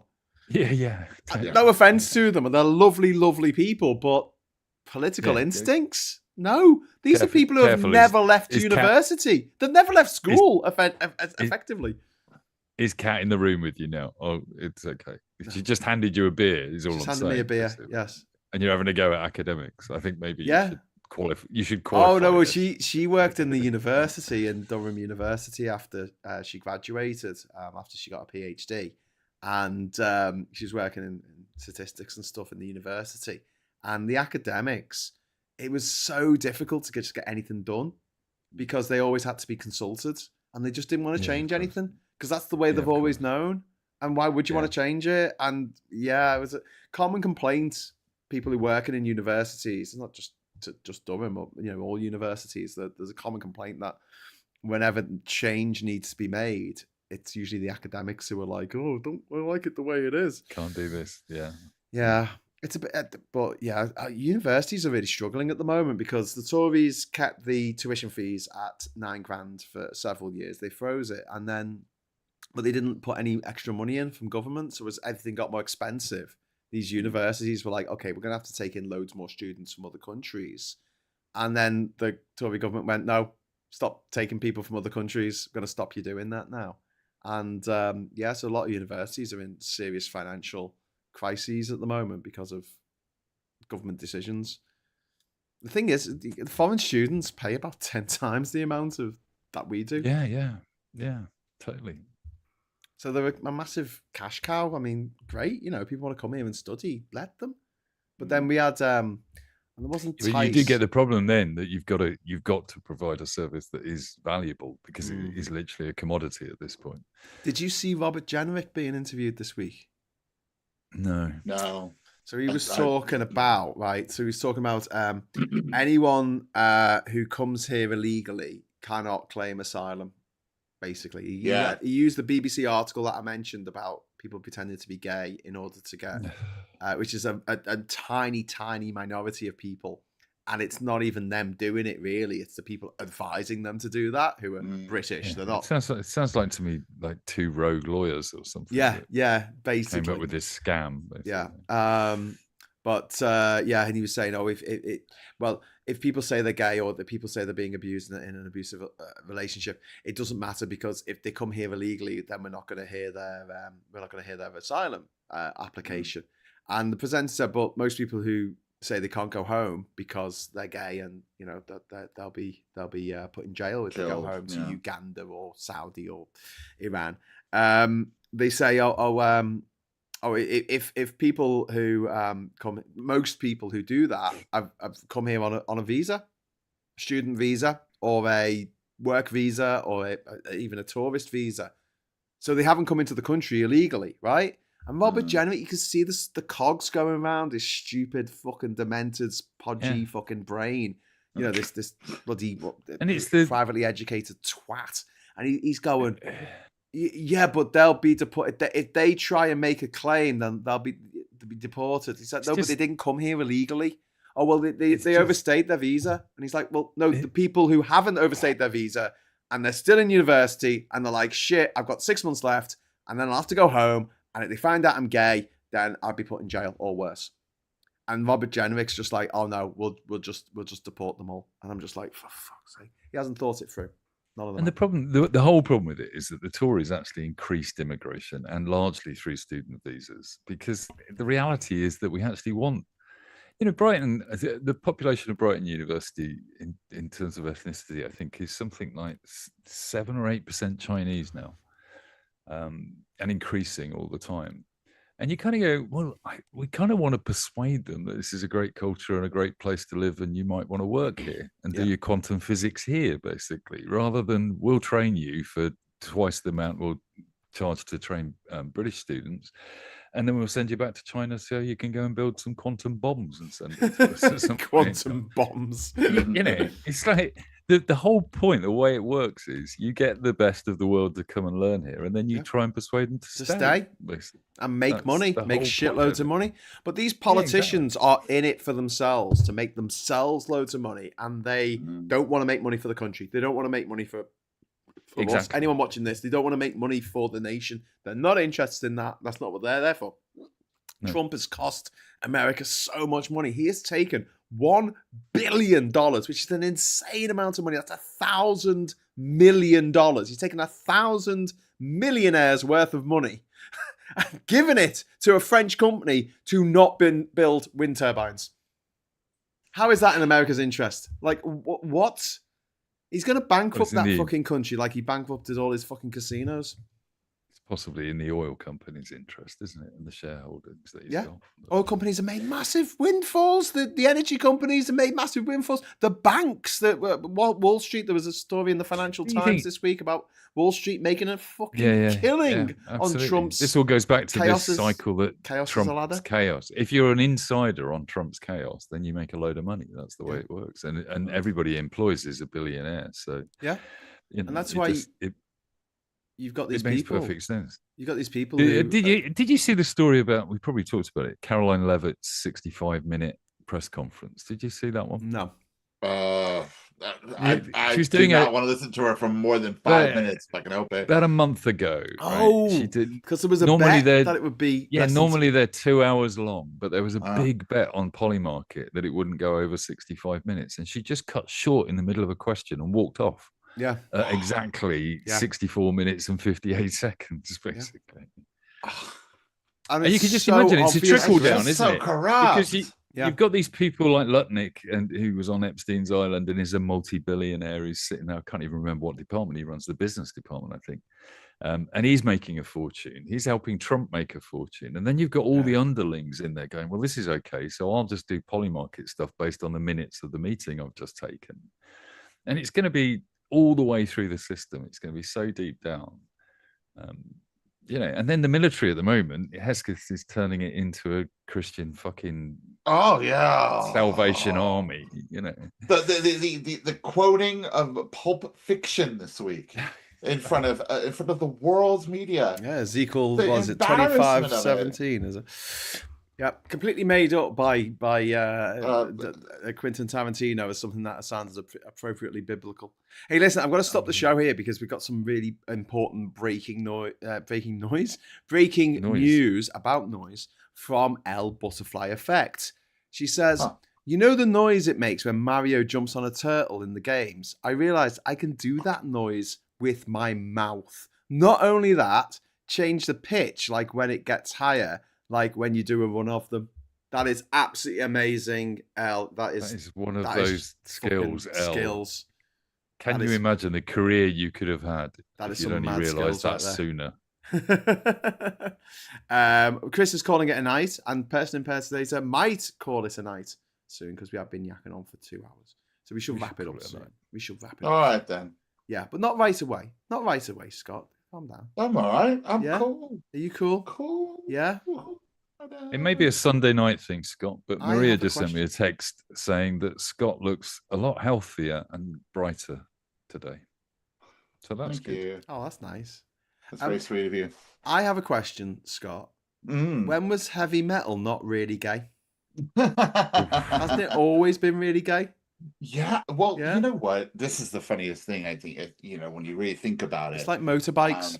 Speaker 2: Yeah.
Speaker 1: No offense to them, and they're lovely, lovely people, but political instincts? No. These are people who have never left university. They've never left school, effectively.
Speaker 2: Is Kat in the room with you now? Oh, it's okay. She just handed you a beer, is all I'm saying.
Speaker 1: Just handed me a beer, yes.
Speaker 2: And you're having a go at academics. I think maybe you should qualify.
Speaker 1: Oh, no, well, she worked in the university, in Durham University, after she graduated, after she got a PhD. And she was working in statistics and stuff in the university. And the academics, it was so difficult to just get anything done because they always had to be consulted and they just didn't want to change anything because that's the way they've always known. And why would you want to change it? And it was a common complaint. People who working in universities, not just Durham, but all universities, there's a common complaint that whenever change needs to be made, it's usually the academics who are like, "Oh, I like it the way it is.
Speaker 2: Can't do this."
Speaker 1: Yeah. It's a bit, but universities are really struggling at the moment because the Tories kept the tuition fees at £9,000 for several years. They froze it, but they didn't put any extra money in from government. So as everything got more expensive, these universities were like, "Okay, we're going to have to take in loads more students from other countries," and then the Tory government went, "No, stop taking people from other countries. We're going to stop you doing that now." And so a lot of universities are in serious financial crises at the moment because of government decisions. The thing is, foreign students pay about 10 times the amount that we do.
Speaker 2: Yeah, totally.
Speaker 1: So they're a massive cash cow. I mean, great, people want to come here and study, let them. But then we had, and there wasn't.
Speaker 2: You do get the problem then that you've got to provide a service that is valuable because it is literally a commodity at this point.
Speaker 1: Did you see Robert Jenrick being interviewed this week?
Speaker 3: No.
Speaker 1: So he was talking about, anyone who comes here illegally cannot claim asylum, basically. He used the BBC article that I mentioned about people pretending to be gay in order to get, which is a tiny, tiny minority of people. And it's not even them doing it, really. It's the people advising them to do that who are British.
Speaker 2: Yeah.
Speaker 1: They're not.
Speaker 2: It sounds like to me like two rogue lawyers or something.
Speaker 1: Yeah, basically.
Speaker 2: Came up with this scam. Basically.
Speaker 1: Yeah. And he was saying, if people say they're gay or that people say they're being abused in an abusive relationship, it doesn't matter because if they come here illegally, then we're not going to hear their asylum application. And the presenter said, but most people who say they can't go home because they're gay and they'll be put in jail if they go home to Uganda or Saudi or Iran. They say if people who come, most people who do that have come here on a visa, student visa or a work visa or even a tourist visa, so they haven't come into the country illegally, right? And Robert Jenrick, you can see the cogs going around his stupid fucking demented, podgy fucking brain. This bloody
Speaker 2: and it's the
Speaker 1: privately educated twat. And he's going, but they'll be deported. If they try and make a claim, then they'll be deported. He said, but they didn't come here illegally. Oh, well, they overstayed their visa. And he's like, well, no, the people who haven't overstayed their visa and they're still in university and they're like, shit, I've got 6 months left and then I'll have to go home. And if they find out I'm gay, then I'll be put in jail or worse. And Robert Jenrick's just like, oh no, we'll just deport them all. And I'm just like, for fuck's sake, he hasn't thought it through. None of them.
Speaker 2: And the problem, the whole problem with it is that the Tories actually increased immigration and largely through student visas because the reality is that we actually want. Brighton, the population of Brighton University in terms of ethnicity, I think, is something like 7 or 8% Chinese now, and increasing all the time. And you kind of go, well, we kind of want to persuade them that this is a great culture and a great place to live, and you might want to work here and do your quantum physics here, basically, rather than we'll train you for twice the amount we'll charge to train British students, and then we'll send you back to China so you can go and build some quantum bombs and send it to us at some
Speaker 1: quantum bombs.
Speaker 2: It's like the whole point, the way it works is you get the best of the world to come and learn here, and then you try and persuade them to stay
Speaker 1: and make money, make shitloads of money. But these politicians are in it for themselves, to make themselves loads of money, and they don't want to make money for the country. They don't want to make money for us. Anyone watching this, they don't want to make money for the nation. They're not interested in that. That's not what they're there for. No. Trump has cost America so much money. He has taken $1 billion, which is an insane amount of money. That's $1,000 million. He's taken 1,000 millionaires worth of money and given it to a French company to not build wind turbines. How is that in America's interest? Like, what? He's going to bankrupt that fucking country like he bankrupted all his fucking casinos.
Speaker 2: It's possibly in the oil company's interest, isn't it? And the shareholders that he's got.
Speaker 1: Oil companies have made massive windfalls. The energy companies have made massive windfalls. The banks, Wall Street, there was a story in the Financial Times this week about Wall Street making a fucking killing on Trump's.
Speaker 2: This all goes back to this cycle that
Speaker 1: Trump's
Speaker 2: chaos. If you're an insider on Trump's chaos, then you make a load of money. That's the way it works. And everybody he employs is a billionaire. So
Speaker 1: and that's why you've got these people. It makes
Speaker 2: perfect sense.
Speaker 1: You've got these people.
Speaker 2: Did you see the story about? We probably talked about it. Caroline Levitt's 65-minute press conference. Did you see that one?
Speaker 1: No.
Speaker 3: I do not want to listen to her for more than 5 minutes if I can help it.
Speaker 2: About a month ago.
Speaker 1: She did, because there was a bet that it would be.
Speaker 2: Yeah, normally they're 2 hours long, but there was a big bet on Polymarket that it wouldn't go over 65 minutes, and she just cut short in the middle of a question and walked off.
Speaker 1: Yeah,
Speaker 2: exactly 64 minutes and 58 seconds, basically. And you can just imagine it's a trickle down, isn't it?
Speaker 3: Corrupt.
Speaker 2: Because you've got these people like Lutnick, and who was on Epstein's Island and is a multi-billionaire. He's sitting there. I can't even remember what department he runs. The business department, I think. And he's making a fortune. He's helping Trump make a fortune. And then you've got all the underlings in there going, well, this is okay. So I'll just do Polymarket stuff based on the minutes of the meeting I've just taken. And it's going to be all the way through the system. It's going to be so deep down. And then the military at the moment, Hesketh is turning it into a Christian fucking Salvation Army.
Speaker 3: The quoting of Pulp Fiction this week in front of the world's media.
Speaker 1: Yeah, Ezekiel, was it 25:17? Is it? Yeah, completely made up by Quentin Tarantino as something that sounds appropriately biblical. Hey, listen, I'm going to stop the show here because we've got some really important breaking news about noise from El Butterfly Effect. She says, you know the noise it makes when Mario jumps on a turtle in the games? I realized I can do that noise with my mouth. Not only that, change the pitch like when it gets higher, like when you do a run of them. That is absolutely amazing, El. That is
Speaker 2: one of those skills, El.
Speaker 1: Skills.
Speaker 2: Can you imagine the career you could have had if you'd only realised that sooner?
Speaker 1: Chris is calling it a night, and Person Impersonator might call it a night soon because we have been yakking on for 2 hours. So we should wrap it up soon. We should wrap it up.
Speaker 3: All right, then.
Speaker 1: Yeah, but not right away. Not right away, Scott. Calm down.
Speaker 3: I'm all right. I'm cool.
Speaker 1: Are you cool?
Speaker 3: Cool.
Speaker 1: Yeah?
Speaker 2: It may be a Sunday night thing, Scott, but Maria just sent me a text saying that Scott looks a lot healthier and brighter today. So that's
Speaker 3: Thank
Speaker 2: good.
Speaker 3: You.
Speaker 1: Oh, that's nice.
Speaker 3: That's very sweet of you.
Speaker 1: I have a question, Scott. When was heavy metal not really gay? Hasn't it always been really gay?
Speaker 3: Yeah. Well, you know what? This is the funniest thing, I think, when you really think about it.
Speaker 1: It's like motorbikes.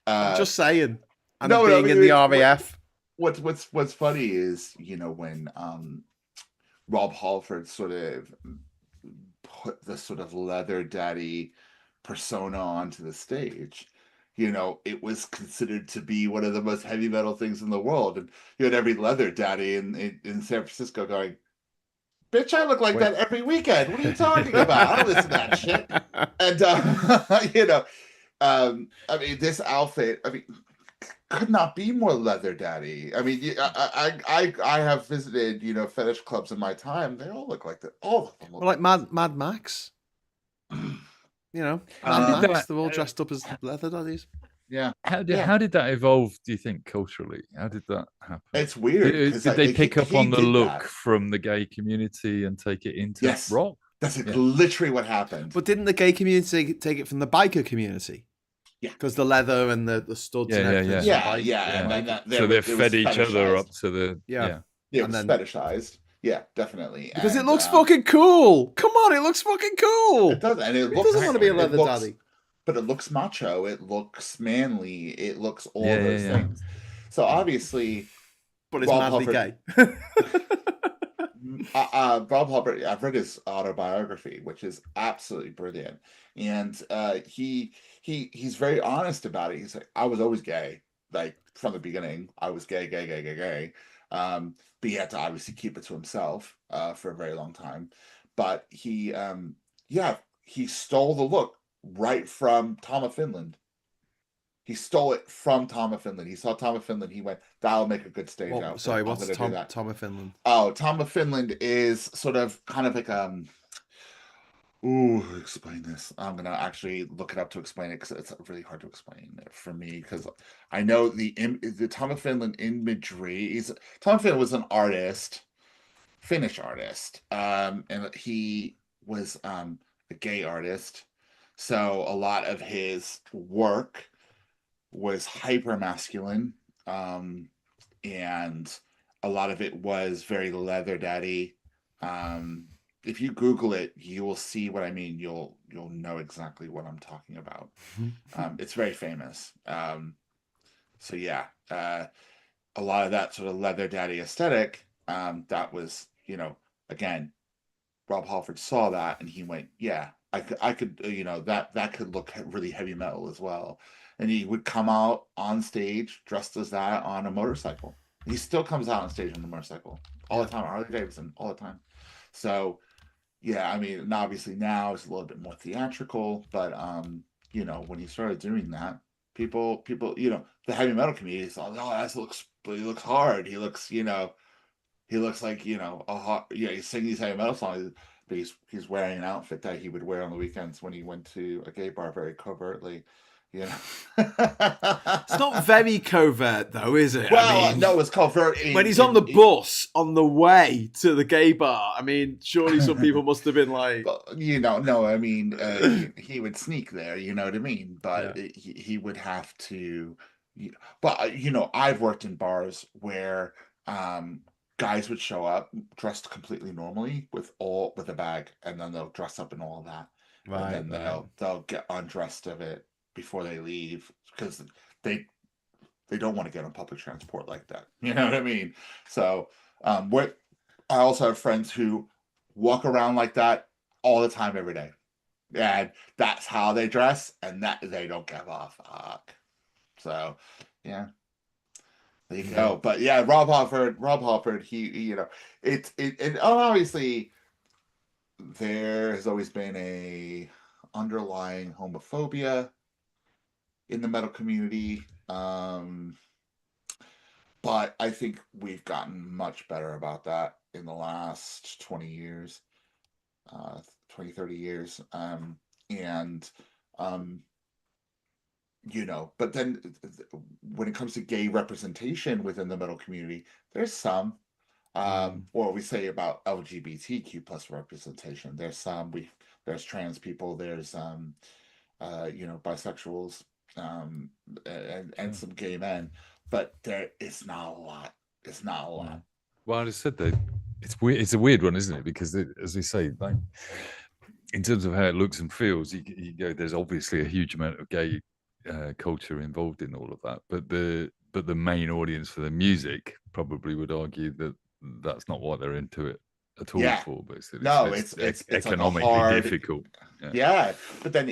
Speaker 3: I'm
Speaker 1: just saying. And being in the RAF.
Speaker 3: What's funny is, when Rob Halford sort of put the sort of leather daddy persona onto the stage, it was considered to be one of the most heavy metal things in the world. And you had every leather daddy in San Francisco going, bitch, I look like that every weekend. What are you talking about? I don't listen to that shit. And, I mean, this outfit, I mean, could not be more leather daddy. I mean, I have visited, fetish clubs in my time. They all look like that. All of them look
Speaker 1: like Mad Max. Mad Max, they're all dressed up as leather daddies.
Speaker 3: Yeah.
Speaker 2: How did that evolve, do you think, culturally? How did that happen?
Speaker 3: It's weird.
Speaker 2: Did they pick up on the look from the gay community and take it into rock?
Speaker 3: That's literally what happened.
Speaker 1: But didn't the gay community take it from the biker community? Yeah. Because the leather and the studs and everything.
Speaker 3: Yeah. And then
Speaker 2: so they fed each other up to the...
Speaker 3: Yeah, it was fetishized. Yeah, definitely.
Speaker 1: Because it looks fucking cool. Come on, it looks fucking cool.
Speaker 3: It does. And it
Speaker 1: doesn't want to be a leather daddy.
Speaker 3: But it looks macho. It looks manly. It looks all those things. So obviously...
Speaker 1: But it's madly gay.
Speaker 3: Rob Halford, I've read his autobiography, which is absolutely brilliant. And he's very honest about it. He's like, I was always gay. Like, from the beginning, I was gay. But he had to obviously keep it to himself for a very long time. But he stole the look right from Tom of Finland. He stole it from Tom of Finland. He saw Tom of Finland. He went, that'll make a good stage outfit.
Speaker 1: Sorry, what's Tom of Finland?
Speaker 3: Oh, Tom of Finland is sort of kind of like explain this. I'm gonna actually look it up to explain it because it's really hard to explain for me because I know the Tom of Finland imagery. Tom of Finland was an artist, Finnish artist, and he was a gay artist. So a lot of his work was hyper masculine, and a lot of it was very leather daddy. If you Google it, you will see what I mean. You'll know exactly what I'm talking about. It's very famous. So yeah, a lot of that sort of leather daddy aesthetic. That was, again, Rob Halford saw that and he went, yeah, I could, that could look really heavy metal as well. And he would come out on stage dressed as that on a motorcycle. He still comes out on stage on the motorcycle all the time. Harley Davidson all the time. So, yeah, I mean, and obviously now it's a little bit more theatrical, but when he started doing that, people, the heavy metal community thought, he looks hard. He looks, he looks like, he's singing these heavy metal songs, but he's wearing an outfit that he would wear on the weekends when he went to a gay bar very covertly.
Speaker 1: It's not very covert though, is it?
Speaker 3: Well, no, it's covert.
Speaker 1: When he's on the bus on the way to the gay bar, I mean, surely some people must have been like,
Speaker 3: no, I mean, he would sneak there, you know what I mean? But he would have to. But I've worked in bars where guys would show up dressed completely normally with a bag, and then they'll dress up and all of that, right? And then they'll get undressed of it before they leave because they don't want to get on public transport like that. You know what I mean? So I also have friends who walk around like that all the time, every day. And that's how they dress, and that they don't give a fuck. So yeah. There you go. But yeah, Rob Halford, he obviously there has always been a underlying homophobia in the metal community, but I think we've gotten much better about that in the last 20 years, 20, 30 years. But then when it comes to gay representation within the metal community, there's some, or we say about LGBTQ plus representation, there's trans people, there's bisexuals, and some gay men, but it's not a lot. It's not a lot.
Speaker 2: Well, I just said that it's weird. It's a weird one, isn't it? Because as we say, like in terms of how it looks and feels, there's obviously a huge amount of gay culture involved in all of that, but the main audience for the music probably would argue that that's not what they're into it at all for. Basically,
Speaker 3: no, it's
Speaker 2: economically
Speaker 3: like difficult.
Speaker 2: Yeah,
Speaker 3: but then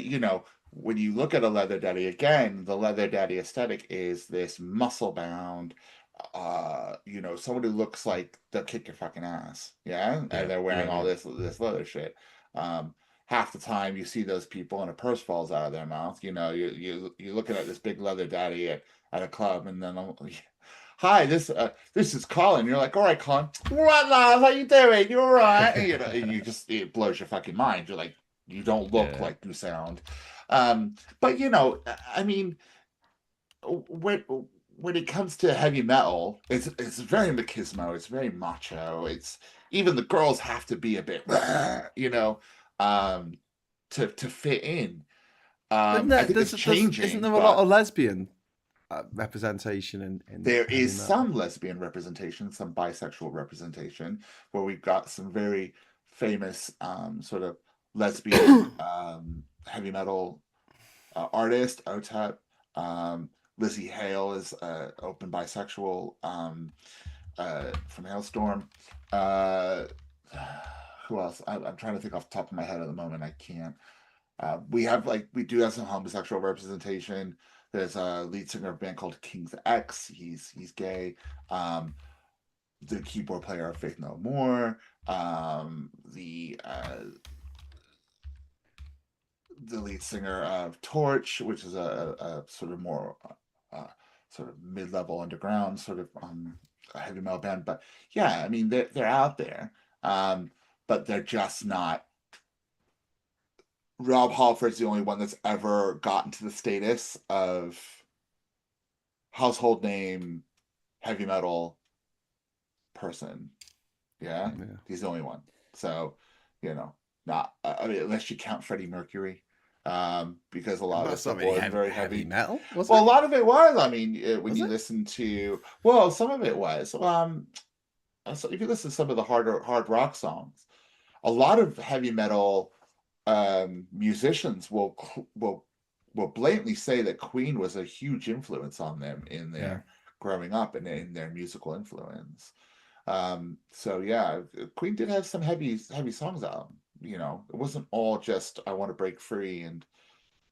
Speaker 3: when you look at a leather daddy, again, the leather daddy aesthetic is this muscle bound, someone who looks like they'll kick your fucking ass. Yeah. And they're wearing all this leather shit. Half the time you see those people and a purse falls out of their mouth. You're looking at this big leather daddy at a club, and then hi, this is Colin. You're like, all right, Colin, what, love? How you doing? You all right? And it blows your fucking mind. You're like, you don't look like you sound. But I mean, when it comes to heavy metal, it's very machismo. It's very macho. It's even the girls have to be a bit, to fit in. I think it's changing.
Speaker 1: Isn't there a lot of lesbian representation in
Speaker 3: there is some lesbian representation, some bisexual representation, where we've got some very famous sort of lesbian heavy metal artist, OTEP. Lizzie Hale is open bisexual from Hailstorm. Who else? I'm trying to think off the top of my head at the moment. I can't. We do have some homosexual representation. There's a lead singer of a band called King's X. He's gay. The keyboard player of Faith No More. The lead singer of Torch, which is a sort of more sort of mid-level underground sort of a heavy metal band. But yeah, I mean they're out there, but they're just not. Rob Halford's the only one that's ever gotten to the status of household name heavy metal person. Yeah. He's the only one. So, not. I mean, unless you count Freddie Mercury, because a lot of stuff was very heavy
Speaker 1: metal.
Speaker 3: A lot of it was. I mean, when you listen to, some of it was. So if you listen to some of the hard rock songs, a lot of heavy metal musicians will blatantly say that Queen was a huge influence on them in their growing up and in their musical influence. So yeah, Queen did have some heavy songs out. It wasn't all just I want to break free and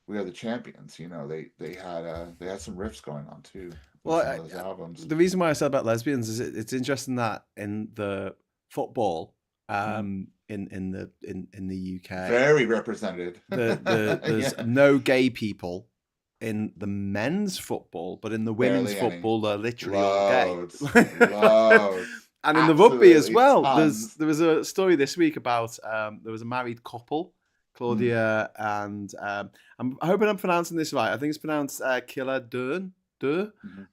Speaker 3: we are the champions. They had some riffs going on too.
Speaker 1: Well,
Speaker 3: some of those albums.
Speaker 1: The reason why I said about lesbians is it's interesting that in the football, in the UK,
Speaker 3: very represented.
Speaker 1: There's no gay people in the men's football, but in the women's football, they're literally all gay.
Speaker 3: Loads.
Speaker 1: And in the rugby as well, there was a story this week about there was a married couple, Claudia and I'm hoping I'm pronouncing this right. I think it's pronounced Killer Dern.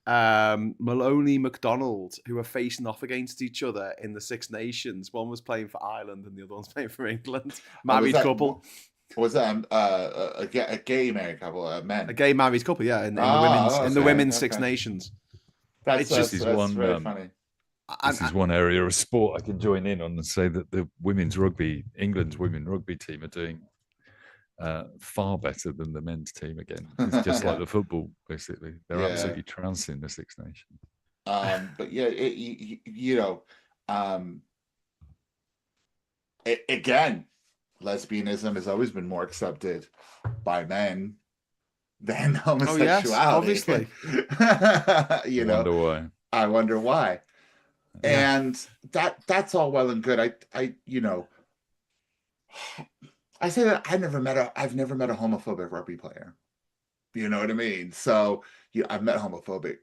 Speaker 1: Maloney McDonald, who were facing off against each other in the Six Nations. One was playing for Ireland and the other one's playing for England. Married couple.
Speaker 3: Was that a gay married couple? A
Speaker 1: gay married couple, yeah, in the women's Six Nations.
Speaker 3: That's very funny.
Speaker 2: This is one area of sport I can join in on and say that the England's women rugby team are doing far better than the men's team again. It's just like the football, basically. They're absolutely trouncing the Six Nations.
Speaker 3: But yeah, again, lesbianism has always been more accepted by men than homosexuality.
Speaker 1: Oh, yes, obviously.
Speaker 3: I wonder why. Yeah. And that's all well and good. I say that I've never met a homophobic rugby player. You know what I mean? So I've met homophobic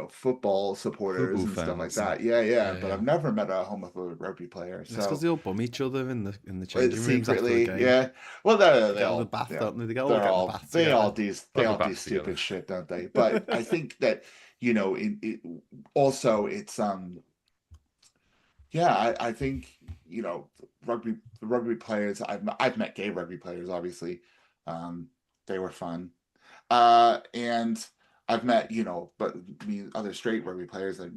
Speaker 3: football supporters and stuff like that. Yeah. But I've never met a homophobic rugby player. So
Speaker 1: because they all bum each other in the changing rooms
Speaker 3: secretly,
Speaker 1: after the game.
Speaker 3: Well, they all
Speaker 1: the bath, don't they?
Speaker 3: They all do stupid shit, don't they? But I think that also it's I think the rugby players. I've met gay rugby players. Obviously, they were fun, and I've met other straight rugby players that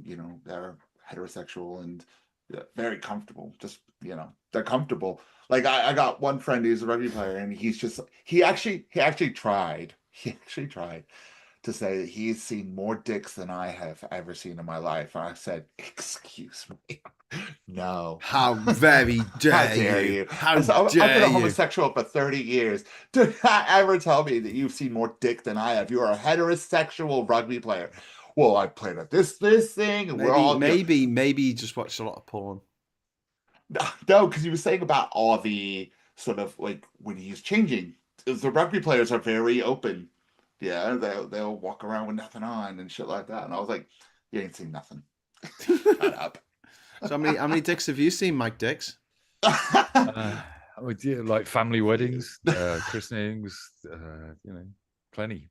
Speaker 3: they're heterosexual and very comfortable. Just they're comfortable. Like I got one friend who's a rugby player, and he actually tried to say that he's seen more dicks than I have ever seen in my life. And I said, excuse me. No.
Speaker 1: How very dare,
Speaker 3: How dare you?
Speaker 1: How
Speaker 3: I've
Speaker 1: dare
Speaker 3: been a
Speaker 1: you?
Speaker 3: homosexual for 30 years. Do not ever tell me that you've seen more dick than I have. You are a heterosexual rugby player. Well, I played at this thing, and we're all
Speaker 1: maybe you just watched a lot of porn.
Speaker 3: No, because he was saying about all the sort of like when he's changing. The rugby players are very open. Yeah, they'll walk around with nothing on and shit like that. And I was like, you ain't seen nothing. Shut up.
Speaker 1: So how many dicks have you seen, Mike Dicks?
Speaker 2: Like family weddings, christenings, plenty.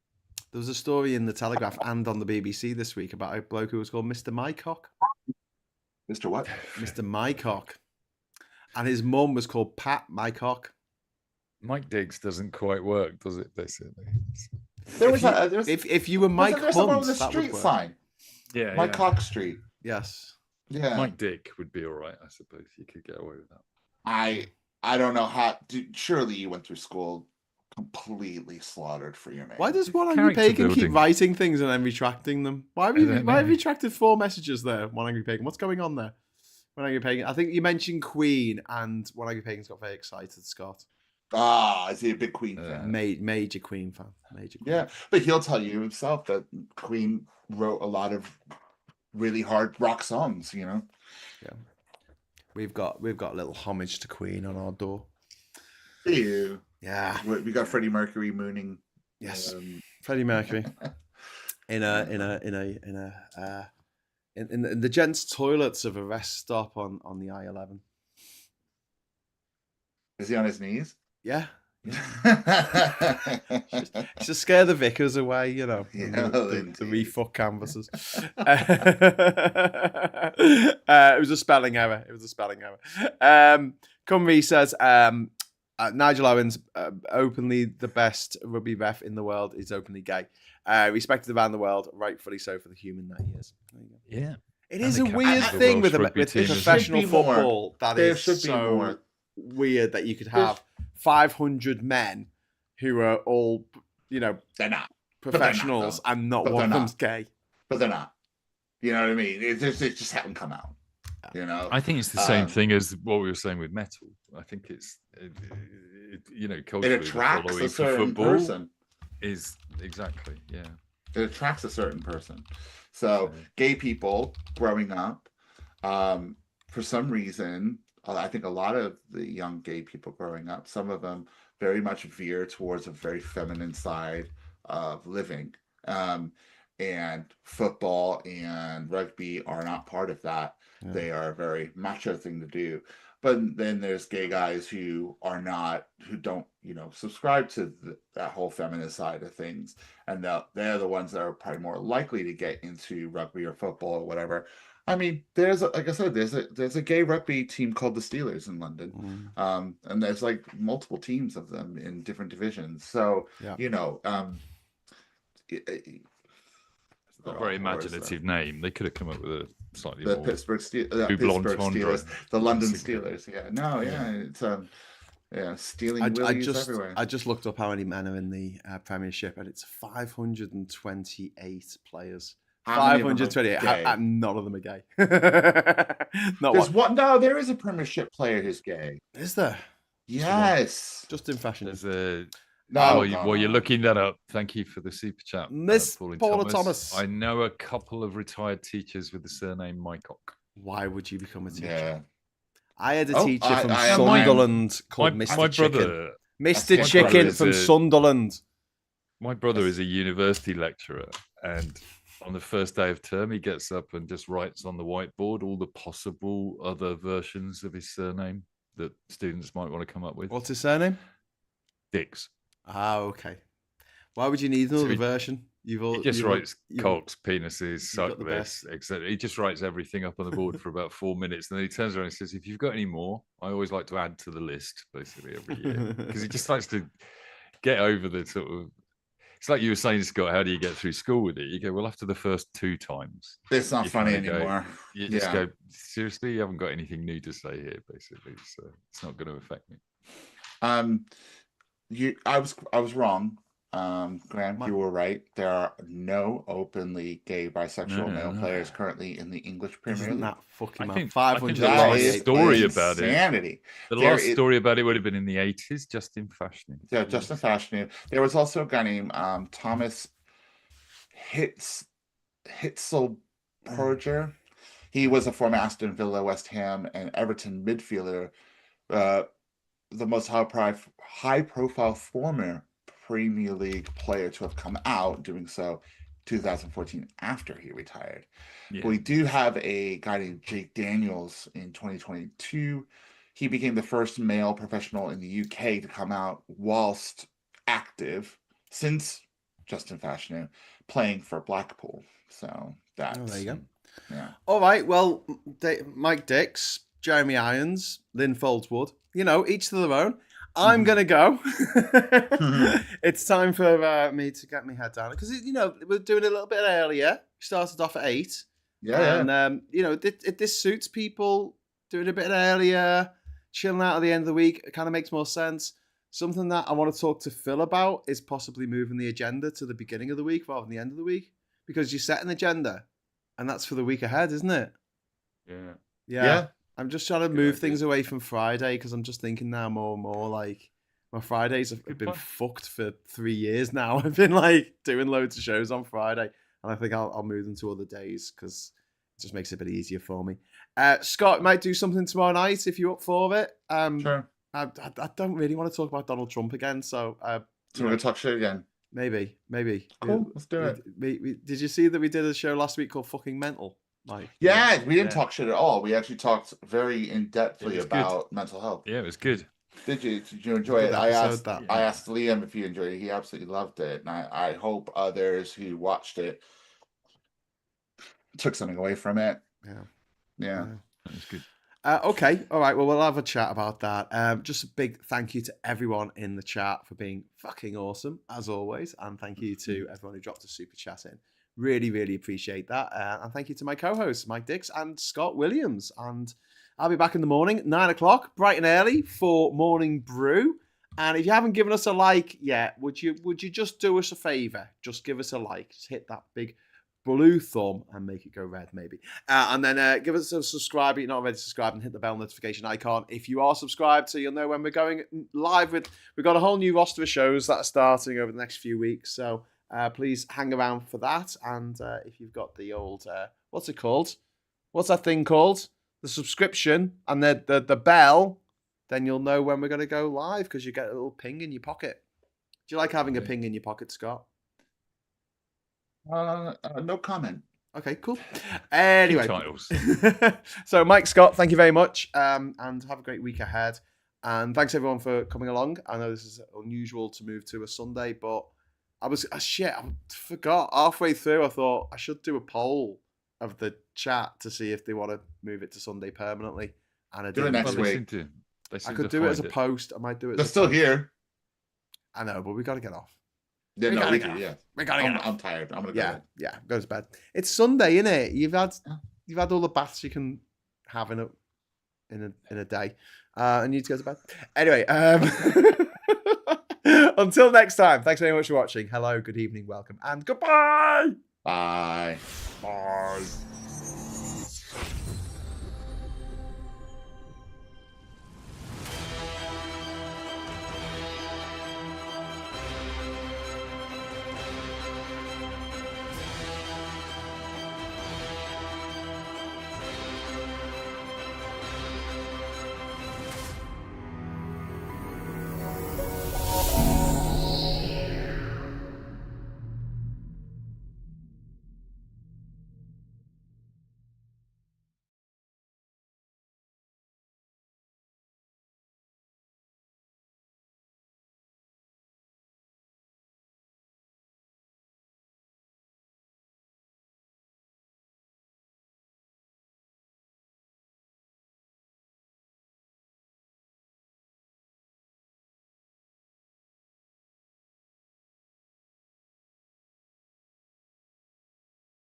Speaker 1: There was a story in the Telegraph and on the BBC this week about a bloke who was called Mr. Mycock.
Speaker 3: Mr. What?
Speaker 1: Mr. Mycock. And his mum was called Pat Mycock.
Speaker 2: Mike Diggs doesn't quite work, does it? Basically,
Speaker 1: if you were Mike Hunt,
Speaker 3: with a street sign.
Speaker 2: Yeah,
Speaker 3: Mike Cock Street.
Speaker 1: Yes.
Speaker 3: Yeah.
Speaker 2: Mike Dick would be all right, I suppose. You could get away with that.
Speaker 3: I don't know how. Surely you went through school completely slaughtered for your name.
Speaker 1: Why does One Angry Pagan keep writing things and then retracting them? Why have you retracted 4 messages there, One Angry Pagan? What's going on there? One Angry Pagan. I think you mentioned Queen, and One Angry Pagan's got very excited, Scott.
Speaker 3: Is he a big Queen fan?
Speaker 1: Major Queen fan. Major Queen.
Speaker 3: Yeah, but he'll tell you himself that Queen wrote a lot of really hard rock songs, Yeah.
Speaker 1: We've got a little homage to Queen on our door.
Speaker 3: Ew.
Speaker 1: Yeah.
Speaker 3: We got Freddie Mercury mooning.
Speaker 1: Yes. Freddie Mercury. in the gents' toilets of a rest stop on the I-11.
Speaker 3: Is he on his knees?
Speaker 1: Yeah. Just to scare the vicars away, the refuck canvassers. It was a spelling error. Cumry says Nigel Owens, openly the best rugby ref in the world, is openly gay. Respected around the world, rightfully so for the human that he is.
Speaker 2: Yeah.
Speaker 1: It is a weird thing with professional football. That is so weird that you could have 500 men who are all,
Speaker 3: they're not
Speaker 1: professionals, and not one of them's gay.
Speaker 3: But they're not. You know what I mean? It just hadn't come out.
Speaker 2: I think it's the same thing as what we were saying with metal. I think it's, culturally,
Speaker 3: it attracts a certain person.
Speaker 2: Is exactly, yeah.
Speaker 3: It attracts a certain person. So gay people growing up, for some reason, I think a lot of the young gay people growing up, some of them very much veer towards a very feminine side of living. And football and rugby are not part of that. Yeah. They are a very macho thing to do. But then there's gay guys who don't, subscribe to that whole feminine side of things. And they're the ones that are probably more likely to get into rugby or football or whatever. I mean, there's a gay rugby team called the Steelers in London. And there's like multiple teams of them in different divisions. So,
Speaker 2: a very imaginative name. They could have come up with a slightly more
Speaker 3: Pittsburgh Steelers, the London Steelers. Yeah, no, it's stealing willies everywhere.
Speaker 1: I just looked up how many men are in the Premiership, and it's 528 players. 528, and none of them are gay.
Speaker 3: There's one. No, there is a Premiership player who's gay.
Speaker 1: Is there?
Speaker 3: Yes.
Speaker 1: Just in fashion.
Speaker 2: There's a. While you're looking that up, thank you for the super chat,
Speaker 1: Miss Paula Thomas.
Speaker 2: I know a couple of retired teachers with the surname Mycock.
Speaker 1: Why would you become a teacher?
Speaker 3: Yeah.
Speaker 1: I had a teacher from Sunderland called Mr. Chicken. Mr. Chicken from Sunderland.
Speaker 2: My brother is a university lecturer, and on the first day of term, he gets up and just writes on the whiteboard all the possible other versions of his surname that students might want to come up with.
Speaker 1: What's his surname?
Speaker 2: Dix.
Speaker 1: Okay. Why would you need another version?
Speaker 2: He just writes cocks, penises, suck this, etc. He just writes everything up on the board for about 4 minutes, and then he turns around and says, "If you've got any more, I always like to add to the list." Basically, every year, because he just likes to get over the sort of. It's like you were saying, Scott. How do you get through school with it? You go, well, after the first 2 times,
Speaker 3: it's not funny anymore.
Speaker 2: You just go, seriously, you haven't got anything new to say here, basically, so it's not going to affect me.
Speaker 3: I was wrong. Graham, you were right. There are no openly gay, bisexual male players currently in the English Premier League.
Speaker 1: That fucking
Speaker 2: I think
Speaker 1: 500
Speaker 2: the last story about it. The last story about it would have been in the 80s, Justin Fashanu.
Speaker 3: Yeah, Justin Fashanu. There was also a guy named Thomas Hitzelberger. He was a former Aston Villa, West Ham, and Everton midfielder. The most high-profile former Premier League player to have come out, doing so 2014 after he retired. Yeah. But we do have a guy named Jake Daniels in 2022. He became the first male professional in the UK to come out whilst active since Justin Fashanu, playing for Blackpool. So that's...
Speaker 1: there you go.
Speaker 3: Yeah.
Speaker 1: All right. Well, Mike Dix, Jeremy Irons, Lynn Foldswood, each to their own. I'm going to go. It's time for me to get my head down. Because, we're doing it a little bit earlier. We started off at 8.
Speaker 3: Yeah.
Speaker 1: And, this suits people doing it a bit earlier, chilling out at the end of the week. It kind of makes more sense. Something that I want to talk to Phil about is possibly moving the agenda to the beginning of the week rather than the end of the week. Because you set an agenda, and that's for the week ahead, isn't it? Yeah. I'm just trying to move things away from Friday because I'm just thinking now more and more like my Fridays have been fucked for 3 years now. I've been like doing loads of shows on Friday, and I think I'll move them to other days because it just makes it a bit easier for me. Scott might do something tomorrow night if you're up for it.
Speaker 3: Sure.
Speaker 1: I don't really want to talk about Donald Trump again, so
Speaker 3: we're gonna talk shit again.
Speaker 1: Maybe.
Speaker 3: Cool, let's do it.
Speaker 1: Did you see that we did a show last week called Fucking Mental?
Speaker 3: We didn't talk shit at all. We actually talked very in-depthly about mental health.
Speaker 2: Yeah, it was good.
Speaker 3: Did you enjoy it? I asked Liam if he enjoyed it. He absolutely loved it. And I hope others who watched it took something away from it. Yeah.
Speaker 2: That was good.
Speaker 1: Okay. All right. Well, we'll have a chat about that. Just a big thank you to everyone in the chat for being fucking awesome, as always. And thank you to everyone who dropped a super chat in. Really, really appreciate that. And thank you to my co-hosts, Mike Dix and Scott Williams. And I'll be back in the morning, 9 o'clock, bright and early for Morning Brew. And if you haven't given us a like yet, would you just do us a favor? Just give us a like. Just hit that big blue thumb and make it go red, maybe. And then give us a subscribe if you're not already subscribed, and hit the bell notification icon if you are subscribed, so you'll know when we're going live with. We've got a whole new roster of shows that are starting over the next few weeks. So please hang around for that. And if you've got the old, what's it called? What's that thing called? The subscription and the bell, then you'll know when we're going to go live because you get a little ping in your pocket. Do you like having a ping in your pocket, Scott?
Speaker 3: No comment.
Speaker 1: Okay, cool. Anyway.
Speaker 2: Titles.
Speaker 1: So, Mike, Scott, thank you very much. And have a great week ahead. And thanks, everyone, for coming along. I know this is unusual to move to a Sunday, but I forgot halfway through. I thought I should do a poll of the chat to see if they want to move it to Sunday permanently. And I
Speaker 3: do it next week.
Speaker 1: I could do it as a post. I might do it.
Speaker 3: They're still here.
Speaker 1: I know, but we got to get off.
Speaker 3: Yeah, we gotta get off.
Speaker 1: I'm
Speaker 3: tired. I'm gonna go.
Speaker 1: Yeah, go to bed. It's Sunday, isn't it? You've had all the baths you can have in a day, and you need to go to bed. Anyway, until next time. Thanks very much for watching. Hello, good evening, welcome, and goodbye.
Speaker 3: Bye.
Speaker 1: Bye.